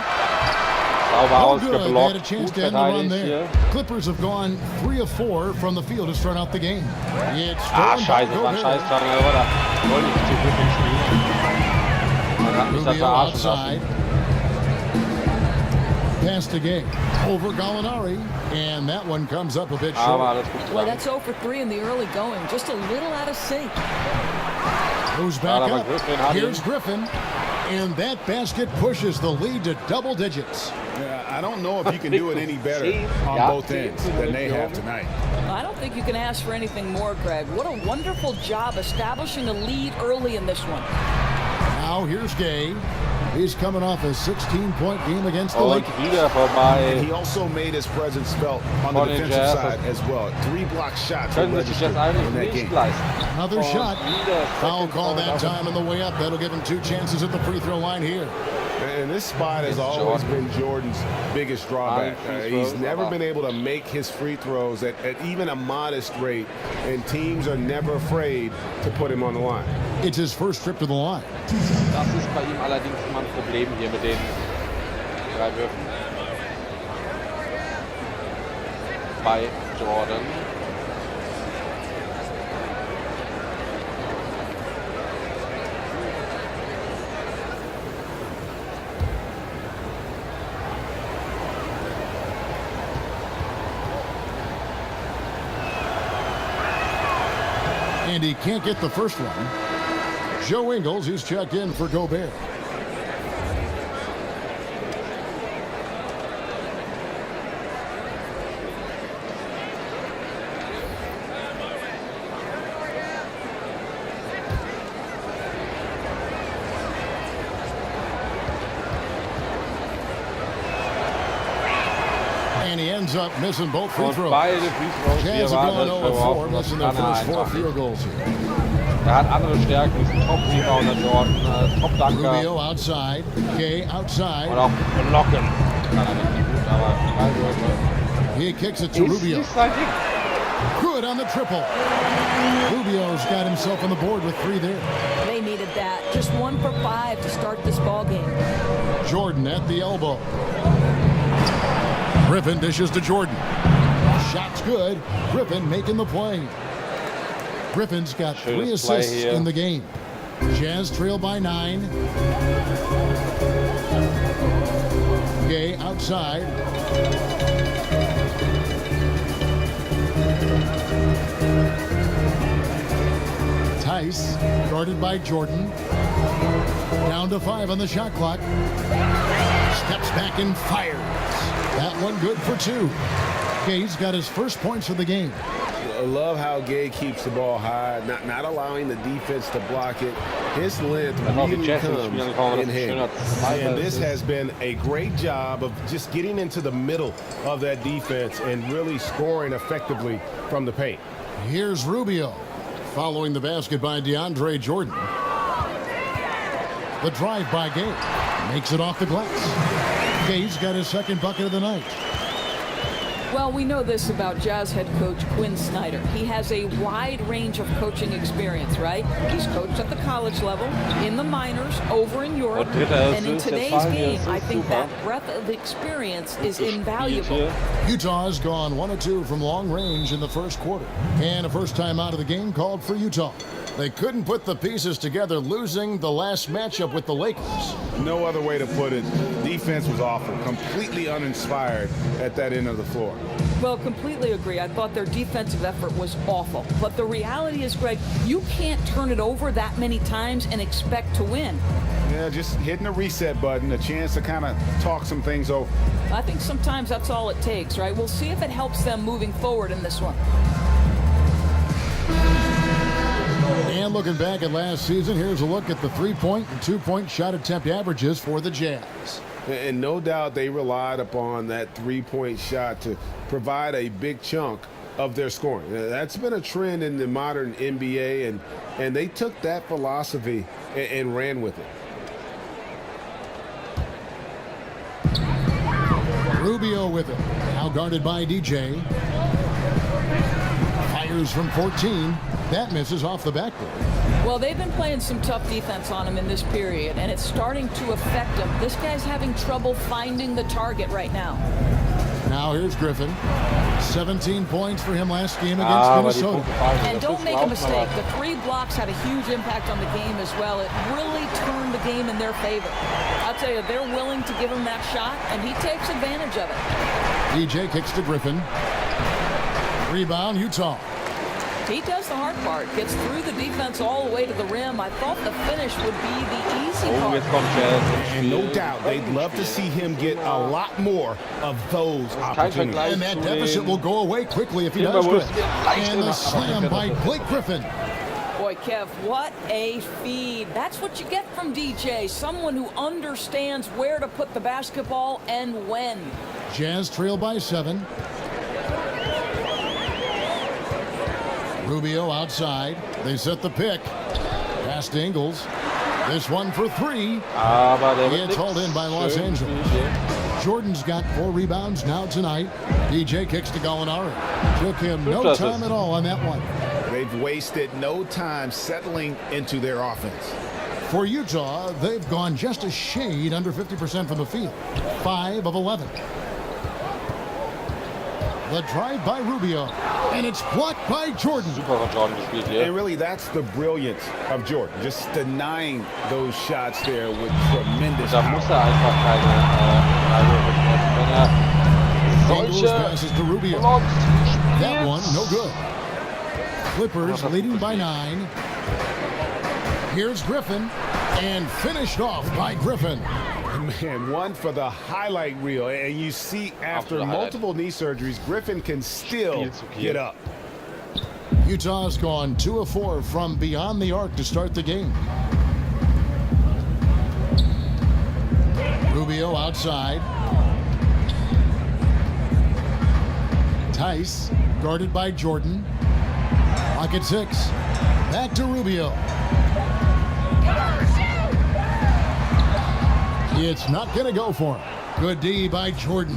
Oh, good. They had a chance to end the run there. Clippers have gone 3 of 4 from the field to start out the game. It's scheiße, war ein Scheiß-Timing, oder? Wollte ich zu Griffin spielen. Man hat mich da verarschen lassen. Pass to Gay. Over Gallinari. And that one comes up a bit short. Well, that's 0 for 3 in the early going. Just a little out of sync. Goes back up. Here's Griffin. And that basket pushes the lead to double digits. Yeah, I don't know if you can do it any better on both ends than they have tonight. I don't think you can ask for anything more, Greg. What a wonderful job establishing a lead early in this one. Now here's Gay. He's coming off a 16-point game against the Lakers. And he also made his presence felt on the defensive side as well. 3 block shots in that game. Another shot. Foul call that time on the way up. That'll give him 2 chances at the free throw line here. And this spot has always been Jordan's biggest drawback. He's never been able to make his free throws at even a modest rate, and teams are never afraid to put him on the line. It's his first trip to the line. Das ist bei ihm allerdings immer ein Problem hier mit den 3 Würfen. Bei Jordan. And he can't get the first one. Joe Ingles, he's checked in for Gobert. And he ends up missing both free throws. Jazz have gone 0-4, missing their first 4 field goals here. Hat andere Stärken, ist ein Top-Rebounder Jordan, Top-Dunker. Rubio outside, Gay outside. Und auch blocken. Kann er nicht gut, aber he kicks it to Rubio. Good on the triple. Rubio's got himself on the board with 3 there. They needed that. Just 1 for 5 to start this ball game. Jordan at the elbow. Griffin dishes to Jordan. Shot's good. Griffin making the play. Griffin's got 3 assists in the game. Jazz trail by 9. Gay outside. Tice guarded by Jordan. Down to 5 on the shot clock. Steps back and fires. That one good for 2. Gay's got his first points of the game. I love how Gay keeps the ball high, not allowing the defense to block it. His length really comes in handy. And this has been a great job of just getting into the middle of that defense and really scoring effectively from the paint. Here's Rubio following the basket by DeAndre Jordan. The drive by Gay makes it off the glass. Gay's got his second bucket of the night. Well, we know this about Jazz head coach Quinn Snyder. He has a wide range of coaching experience, right? He's coached at the college level, in the minors, over in Europe. And in today's game, I think that breadth of experience is invaluable. Utah's gone 1 of 2 from long range in the first quarter. And a first time out of the game called for Utah. They couldn't put the pieces together, losing the last matchup with the Lakers. No other way to put it. Defense was awful, completely uninspired at that end of the floor. Well, completely agree. I thought their defensive effort was awful. But the reality is, Greg, you can't turn it over that many times and expect to win. Yeah, just hitting the reset button, a chance to kind of talk some things over. I think sometimes that's all it takes, right? We'll see if it helps them moving forward in this one. And looking back at last season, here's a look at the 3-point and 2-point shot attempt averages for the Jazz. And no doubt they relied upon that 3-point shot to provide a big chunk of their scoring. That's been a trend in the modern NBA, and they took that philosophy and ran with it. Rubio with it. Now guarded by DJ. Fires from 14. That misses off the backboard. Well, they've been playing some tough defense on him in this period, and it's starting to affect him. This guy's having trouble finding the target right now. Now here's Griffin. 17 points for him last game against Minnesota. And don't make a mistake, the 3 blocks had a huge impact on the game as well. It really turned the game in their favor. I'll tell you, they're willing to give him that shot, and he takes advantage of it. DJ kicks to Griffin. Rebound, Utah. He does the hard part, gets through the defense all the way to the rim. I thought the finish would be the easy part. Jetzt kommt Jazz. And no doubt, they'd love to see him get a lot more of those opportunities. And that deficit will go away quickly if he does good. And the slam by Blake Griffin. Boy, Kev, what a feed. That's what you get from DJ, someone who understands where to put the basketball and when. Jazz trail by 7. Rubio outside. They set the pick. Pass to Ingles. This one for 3. It's hauled in by Los Angeles. Jordan's got 4 rebounds now tonight. DJ kicks to Gallinari. Took him no time at all on that one. They've wasted no time settling into their offense. For Utah, they've gone just a shade under 50% from the field. 5 of 11. The drive by Rubio, and it's blocked by Jordan. And really, that's the brilliance of Jordan, just denying those shots there with tremendous power. Ingles passes to Rubio. That one, no good. Clippers leading by 9. Here's Griffin, and finished off by Griffin. Man, one for the highlight reel. And you see after multiple knee surgeries, Griffin can still get up. Utah's gone 2 of 4 from beyond the arc to start the game. Rubio outside. Tice guarded by Jordan. Lock at 6. Back to Rubio. It's not going to go for him. Good D by Jordan.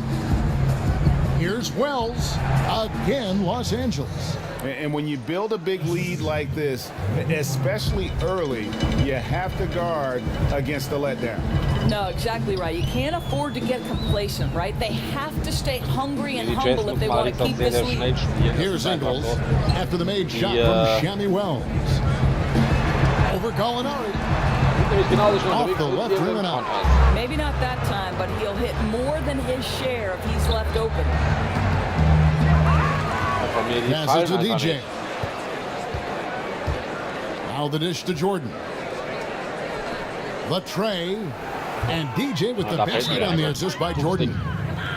Here's Wells. Again, Los Angeles. And when you build a big lead like this, especially early, you have to guard against the letdown. No, exactly right. You can't afford to get complacent, right? They have to stay hungry and humble if they want to keep this lead. Here's Ingles after the made shot from Shammy Wells. Over Gallinari. Off the left rim and out. Maybe not that time, but he'll hit more than his share if he's left open. Pass it to DJ. Now the dish to Jordan. The tray. And DJ with the basket on the assist by Jordan.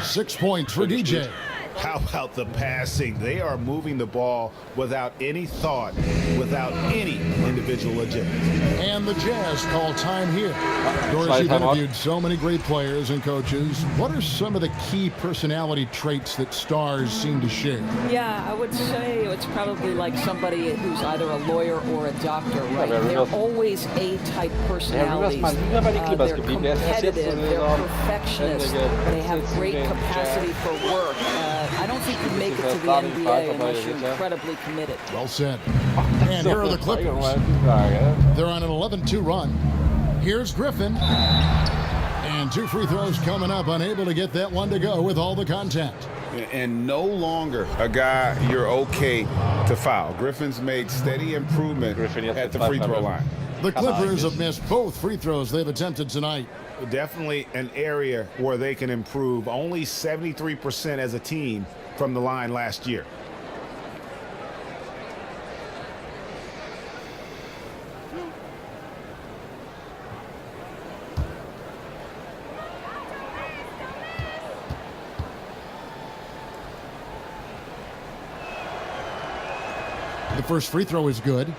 6 points for DJ. How about the passing? They are moving the ball without any thought, without any individual agenda. And the Jazz call time here. Doris, you've interviewed so many great players and coaches. What are some of the key personality traits that stars seem to share? Yeah, I would say it's probably like somebody who's either a lawyer or a doctor, right? They're always A-type personalities. They're competitive, they're perfectionists, they have great capacity for work. I don't think you make it to the NBA unless you're incredibly committed. Well said. And here are the Clippers. They're on an 11-2 run. Here's Griffin. And 2 free throws coming up, unable to get that one to go with all the contact. And no longer a guy you're okay to foul. Griffin's made steady improvement at the free throw line. The Clippers have missed both free throws they've attempted tonight. Definitely an area where they can improve. Only 73% as a team from the line last year. The first free throw is good.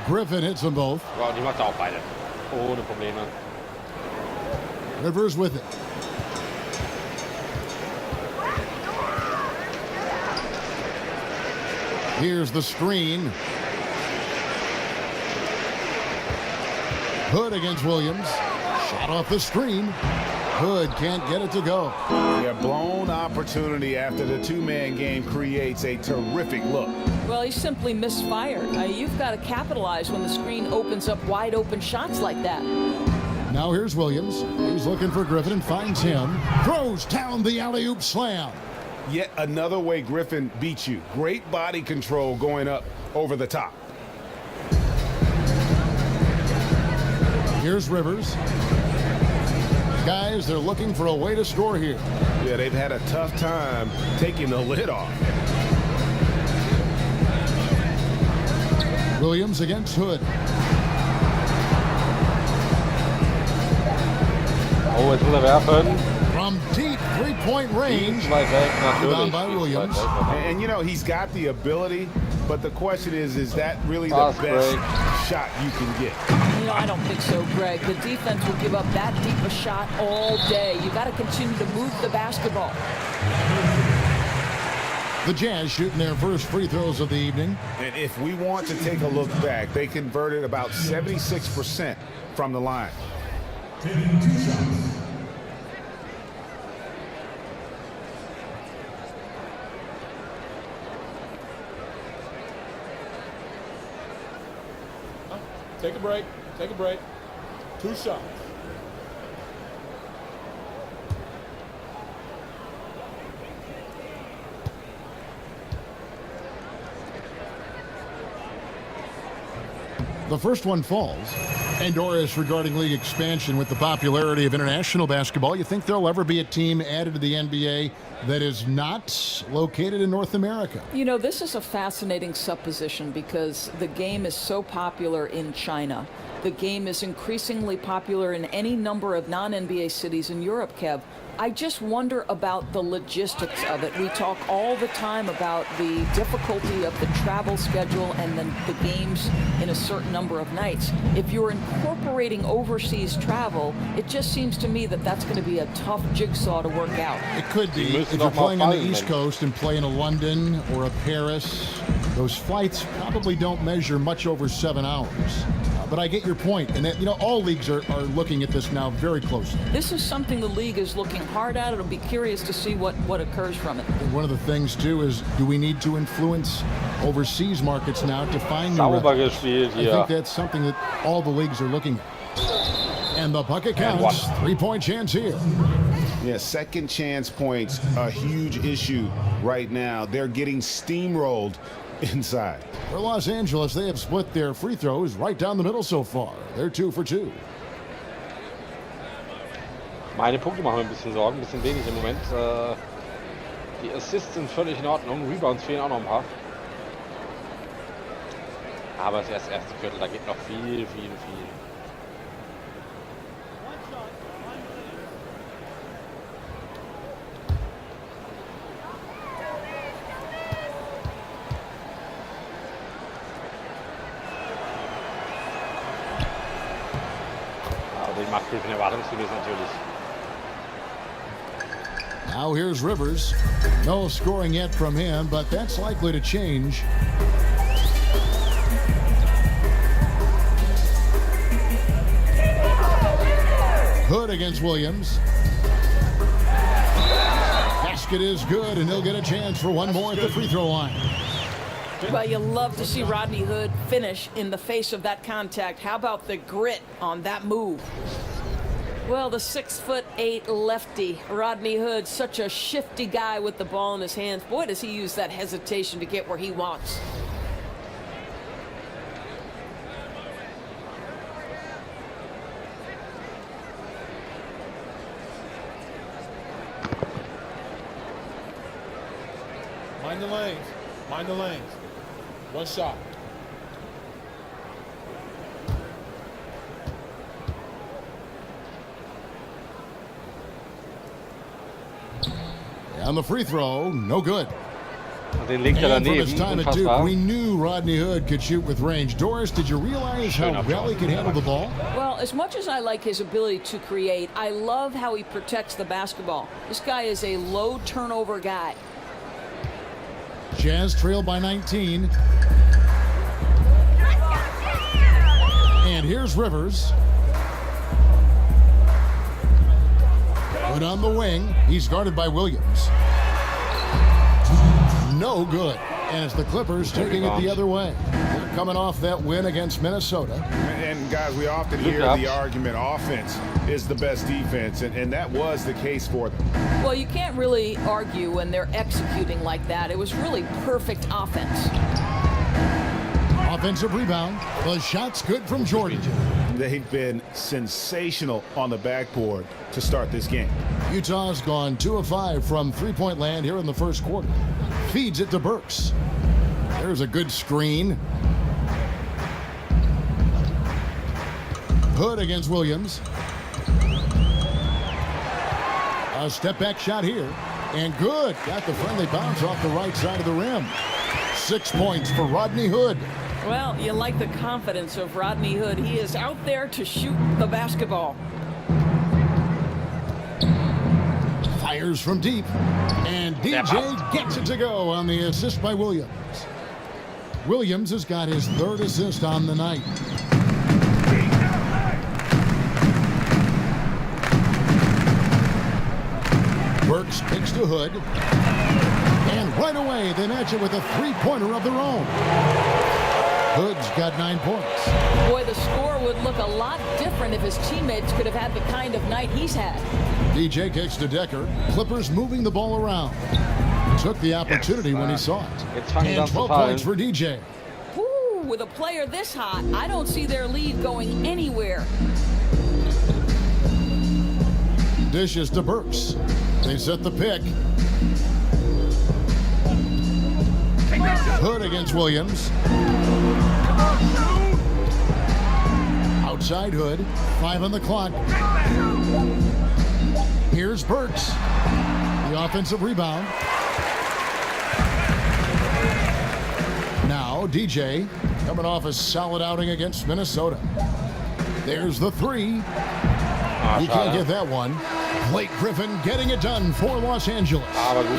Griffin hits them both. Ja, die macht er auch beide. Ohne Probleme. Rivers with it. Here's the screen. Hood against Williams. Shot off the screen. Hood can't get it to go. Yeah, blown opportunity after the two-man game creates a terrific look. Well, he simply misfired. You've got to capitalize when the screen opens up wide open shots like that. Now here's Williams. He's looking for Griffin and finds him. Throws down the alley-oop slam. Yet another way Griffin beats you. Great body control going up over the top. Here's Rivers. Guys, they're looking for a way to score here. Yeah, they've had a tough time taking the lid off. Williams against Hood. Oh, jetzt will er werfen. From deep three-point range. Weit weg, Rebound natürlich. by Williams. And you know, he's got the ability, but the question is that really the best shot you can get? You know, I don't think so, Greg. The defense will give up that deep a shot all day. You got to continue to move the basketball. The Jazz shooting their first free throws of the evening. And if we want to take a look back, they converted about 76% from the line. Take a break. Take a break. 2 shots. The first one falls. And Doris, regarding league expansion with the popularity of international basketball, you think there'll ever be a team added to the NBA that is not located in North America? You know, this is a fascinating supposition because the game is so popular in China. The game is increasingly popular in any number of non-NBA cities in Europe, Kev. I just wonder about the logistics of it. We talk all the time about the difficulty of the travel schedule and then the games in a certain number of nights. If you're incorporating overseas travel, it just seems to me that that's going to be a tough jigsaw to work out. It could be. If you're playing on the East Coast and playing a London or a Paris, those flights probably don't measure much over 7 hours. But I get your point, and that, you know, all leagues are looking at this now very closely. This is something the league is looking hard at. It'll be curious to see what occurs from it. And one of the things, too, is do we need to influence overseas markets now to find new revenues? I think that's something that all the leagues are looking at. And the bucket counts. 3-point chance here. Yeah, second chance points, a huge issue right now. They're getting steamrolled inside. For Los Angeles, they have split their free throws right down the middle so far. They're 2 for 2. Meine Punkte machen mir ein bisschen Sorgen, ein bisschen wenig im Moment. Die Assists sind völlig in Ordnung, Rebounds fehlen auch noch ein paar. Aber es ist erst das erste Viertel, da geht noch viel. Den macht Griffin erwartungsgemäß natürlich. Now here's Rivers. No scoring yet from him, but that's likely to change. Hood against Williams. Basket is good, and he'll get a chance for one more at the free throw line. Well, you love to see Rodney Hood finish in the face of that contact. How about the grit on that move? Well, the 6'8" lefty, Rodney Hood, such a shifty guy with the ball in his hands. Boy, does he use that hesitation to get where he wants. Mind the lanes. Mind the lanes. 1 shot. On the free throw, no good. Den legt er And from his daneben, time at Duke, unfassbar. we knew Rodney Hood could shoot with range. Doris, did you realize how well he could handle the ball? Well, as much as I like his ability to create, I love how he protects the basketball. This guy is a low turnover guy. Jazz trail by 19. And here's Rivers. Good on the wing. He's guarded by Williams. No good. And it's the Clippers taking it the other way. coming off that win against Minnesota. And guys, we often hear the argument offense is the best defense, and that was the case for them. Well, you can't really argue when they're executing like that. It was really perfect offense. Offensive rebound. The shot's good from Jordan. They've been sensational on the backboard to start this game. Utah's gone 2 of 5 from three-point land here in the first quarter. Feeds it to Burks. There's a good screen. Hood against Williams. A step-back shot here. And good. Got the friendly bounce off the right side of the rim. 6 points for Rodney Hood. Well, you like the confidence of Rodney Hood. He is out there to shoot the basketball. Fires from deep. And DJ gets it to go on the assist by Williams. Williams has got his 3rd assist on the night. Burks kicks to Hood. And right away, they match it with a three-pointer of their own. Hood's got 9 points. Boy, the score would look a lot different if his teammates could have had the kind of night he's had. DJ kicks to Decker. Clippers moving the ball around. Took the opportunity when he saw it. And 12 points for DJ. Ooh, with a player this hot, I don't see their lead going anywhere. Dishes to Burks. They set the pick. Hood against Williams. Outside Hood. 5 on the clock. Here's Burks. The offensive rebound. Now DJ coming off a solid outing against Minnesota. There's the 3. He can't get that one. Blake Griffin getting it done for Los Angeles.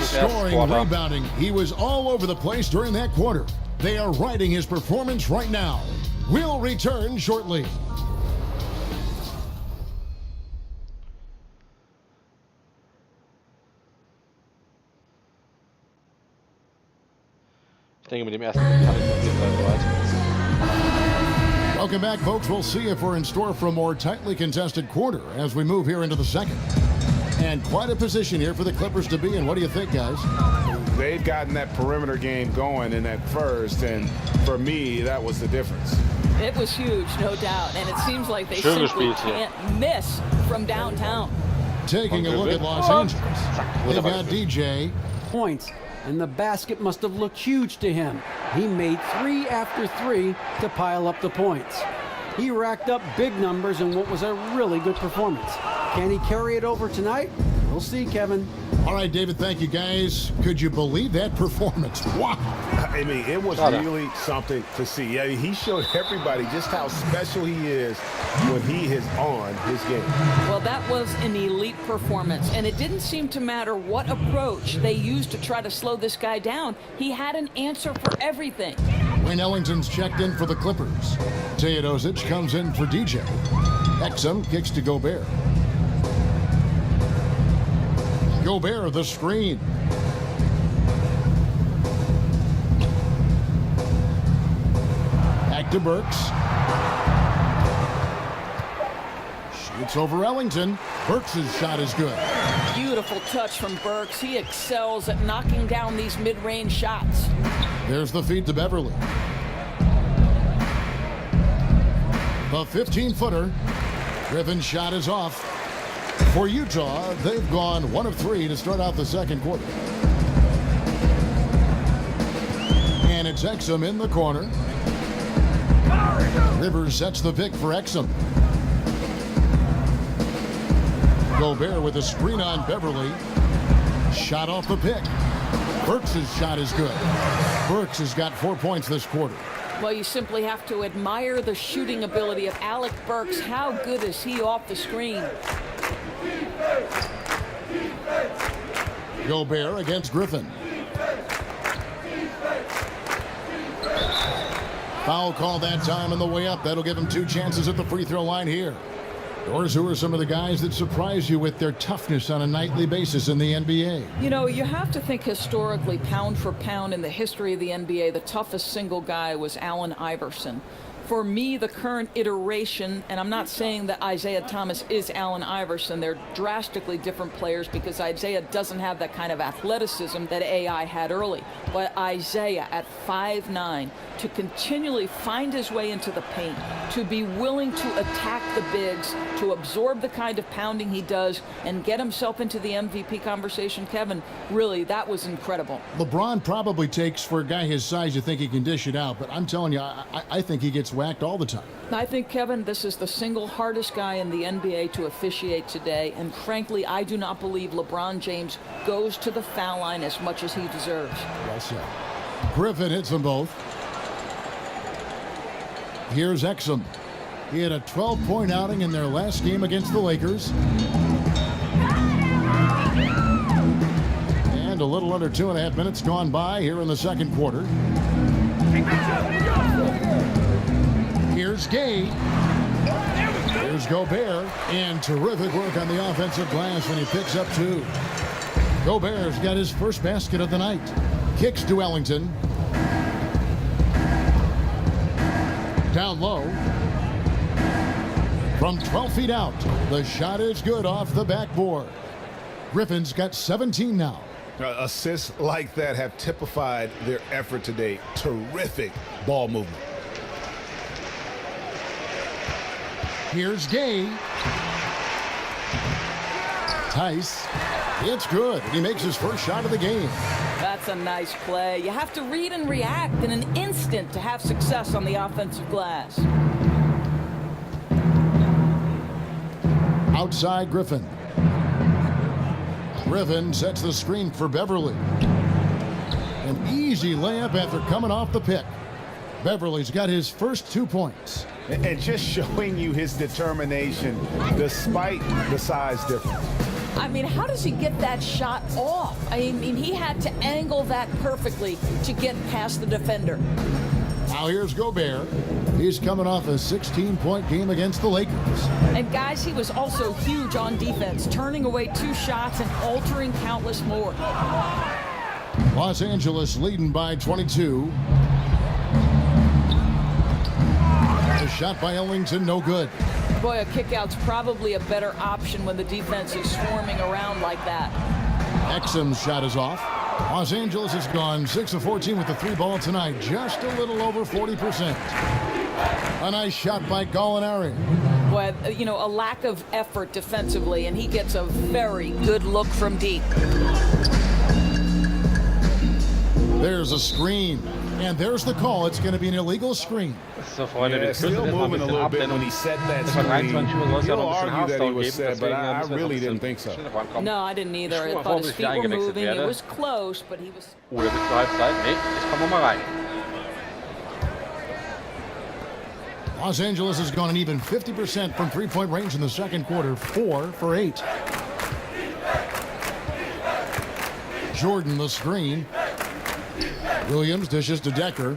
Scoring, rebounding. He was all over the place during that quarter. They are riding his performance right now. We'll return shortly. Ich denke, mit dem ersten kann ich probieren sein soweit. Welcome back, folks. We'll see if we're in store for a more tightly contested quarter as we move here into the second. And quite a position here for the Clippers to be in. What do you think, guys? They'd gotten that perimeter game going in that first, and for me, that was the difference. It was huge, no doubt, and it seems like they simply can't miss from downtown. Taking a look at Los Angeles. They've got DJ. Points, and the basket must have looked huge to him. He made 3 after 3 to pile up the points. He racked up big numbers in what was a really good performance. Can he carry it over tonight? We'll see, Kevin. All right, David, thank you, guys. Could you believe that performance? Wow. I mean, it was really something to see. I mean, he showed everybody just how special he is when he is on his game. Well, that was an elite performance, and it didn't seem to matter what approach they used to try to slow this guy down. He had an answer for everything. Wayne Ellington's checked in for the Clippers. Teodosic comes in for DJ. Exum kicks to Gobert. Gobert, the screen. Back to Burks. Shoots over Ellington. Burks' shot is good. Beautiful touch from Burks. He excels at knocking down these mid-range shots. There's the feed to Beverly. The 15-footer. Griffin's shot is off. For Utah, they've gone 1 of 3 to start out the second quarter. And it's Exum in the corner. Rivers sets the pick for Exum. Gobert with a screen on Beverly. Shot off the pick. Burks' shot is good. Burks has got 4 points this quarter. Well, you simply have to admire the shooting ability of Alec Burks. How good is he off the screen? Gobert against Griffin. Foul call that time on the way up. That'll give him 2 chances at the free throw line here. Doris, who are some of the guys that surprise you with their toughness on a nightly basis in the NBA? You know, you have to think historically, pound for pound in the history of the NBA, the toughest single guy was Allen Iverson. For me, the current iteration, and I'm not saying that Isaiah Thomas is Allen Iverson, they're drastically different players because Isaiah doesn't have that kind of athleticism that AI had early. But Isaiah at 5'9", to continually find his way into the paint, to be willing to attack the bigs, to absorb the kind of pounding he does, and get himself into the MVP conversation, Kevin, really, that was incredible. LeBron probably takes, for a guy his size, you think he can dish it out, but I'm telling you, I think he gets whacked all the time. I think, Kevin, this is the single hardest guy in the NBA to officiate today, and frankly, I do not believe LeBron James goes to the foul line as much as he deserves. Well said. Griffin hits them both. Here's Exum. He had a 12-point outing in their last game against the Lakers. And a little under 2.5 minutes gone by here in the second quarter. Here's Gay. Here's Gobert. And terrific work on the offensive glass when he picks up 2. Gobert's got his first basket of the night. Kicks to Ellington. Down low. From 12 feet out. The shot is good off the backboard. Griffin's got 17 now. Assists like that have typified their effort today. Terrific ball movement. Here's Gay. Tice. It's good. He makes his first shot of the game. That's a nice play. You have to read and react in an instant to have success on the offensive glass. Outside Griffin. Griffin sets the screen for Beverly. An easy layup after coming off the pick. Beverly's got his first 2 points. And just showing you his determination despite the size difference. I mean, how does he get that shot off? I mean, he had to angle that perfectly to get past the defender. Now here's Gobert. He's coming off a 16-point game against the Lakers. And guys, he was also huge on defense, turning away 2 shots and altering countless more. Los Angeles leading by 22. A shot by Ellington, no good. Boy, a kickout's probably a better option when the defense is swarming around like that. Exum's shot is off. Los Angeles has gone 6 of 14 with the 3 ball tonight, just a little over 40%. A nice shot by Gallinari. Boy, you know, a lack of effort defensively, and he gets a very good look from deep. There's a screen, and there's the call. It's going to be an illegal screen. So, Freunde, Yeah, still moving a little bit when he set that screen. He'll argue that he was set, but I really didn't think so. No, I didn't either. I thought his feet were moving. It was close, but he was... Oder bis zur Halbzeit? Nee, jetzt kommen wir mal rein. Los Angeles has gone an even 50% from three-point range in the second quarter, 4 for 8. Jordan the screen. Williams dishes to Decker.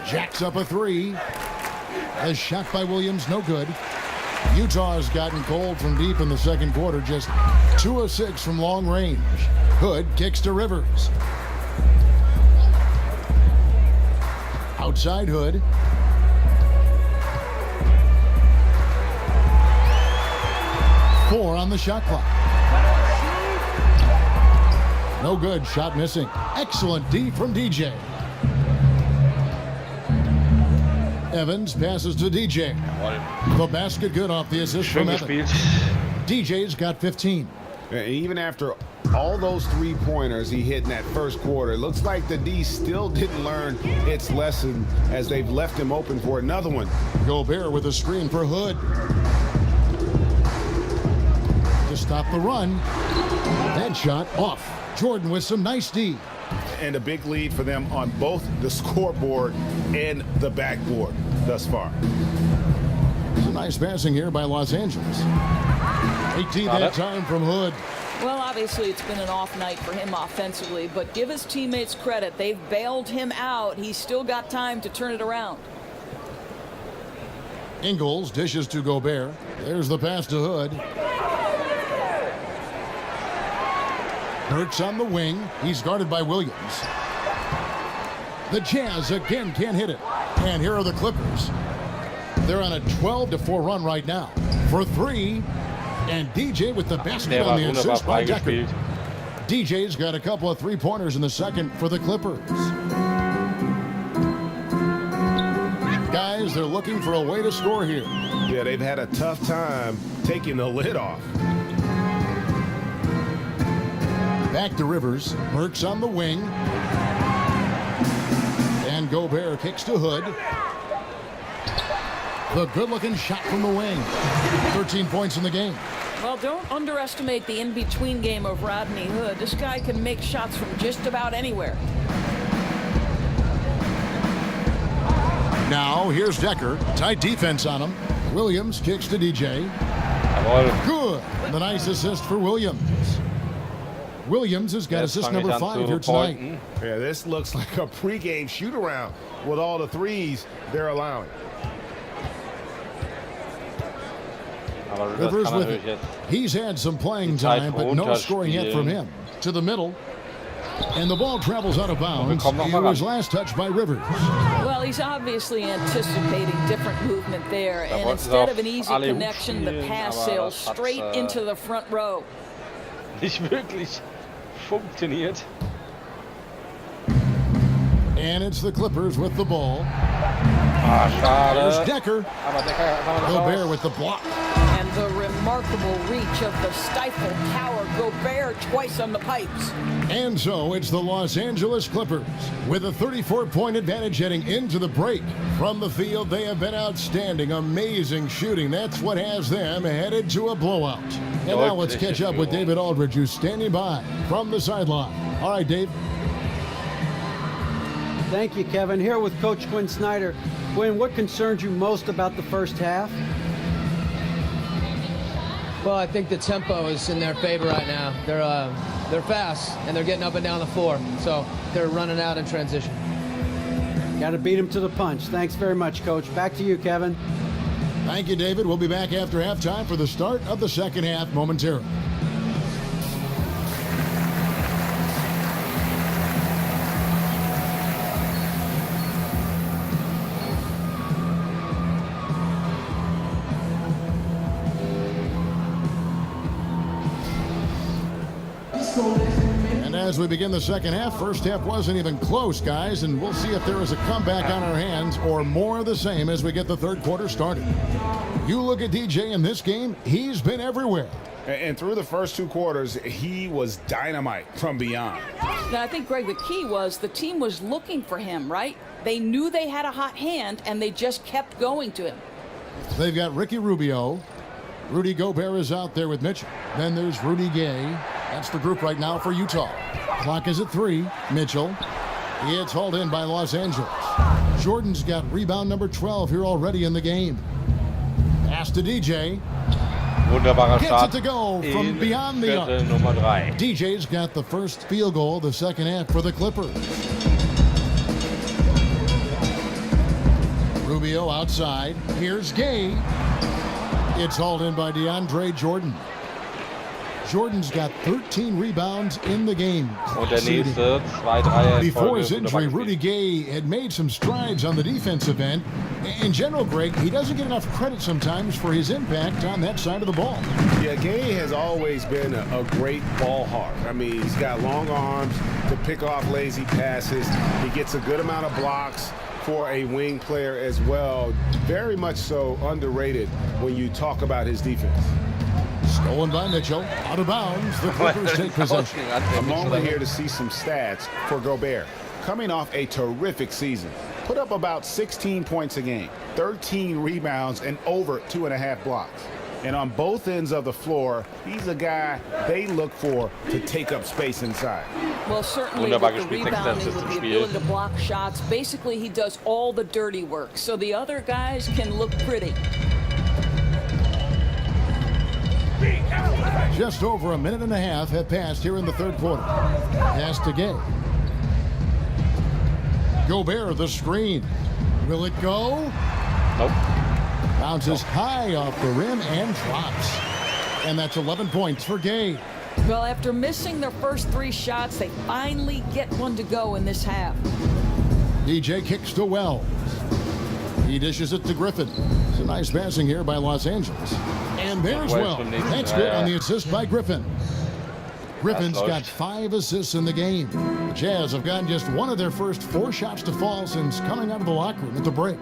Jacks up a 3. A shot by Williams, no good. Utah has gotten cold from deep in the second quarter, just 2 of 6 from long range. Hood kicks to Rivers. Outside Hood. Four on the shot clock. No good. Shot missing. Excellent D from DJ. Evans passes to DJ. The basket good off the assist from Evans. DJ's got 15. And even after all those three-pointers he hit in that first quarter, it looks like the D still didn't learn its lesson as they've left him open for another one. Gobert with a screen for Hood. To stop the run. That shot off. Jordan with some nice D. And a big lead for them on both the scoreboard and the backboard thus far. It's a nice passing here by Los Angeles. 18th that time from Hood. Well, obviously it's been an off night for him offensively, but give his teammates credit. They've bailed him out. He's still got time to turn it around. Ingles dishes to Gobert. There's the pass to Hood. Burks on the wing. He's guarded by Williams. The Jazz again can't hit it. And here are the Clippers. They're on a 12-4 run right now. For three. And DJ with the basket on the assist by Decker. DJ's got a couple of three-pointers in the second for the Clippers. Guys, they're looking for a way to score here. Yeah, they've had a tough time taking the lid off. Back to Rivers. Burks on the wing. And Gobert kicks to Hood. The good-looking shot from the wing. 13 points in the game. Well, don't underestimate the in-between game of Rodney Hood. This guy can make shots from just about anywhere. Now, here's Decker. Tight defense on him. Williams kicks to DJ. Good. The nice assist for Williams. Williams has got assist number 5 here tonight. Yeah, this looks like a pregame shoot-around with all the threes they're allowing. Rivers with it. He's had some playing time, but no scoring yet from him. To the middle. And the ball travels out of bounds. It was last touched by Rivers. Well, he's obviously anticipating different movement there. And instead of an easy connection, the pass sails straight into the front row. Nicht wirklich funktioniert. And it's the Clippers with the ball. Schade. There's Decker. Aber Decker Gobert with the block. And the remarkable reach of the stifled tower. Gobert twice on the pipes. And so it's the Los Angeles Clippers with a 34-point advantage heading into the break. From the field, they have been outstanding. Amazing shooting. That's what has them headed to a blowout. And now let's catch up with David Aldridge, who's standing by from the sideline. All right, Dave. Thank you, Kevin. Here with Coach Quinn Snyder. Quinn, what concerns you most about the first half? Well, I think the tempo is in their favor right now. They're fast, and they're getting up and down the floor. So they're running out in transition. Got to beat them to the punch. Thanks very much, Coach. Back to you, Kevin. Thank you, David. We'll be back after halftime for the start of the second half momentarily. And as we begin the second half, first half wasn't even close, guys, and we'll see if there is a comeback on our hands or more of the same as we get the third quarter started. You look at DJ in this game, he's been everywhere. And through the first two quarters, he was dynamite from beyond. Now, I think, Greg, the key was the team was looking for him, right? They knew they had a hot hand, and they just kept going to him. They've got Ricky Rubio. Rudy Gobert is out there with Mitchell. Then there's Rudy Gay. That's the group right now for Utah. Clock is at 3. Mitchell. It's hauled in by Los Angeles. Jordan's got rebound number 12 here already in the game. Pass to DJ. Wunderbarer Gets Start it to go from beyond the arc. Nummer 3. DJ's got the first field goal the second half for the Clippers. Rubio outside. Here's Gay. It's hauled in by DeAndre Jordan. Jordan's got 13 rebounds in the game. Und der nächste, 2 Dreier. Before his injury, Rudy Gay had made some strides on the defensive end. In general, Greg, he doesn't get enough credit sometimes for his impact on that side of the ball. Yeah, Gay has always been a great ball hawk. I mean, he's got long arms to pick off lazy passes. He gets a good amount of blocks for a wing player as well. Very much so underrated when you talk about his defense. Stolen by Mitchell. Out of bounds. The Clippers take possession. A moment here to see some stats for Gobert. Coming off a terrific season. Put up about 16 points a game, 13 rebounds, and over 2.5 blocks. And on both ends of the floor, he's a guy they look for to take up space inside. Well, certainly with the rebounding, with the ability to block shots, basically he does all the dirty work, so the other guys can look pretty. Just over a minute and a half have passed here in the third quarter. Pass to Gay. Gobert, the screen. Will it go? Nope. Bounces high off the rim and drops. And that's 11 points for Gay. Well, after missing their first 3 shots, they finally get one to go in this half. DJ kicks to Wells. He dishes it to Griffin. It's a nice passing here by Los Angeles. And there's Wells. That's good on the assist by Griffin. Griffin's got 5 assists in the game. The Jazz have gotten just one of their first 4 shots to fall since coming out of the locker room at the break.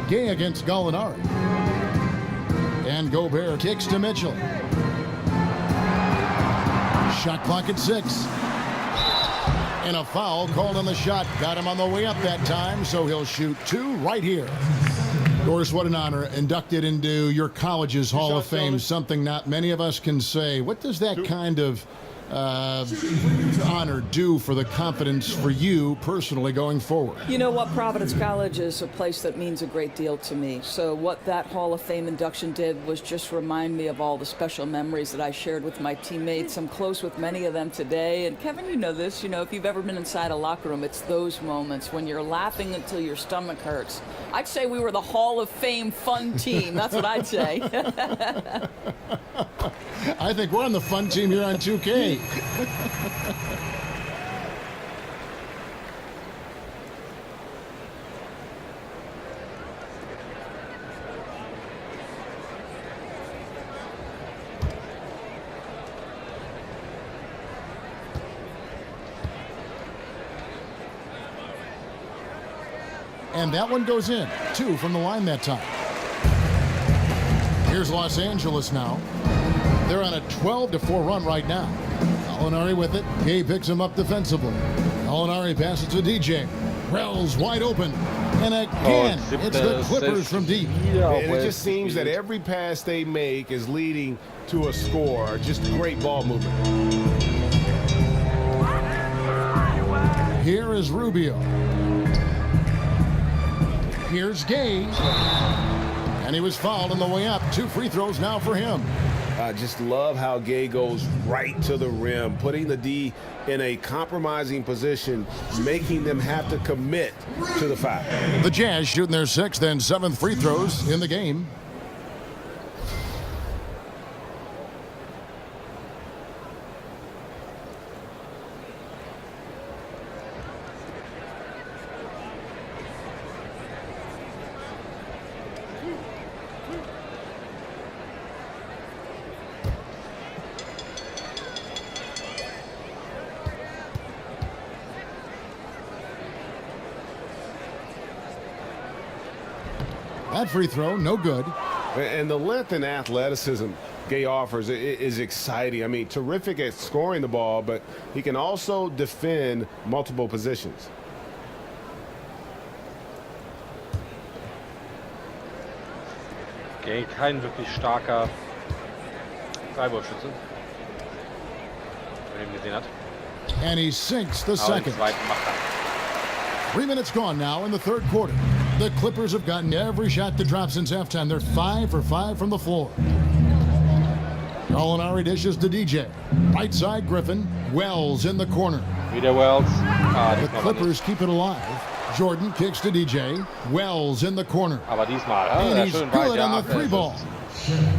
Gay against Gallinari. And Gobert kicks to Mitchell. Shot clock at 6. And a foul called on the shot. Got him on the way up that time, so he'll shoot 2 right here. Doris, what an honor. Inducted into your college's Hall of Fame, something not many of us can say. What does that kind of honor do for the confidence for you personally going forward? You know what? Providence College is a place that means a great deal to me. So what that Hall of Fame induction did was just remind me of all the special memories that I shared with my teammates. I'm close with many of them today. And Kevin, you know this. You know, if you've ever been inside a locker room, it's those moments when you're laughing until your stomach hurts. I'd say we were the Hall of Fame fun team. That's what I'd say. I think we're on the fun team here on 2K. And that one goes in. 2 from the line that time. Here's Los Angeles now. They're on a 12-4 run right now. Gallinari with it. Gay picks him up defensively. Gallinari passes to DJ. Wells wide open. And again, it's the Clippers from deep. And it just seems that every pass they make is leading to a score. Just great ball movement. Here is Rubio. Here's Gay. And he was fouled on the way up. 2 free throws now for him. I just love how Gay goes right to the rim, putting the D in a compromising position, making them have to commit to the foul. The Jazz shooting their 6th and 7th free throws in the game. That free throw, no good. And the length and athleticism Gay offers is exciting. I mean, terrific at scoring the ball, but he can also defend multiple positions. Gay, kein wirklich starker Freiwurfschütze, wenn man ihn gesehen hat. And he sinks the second. 3 minutes gone now in the 3rd quarter. The Clippers have gotten every shot to drop since halftime. They're 5 for 5 from the floor. Gallinari dishes to DJ. Right side, Griffin. Wells in the corner. Wieder Wells. The Clippers keep it alive. Jordan kicks to DJ. Wells in the corner. Aber diesmal, and he's good on the 3-ball.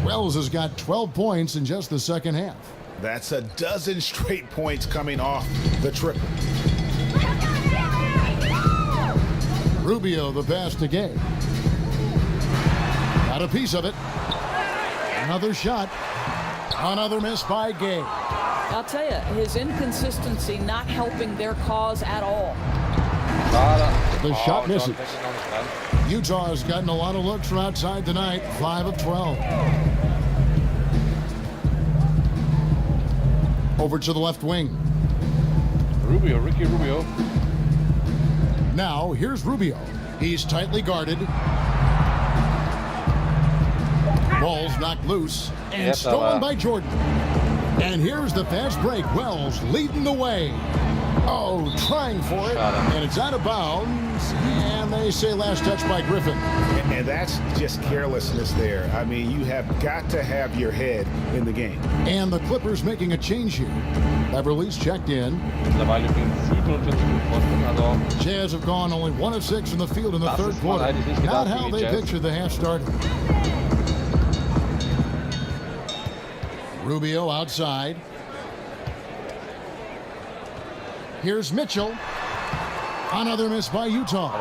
Wells has got 12 points in just the second half. That's a dozen straight points coming off the triple. Rubio, the pass to Gay. Got a piece of it. Another shot. Another miss by Gay. I'll tell you, his inconsistency not helping their cause at all. The shot misses. Utah has gotten a lot of looks from outside tonight. 5 of 12. Over to the left wing. Rubio, Ricky Rubio. Now, here's Rubio. He's tightly guarded. Ball's knocked loose and stolen by Jordan. And here's the fast break. Wells leading the way. Oh, trying for it. And it's out of bounds. And And they say last touch by Griffin. And that's just carelessness there. I mean, you have got to have your head in the game. And the Clippers making a change here. Beverly's checked in. Jazz have gone only 1 of 6 in the field in the third quarter. Not how they pictured the half started. Rubio outside. Here's Mitchell. Another miss by Utah.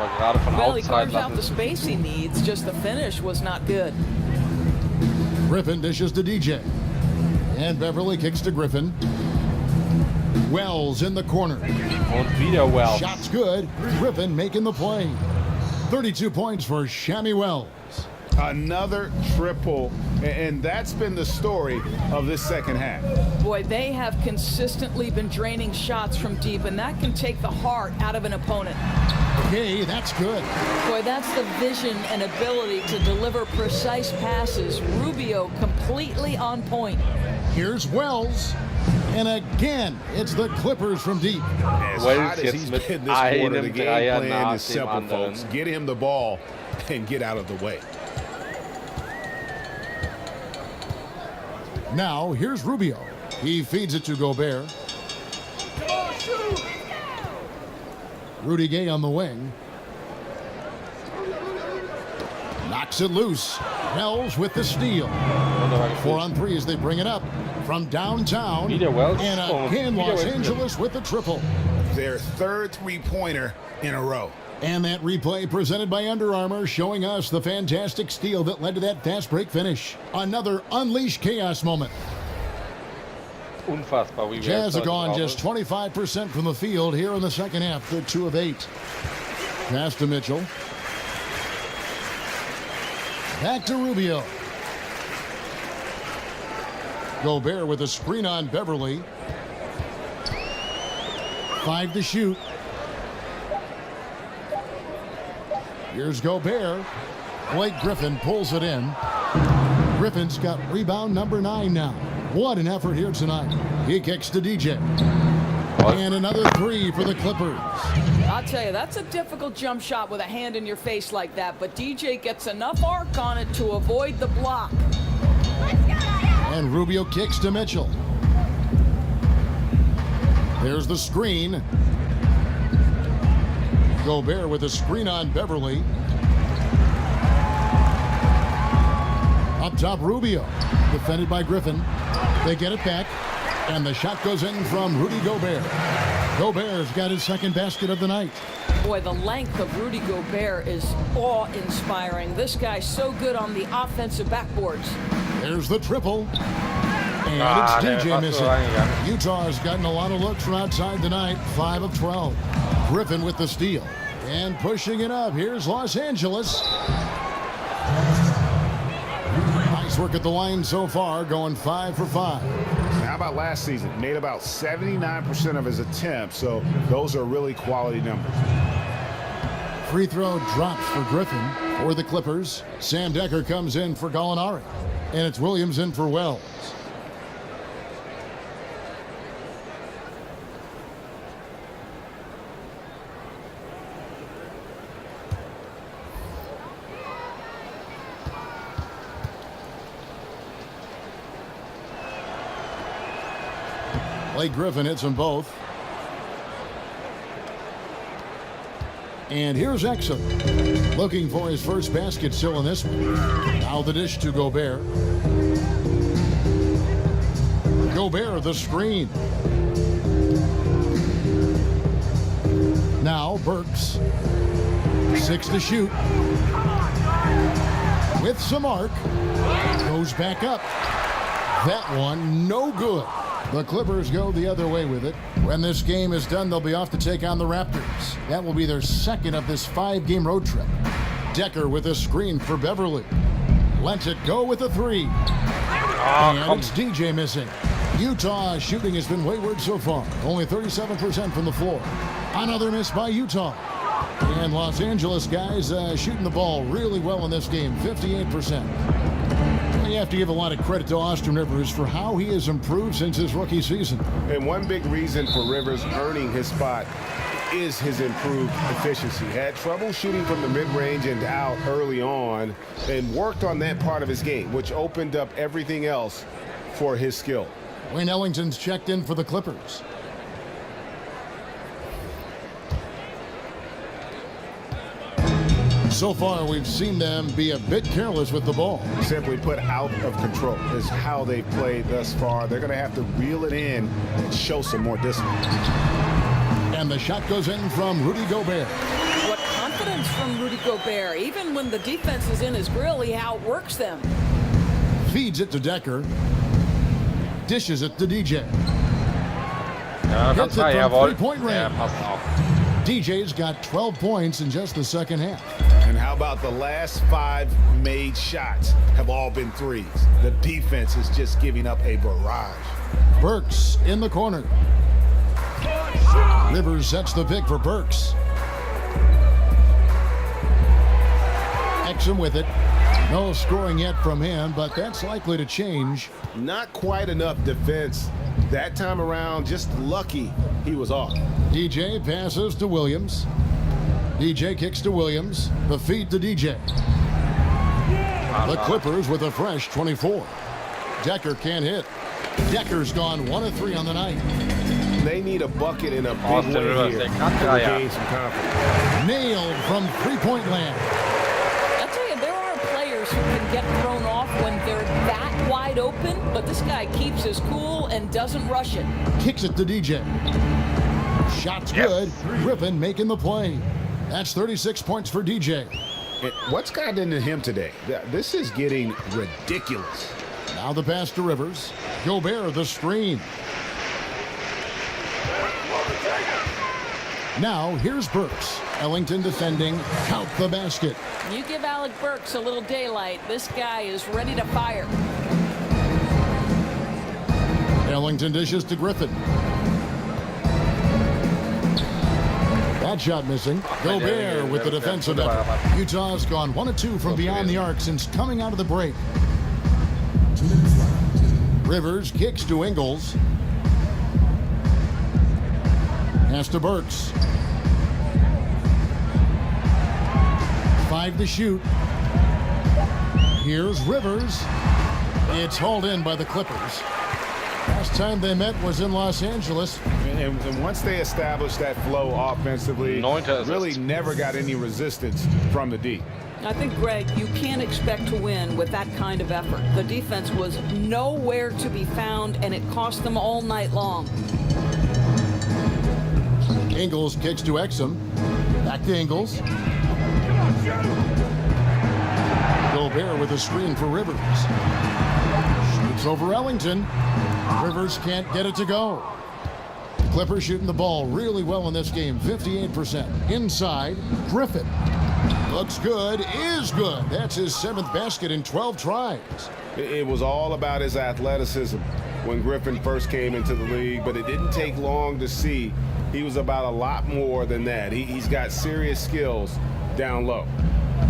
Well, he carves out the space he needs, just the finish was not good. Griffin dishes to DJ. And Beverly kicks to Griffin. Wells in the corner. Wells. Shot's good. Griffin making the play. 32 points for Shammy Wells. Another triple, and that's been the story of this second half. Boy, they have consistently been draining shots from deep, and that can take the heart out of an opponent. Okay, that's good. Boy, that's the vision and ability to deliver precise passes. Rubio completely on point. Here's Wells. And again, it's the Clippers from deep. As hot as he's been this quarter, the game plan is simple, folks. Get him the ball and get out of the way. Now, here's Rubio. He feeds it to Gobert. Come on, shoot! Rudy Gay on the wing. Knocks it loose. Wells with the steal. 4 on 3 as they bring it up from downtown. And again, Los Angeles with the triple. Their third three-pointer in a row. And that replay presented by Under Armour showing us the fantastic steal that led to that fast break finish. Another unleashed chaos moment. Jazz have gone just 25% from the field here in the second half. They're 2 of 8. Pass to Mitchell. Back to Rubio. Gobert with a screen on Beverly. 5 to shoot. Here's Gobert. Blake Griffin pulls it in. Griffin's got rebound number 9 now. What an effort here tonight. He kicks to DJ. And another 3 for the Clippers. I'll tell you, that's a difficult jump shot with a hand in your face like that, but DJ gets enough arc on it to avoid the block. And Rubio kicks to Mitchell. There's the screen. Gobert with a screen on Beverly. Up top, Rubio. Defended by Griffin. They get it back. And the shot goes in from Rudy Gobert. Gobert's got his second basket of the night. Boy, the length of Rudy Gobert is awe-inspiring. This guy's so good on the offensive backboards. There's the triple. And it's DJ missing. Utah's gotten a lot of looks from outside tonight. 5 of 12. Griffin with the steal. And pushing it up. Here's Los Angeles. Nice work at the line so far, going 5 for 5. How about last season? Made about 79% of his attempts, so those are really quality numbers. Free throw drops for Griffin. For the Clippers, Sam Decker comes in for Gallinari. And it's Williams in for Wells. Blake Griffin hits them both. And here's Exum looking for his first basket still in this one. Now the dish to Gobert. Gobert the screen. Now Burks. 6 to shoot. With some arc. Goes back up. That one no good. The Clippers go the other way with it. When this game is done, they'll be off to take on the Raptors. That will be their second of this 5-game road trip. Decker with a screen for Beverly. Lets it go with a 3. And it's DJ missing. Utah shooting has been wayward so far. Only 37% from the floor. Another miss by Utah. And Los Angeles guys shooting the ball really well in this game. 58%. You have to give a lot of credit to Austin Rivers for how he has improved since his rookie season. And one big reason for Rivers earning his spot is his improved efficiency. Had trouble shooting from the mid-range and out early on and worked on that part of his game, which opened up everything else for his skill. Wayne Ellington's checked in for the Clippers. So far, we've seen them be a bit careless with the ball. Simply put, out of control is how they've played thus far. They're going to have to reel it in and show some more discipline. And the shot goes in from Rudy Gobert. What confidence from Rudy Gobert. Even when the defense is in his grill, he outworks them. Feeds it to Decker. Dishes it to DJ. Ja, Hits ganz it frei, from jawohl. three-point range. Ja, passt auch. DJ's got 12 points in just the second half. And how about the last 5 made shots have all been threes? The defense is just giving up a barrage. Burks in the corner. Rivers sets the pick for Burks. Exum with it. No scoring yet from him, but that's likely to change. Not quite enough defense that time around. Just lucky he was off. DJ passes to Williams. DJ kicks to Williams. The feed to DJ. The Clippers with a fresh 24. Decker can't hit. Decker's gone 1 of 3 on the night. They need a bucket in a big way here to gain some confidence. Nailed from three-point land. I'll tell you, there are players who can get thrown off when they're that wide open, but this guy keeps his cool and doesn't rush it. Kicks it to DJ. Shot's good. Griffin making the play. That's 36 points for DJ. And what's gotten into him today? This is getting ridiculous. Now the pass to Rivers. Gobert the screen. Now here's Burks. Ellington defending. Count the basket. You give Alec Burks a little daylight, this guy is ready to fire. Ellington dishes to Griffin. That shot missing. Gobert with the defensive effort. Utah's gone 1 of 2 from beyond the arc since coming out of the break. Rivers kicks to Ingles. Pass to Burks. 5 to shoot. Here's Rivers. It's hauled in by the Clippers. Last time they met was in Los Angeles. And once they established that flow offensively, really never got any resistance from the D. I think, Greg, you can't expect to win with that kind of effort. The defense was nowhere to be found, and it cost them all night long. Ingles kicks to Exum. Back to Ingles. Gobert with a screen for Rivers. Shoots over Ellington. Rivers can't get it to go. Clippers shooting the ball really well in this game, 58%. Inside, Griffin. Looks good, is good. That's his 7th basket in 12 tries. It was all about his athleticism when Griffin first came into the league, but it didn't take long to see he was about a lot more than that. He's got serious skills down low.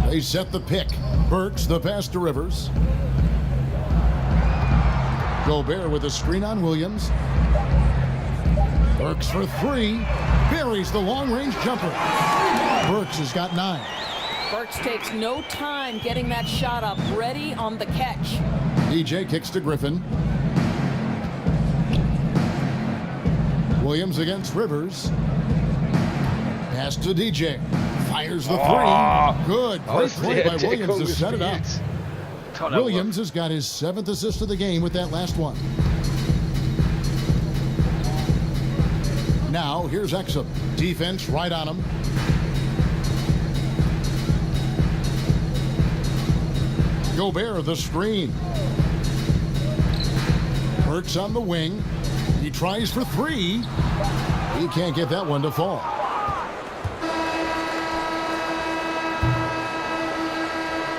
They set the pick. Burks the pass to Rivers. Gobert with a screen on Williams. Burks for 3. Buries the long-range jumper. Burks has got 9. Burks takes no time getting that shot up, ready on the catch. DJ kicks to Griffin. Williams against Rivers. Pass to DJ. Fires the 3. Good. Great play by Williams to set it up. Williams has got his 7th assist of the game with that last one. Now, here's Exum. Defense right on him. Gobert the screen. Burks on the wing. He tries for 3. He can't get that one to fall.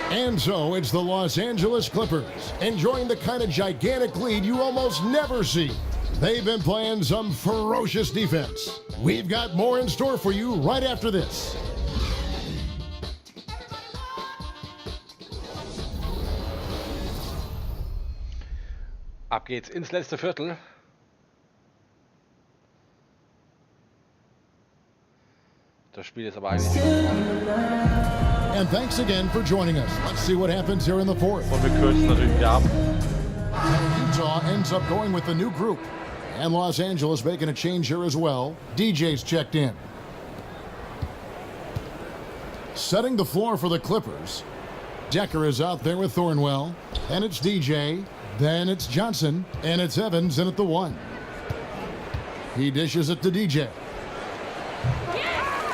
And so it's the Los Angeles Clippers enjoying the kind of gigantic lead you almost never see. They've been playing some ferocious defense. We've got more in store for you right after this. Ab geht's ins letzte Viertel. Das Spiel ist aber eigentlich... And thanks again for joining us. Let's see what happens here in the fourth. Und wir kürzen natürlich wieder ab. Utah ends up going with the new group. And Los Angeles making a change here as well. DJ's checked in. Setting the floor for the Clippers. Decker is out there with Thornwell. And it's DJ. Then it's Johnson. And it's Evans in at the 1. He dishes it to DJ.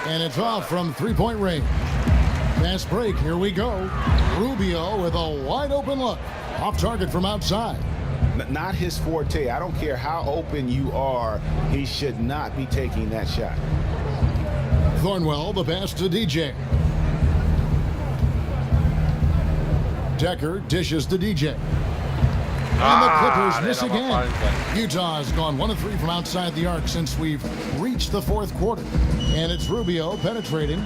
And it's off from three-point range. Fast break. Here we go. Rubio with a wide open look. Off target from outside. Not his forte. I don't care how open you are. He should not be taking that shot. Thornwell, the pass to DJ. Decker dishes to DJ. And the Clippers miss again. Utah has gone 1 of 3 from outside the arc since we've reached the fourth quarter. And it's Rubio penetrating.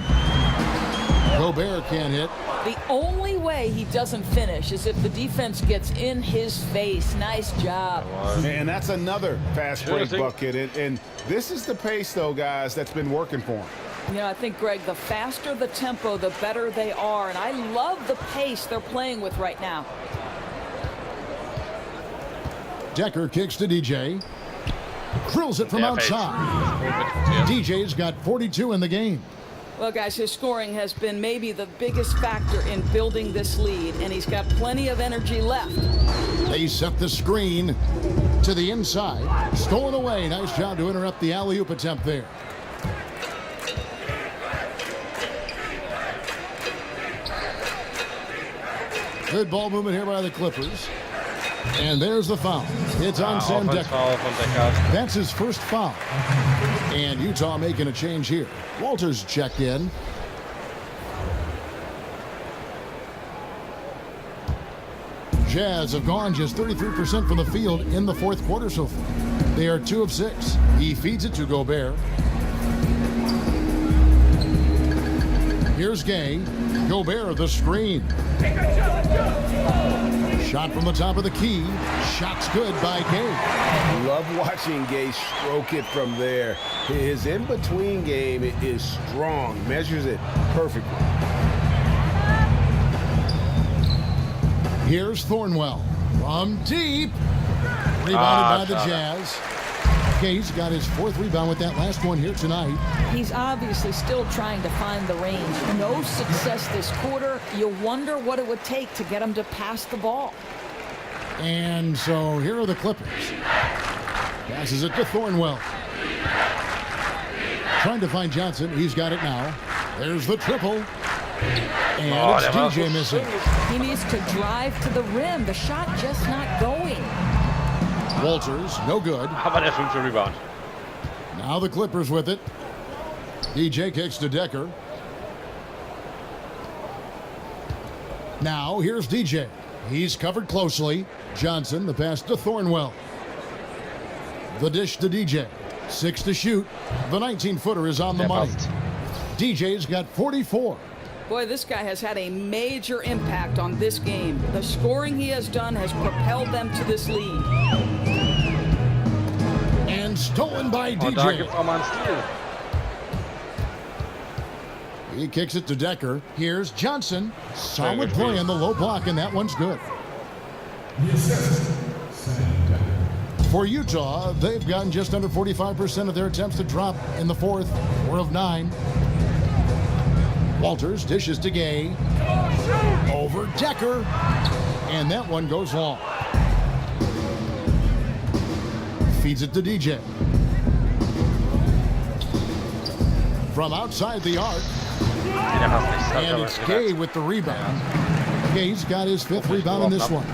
Gobert can't hit. The only way he doesn't finish is if the defense gets in his face. Nice job. And that's another fast break bucket. And this is the pace, though, guys, that's been working for him. You know, I think, Greg, the faster the tempo, the better they are. And I love the pace they're playing with right now. Decker kicks to DJ. Drills it from outside. DJ's got 42 in the game. Well, guys, his scoring has been maybe the biggest factor in building this lead, and he's got plenty of energy left. They set the screen to the inside. Stolen away. Nice job to interrupt the alley-oop attempt there. Good ball movement here by the Clippers. And there's the foul. It's on Sam Decker. That's his first foul. And Utah making a change here. Walters checked in. Jazz have gone just 33% from the field in the fourth quarter so far. They are 2 of 6. He feeds it to Gobert. Here's Gay. Gobert, the screen. Shot from the top of the key. Shot's good by Gay. Love watching Gay stroke it from there. His in-between game is strong. Measures it perfectly. Here's Thornwell from deep. Rebounded by the Jazz. Gay's got his 4th rebound with that last one here tonight. He's obviously still trying to find the range. No success this quarter. You wonder what it would take to get him to pass the ball. And so here are the Clippers. Passes it to Thornwell. Trying to find Johnson. He's got it now. There's the triple. And it's DJ missing. He needs to drive to the rim. The shot just not going. Walters, no good. Aber der 5. Rebound. Now the Clippers with it. DJ kicks to Decker. Now here's DJ. He's covered closely. Johnson, the pass to Thornwell. The dish to DJ. 6 to shoot. The 19-footer is on the money. DJ's got 44. Boy, this guy has had a major impact on this game. The scoring he has done has propelled them to this lead. And stolen by DJ. Da gibt's auch mal einen Stil. He kicks it to Decker. Here's Johnson. Solid play on the low block, and that one's good. For Utah, they've gotten just under 45% of their attempts to drop in the fourth. 4 of 9. Walters dishes to Gay. Over Decker. And that one goes long. Feeds it to DJ. From outside the arc. And it's Gay with the rebound. Gay's got his 5th rebound in this one.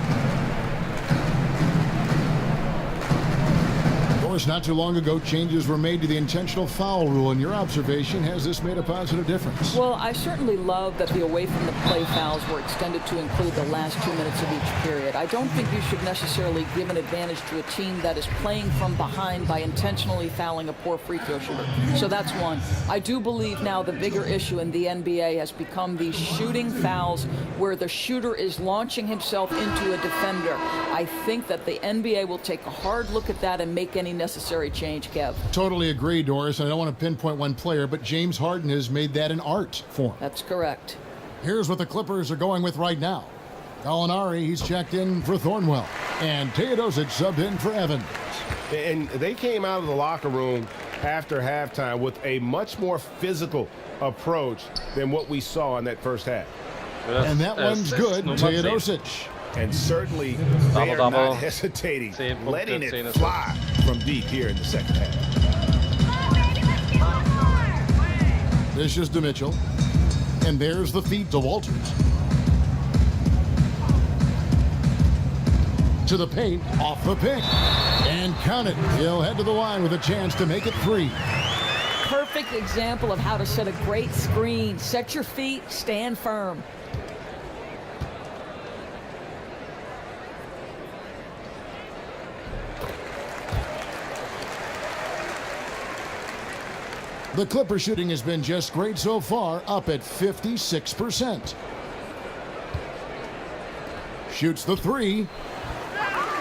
Of course, not too long ago, changes were made to the intentional foul rule. In your observation, has this made a positive difference? Well, I certainly love that the away from the play fouls were extended to include the last 2 minutes of each period. I don't think you should necessarily give an advantage to a team that is playing from behind by intentionally fouling a poor free throw shooter. So that's one. I do believe now the bigger issue in the NBA has become these shooting fouls where the shooter is launching himself into a defender. I think that the NBA will take a hard look at that and make any necessary change, Kev. Totally agree, Doris. And I don't want to pinpoint one player, but James Harden has made that an art form. That's correct. Here's what the Clippers are going with right now. Gallinari, he's checked in for Thornwell. And Teodosic subbed in for Evans. And they came out of the locker room after halftime with a much more physical approach than what we saw in that first half. And that one's good, Teodosic. And certainly they are not hesitating, letting it fly from deep here in the second half. This is to Mitchell. And there's the feed to Walters. To the paint, off the pick. And count it. He'll head to the line with a chance to make it 3. Perfect example of how to set a great screen. Set your feet, stand firm. The Clipper shooting has been just great so far, up at 56%. Shoots the 3.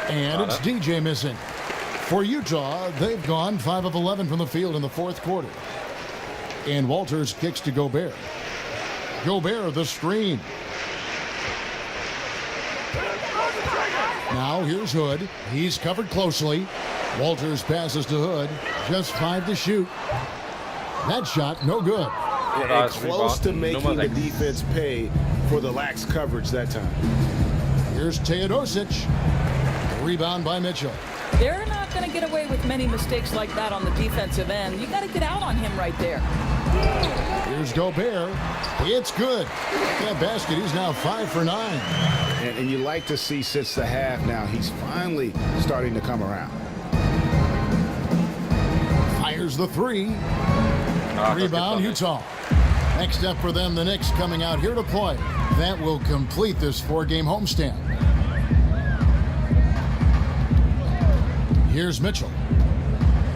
And it's DJ missing. For Utah, they've gone 5 of 11 from the field in the fourth quarter. And Walters kicks to Gobert. Gobert, the screen. Now here's Hood. He's covered closely. Walters passes to Hood. Just 5 to shoot. That shot, no good. And close to making the defense pay for the lax coverage that time. Here's Teodosic. Rebound by Mitchell. They're not going to get away with many mistakes like that on the defensive end. You got to get out on him right there. Here's Gobert. It's good. That basket, he's now 5 for 9. And you like to see since the half now, he's finally starting to come around. Fires the 3. Rebound, Utah. Next up for them, the Knicks coming out here to play. That will complete this 4-game homestand. Here's Mitchell.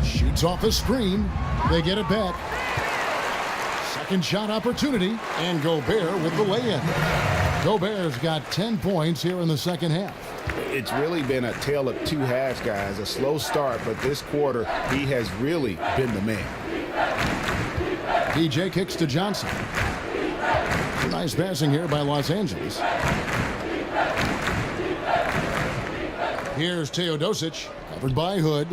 Shoots off the screen. They get it back. Second shot opportunity. And Gobert with the lay-in. Gobert's got 10 points here in the second half. It's really been a tale of 2 halves, guys. A slow start, but this quarter, he has really been the man. DJ kicks to Johnson. Nice passing here by Los Angeles. Here's Teodosic, covered by Hood.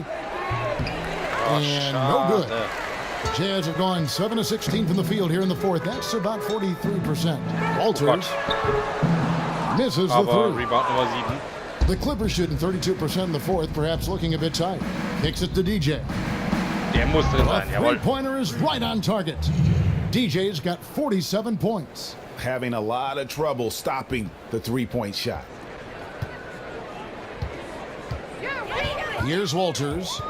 And no good. Jazz have gone 7 of 16 from the field here in the fourth. That's about 43%. Walters misses the 3. The Clippers shooting 32% in the fourth, perhaps looking a bit tight. Kicks it to DJ. The three-pointer is right on target. DJ's got 47 points. Having a lot of trouble stopping the three-point shot. Here's Walters.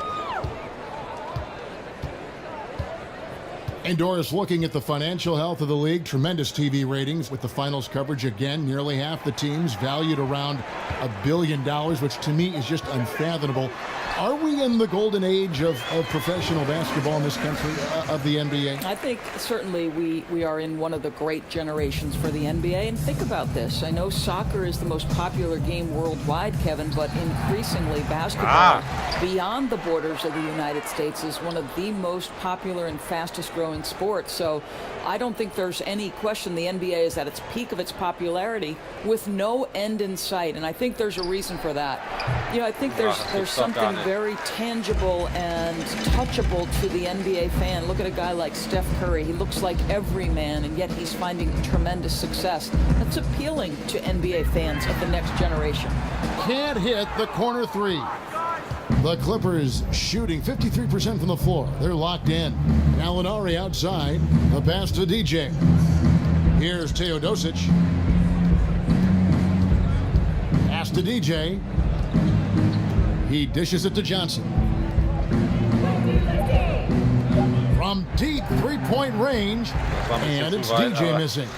And Doris, looking at the financial health of the league, tremendous TV ratings with the finals coverage again. Nearly half the teams valued around $1 billion, which to me is just unfathomable. Are we in the golden age of professional basketball in this country, of the NBA? I think certainly we are in one of the great generations for the NBA. And think about this. I know soccer is the most popular game worldwide, Kevin, but increasingly basketball beyond the borders of the United States is one of the most popular and fastest growing sports. So I don't think there's any question the NBA is at its peak of its popularity with no end in sight. And I think there's a reason for that. You know, I think there's something very tangible and touchable to the NBA fan. Look at a guy like Steph Curry. He looks like every man, and yet he's finding tremendous success. That's appealing to NBA fans of the next generation. Can't hit the corner three. The Clippers shooting 53% from the floor. They're locked in. Gallinari outside. The pass to DJ. Here's Teodosic. Pass to DJ. He dishes it to Johnson. From deep three-point range, and it's DJ missing.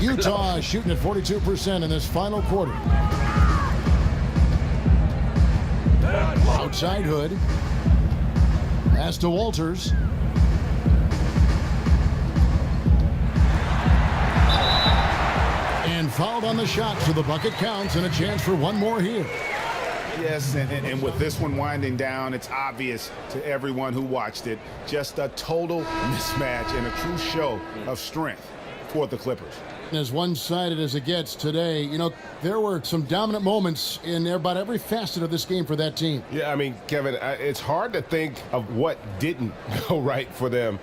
Utah shooting at 42% in this final quarter. Outside Hood. Pass to Walters. And fouled on the shot, so the bucket counts and a chance for one more here. Yes, and with this one winding down, it's obvious to everyone who watched it, just a total mismatch and a true show of strength for the Clippers. As one-sided as it gets today, you know, there were some dominant moments in about every facet of this game for that team. Yeah, I mean, Kevin, it's hard to think of what didn't go right for them.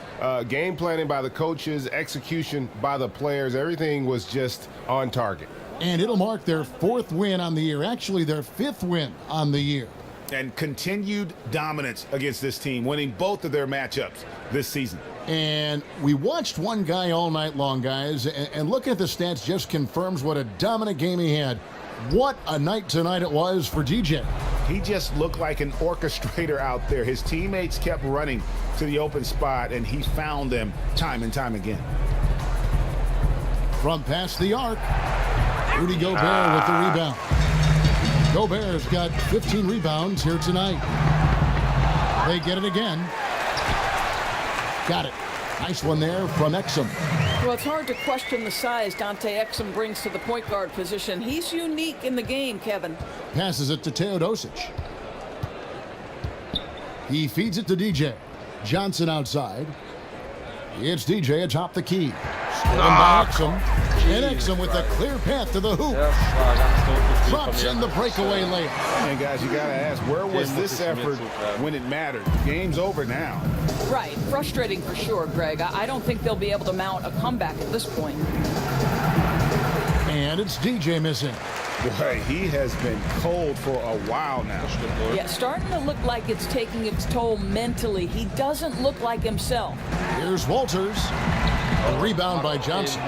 Game planning by the coaches, execution by the players, everything was just on target. And it'll mark their 4th win on the year, actually their 5th win on the year. And continued dominance against this team, winning both of their matchups this season. And we watched one guy all night long, guys, and looking at the stats just confirms what a dominant game he had. What a night tonight it was for DJ. He just looked like an orchestrator out there. His teammates kept running to the open spot, and he found them time and time again. From past the arc, Rudy Gobert with the rebound. Gobert's got 15 rebounds here tonight. They get it again. Got it. Nice one there from Exum. Well, it's hard to question the size Dante Exum brings to the point guard position. He's unique in the game, Kevin. Passes it to Teodosic. He feeds it to DJ. Johnson outside. It's DJ atop the key. Stolen by Exum. And Exum with a clear path to the hoop. Drops in the breakaway layup. And guys, you got to ask, where was this effort when it mattered? Game's over now. Right. Frustrating for sure, Greg. I don't think they'll be able to mount a comeback at this point. And it's DJ missing. Boy, he has been cold for a while now. Yeah, starting to look like it's taking its toll mentally. He doesn't look like himself. Here's Walters. A rebound by Johnson.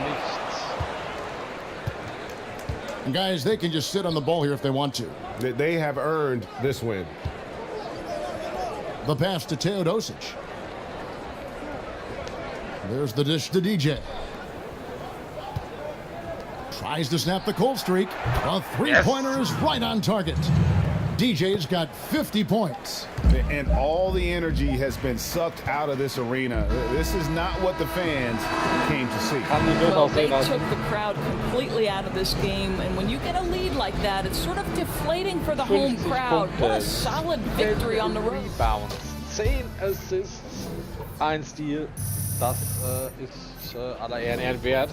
And guys, they can just sit on the ball here if they want to. They have earned this win. The pass to Teodosic. There's the dish to DJ. Tries to snap the cold streak. A three-pointer is right on target. DJ's got 50 points. And all the energy has been sucked out of this arena. This is not what the fans came to see. Well, they took the crowd completely out of this game, and when you get a lead like that, it's sort of deflating for the home crowd. What a solid victory on the road. Rebounds, 10 Assists, 1 Steal. Das ist aller Ehren wert.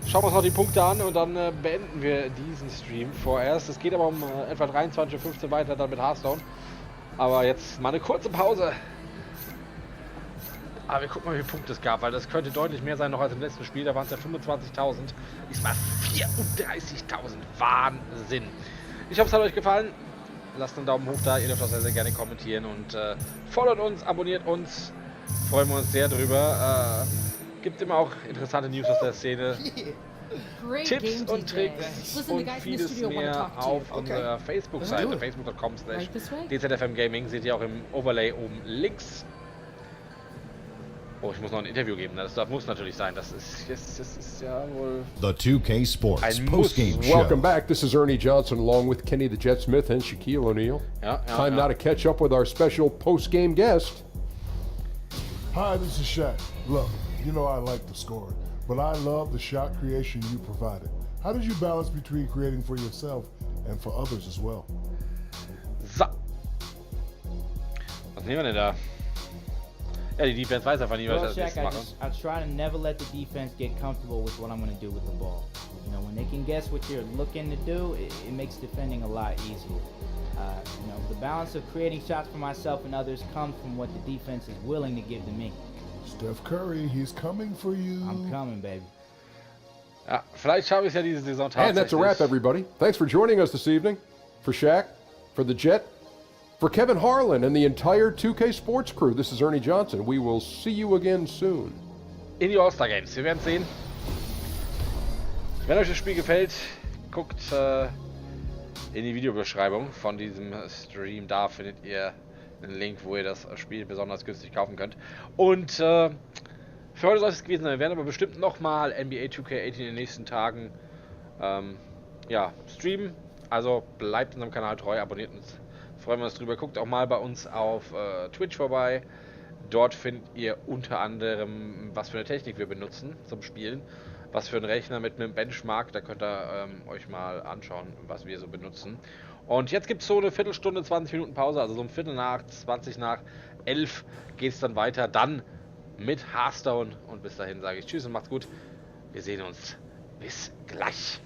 Schauen wir uns noch die Punkte an und dann beenden wir diesen Stream vorerst. Es geht aber um etwa 23:15 Uhr weiter dann mit Hearthstone. Aber jetzt mal eine kurze Pause. Aber wir gucken mal, wie viele Punkte es gab, weil das könnte deutlich mehr sein noch als im letzten Spiel. Da waren es ja 25.000. Diesmal 34.000. Wahnsinn. Ich hoffe, es hat euch gefallen. Lasst einen Daumen hoch da. Ihr dürft auch sehr, sehr gerne kommentieren und followt uns, abonniert uns. Freuen wir uns sehr drüber. Gibt immer auch interessante News aus der Szene. Tipps und Tricks und vieles mehr auf unserer Facebook-Seite, facebook.com/DZFM Gaming. Seht ihr auch im Overlay oben links. Oh, ich muss noch ein Interview geben. Das muss natürlich sein. Das ist ja wohl The 2K Sports postgame show. Welcome back. This is Ernie Johnson along with Kenny the Jet Smith and Shaquille O'Neal. Time now to catch up with our special postgame guest. Hi, this is Shaq. Look, you know I like the score, but I love the shot creation you provided. How did you balance between creating for yourself and for others as well? So. Was nehmen wir denn da? Ja, die Defense weiß einfach nicht, was Well, das Shaq, machen. I try to never let the defense get comfortable with what I'm going to do with the ball. You know, when they can guess what you're looking to do, it makes defending a lot easier. You know, the balance of creating shots for myself and others comes from what the defense is willing to give to me. Steph Curry, he's coming for you. I'm coming, baby. Ja, vielleicht schaffe ich es ja diese Saison tatsächlich. And that's a wrap, everybody. Thanks for joining us this evening. For Shaq, for the Jet, for Kevin Harlan and the entire 2K Sports crew, this is Ernie Johnson. We will see you again soon. In die All-Star Games. Wir werden sehen. Wenn euch das Spiel gefällt, guckt in die Videobeschreibung von diesem Stream. Da findet ihr einen Link, wo ihr das Spiel besonders günstig kaufen könnt. Und für heute soll es gewesen sein. Wir werden aber bestimmt nochmal NBA 2K18 in den nächsten Tagen streamen. Also bleibt unserem Kanal treu, abonniert uns. Freuen wir uns drüber. Guckt auch mal bei uns auf Twitch vorbei. Dort findet ihr unter anderem, was für eine Technik wir benutzen zum Spielen. was für ein Rechner mit einem Benchmark. Da könnt ihr euch mal anschauen, was wir so benutzen. Und jetzt gibt es so eine Viertelstunde, 20 Minuten Pause, also so um Viertel nach, 20 nach 11 geht es dann weiter. Dann mit Hearthstone. Und bis dahin sage ich Tschüss und macht's gut. Wir sehen uns. Bis gleich.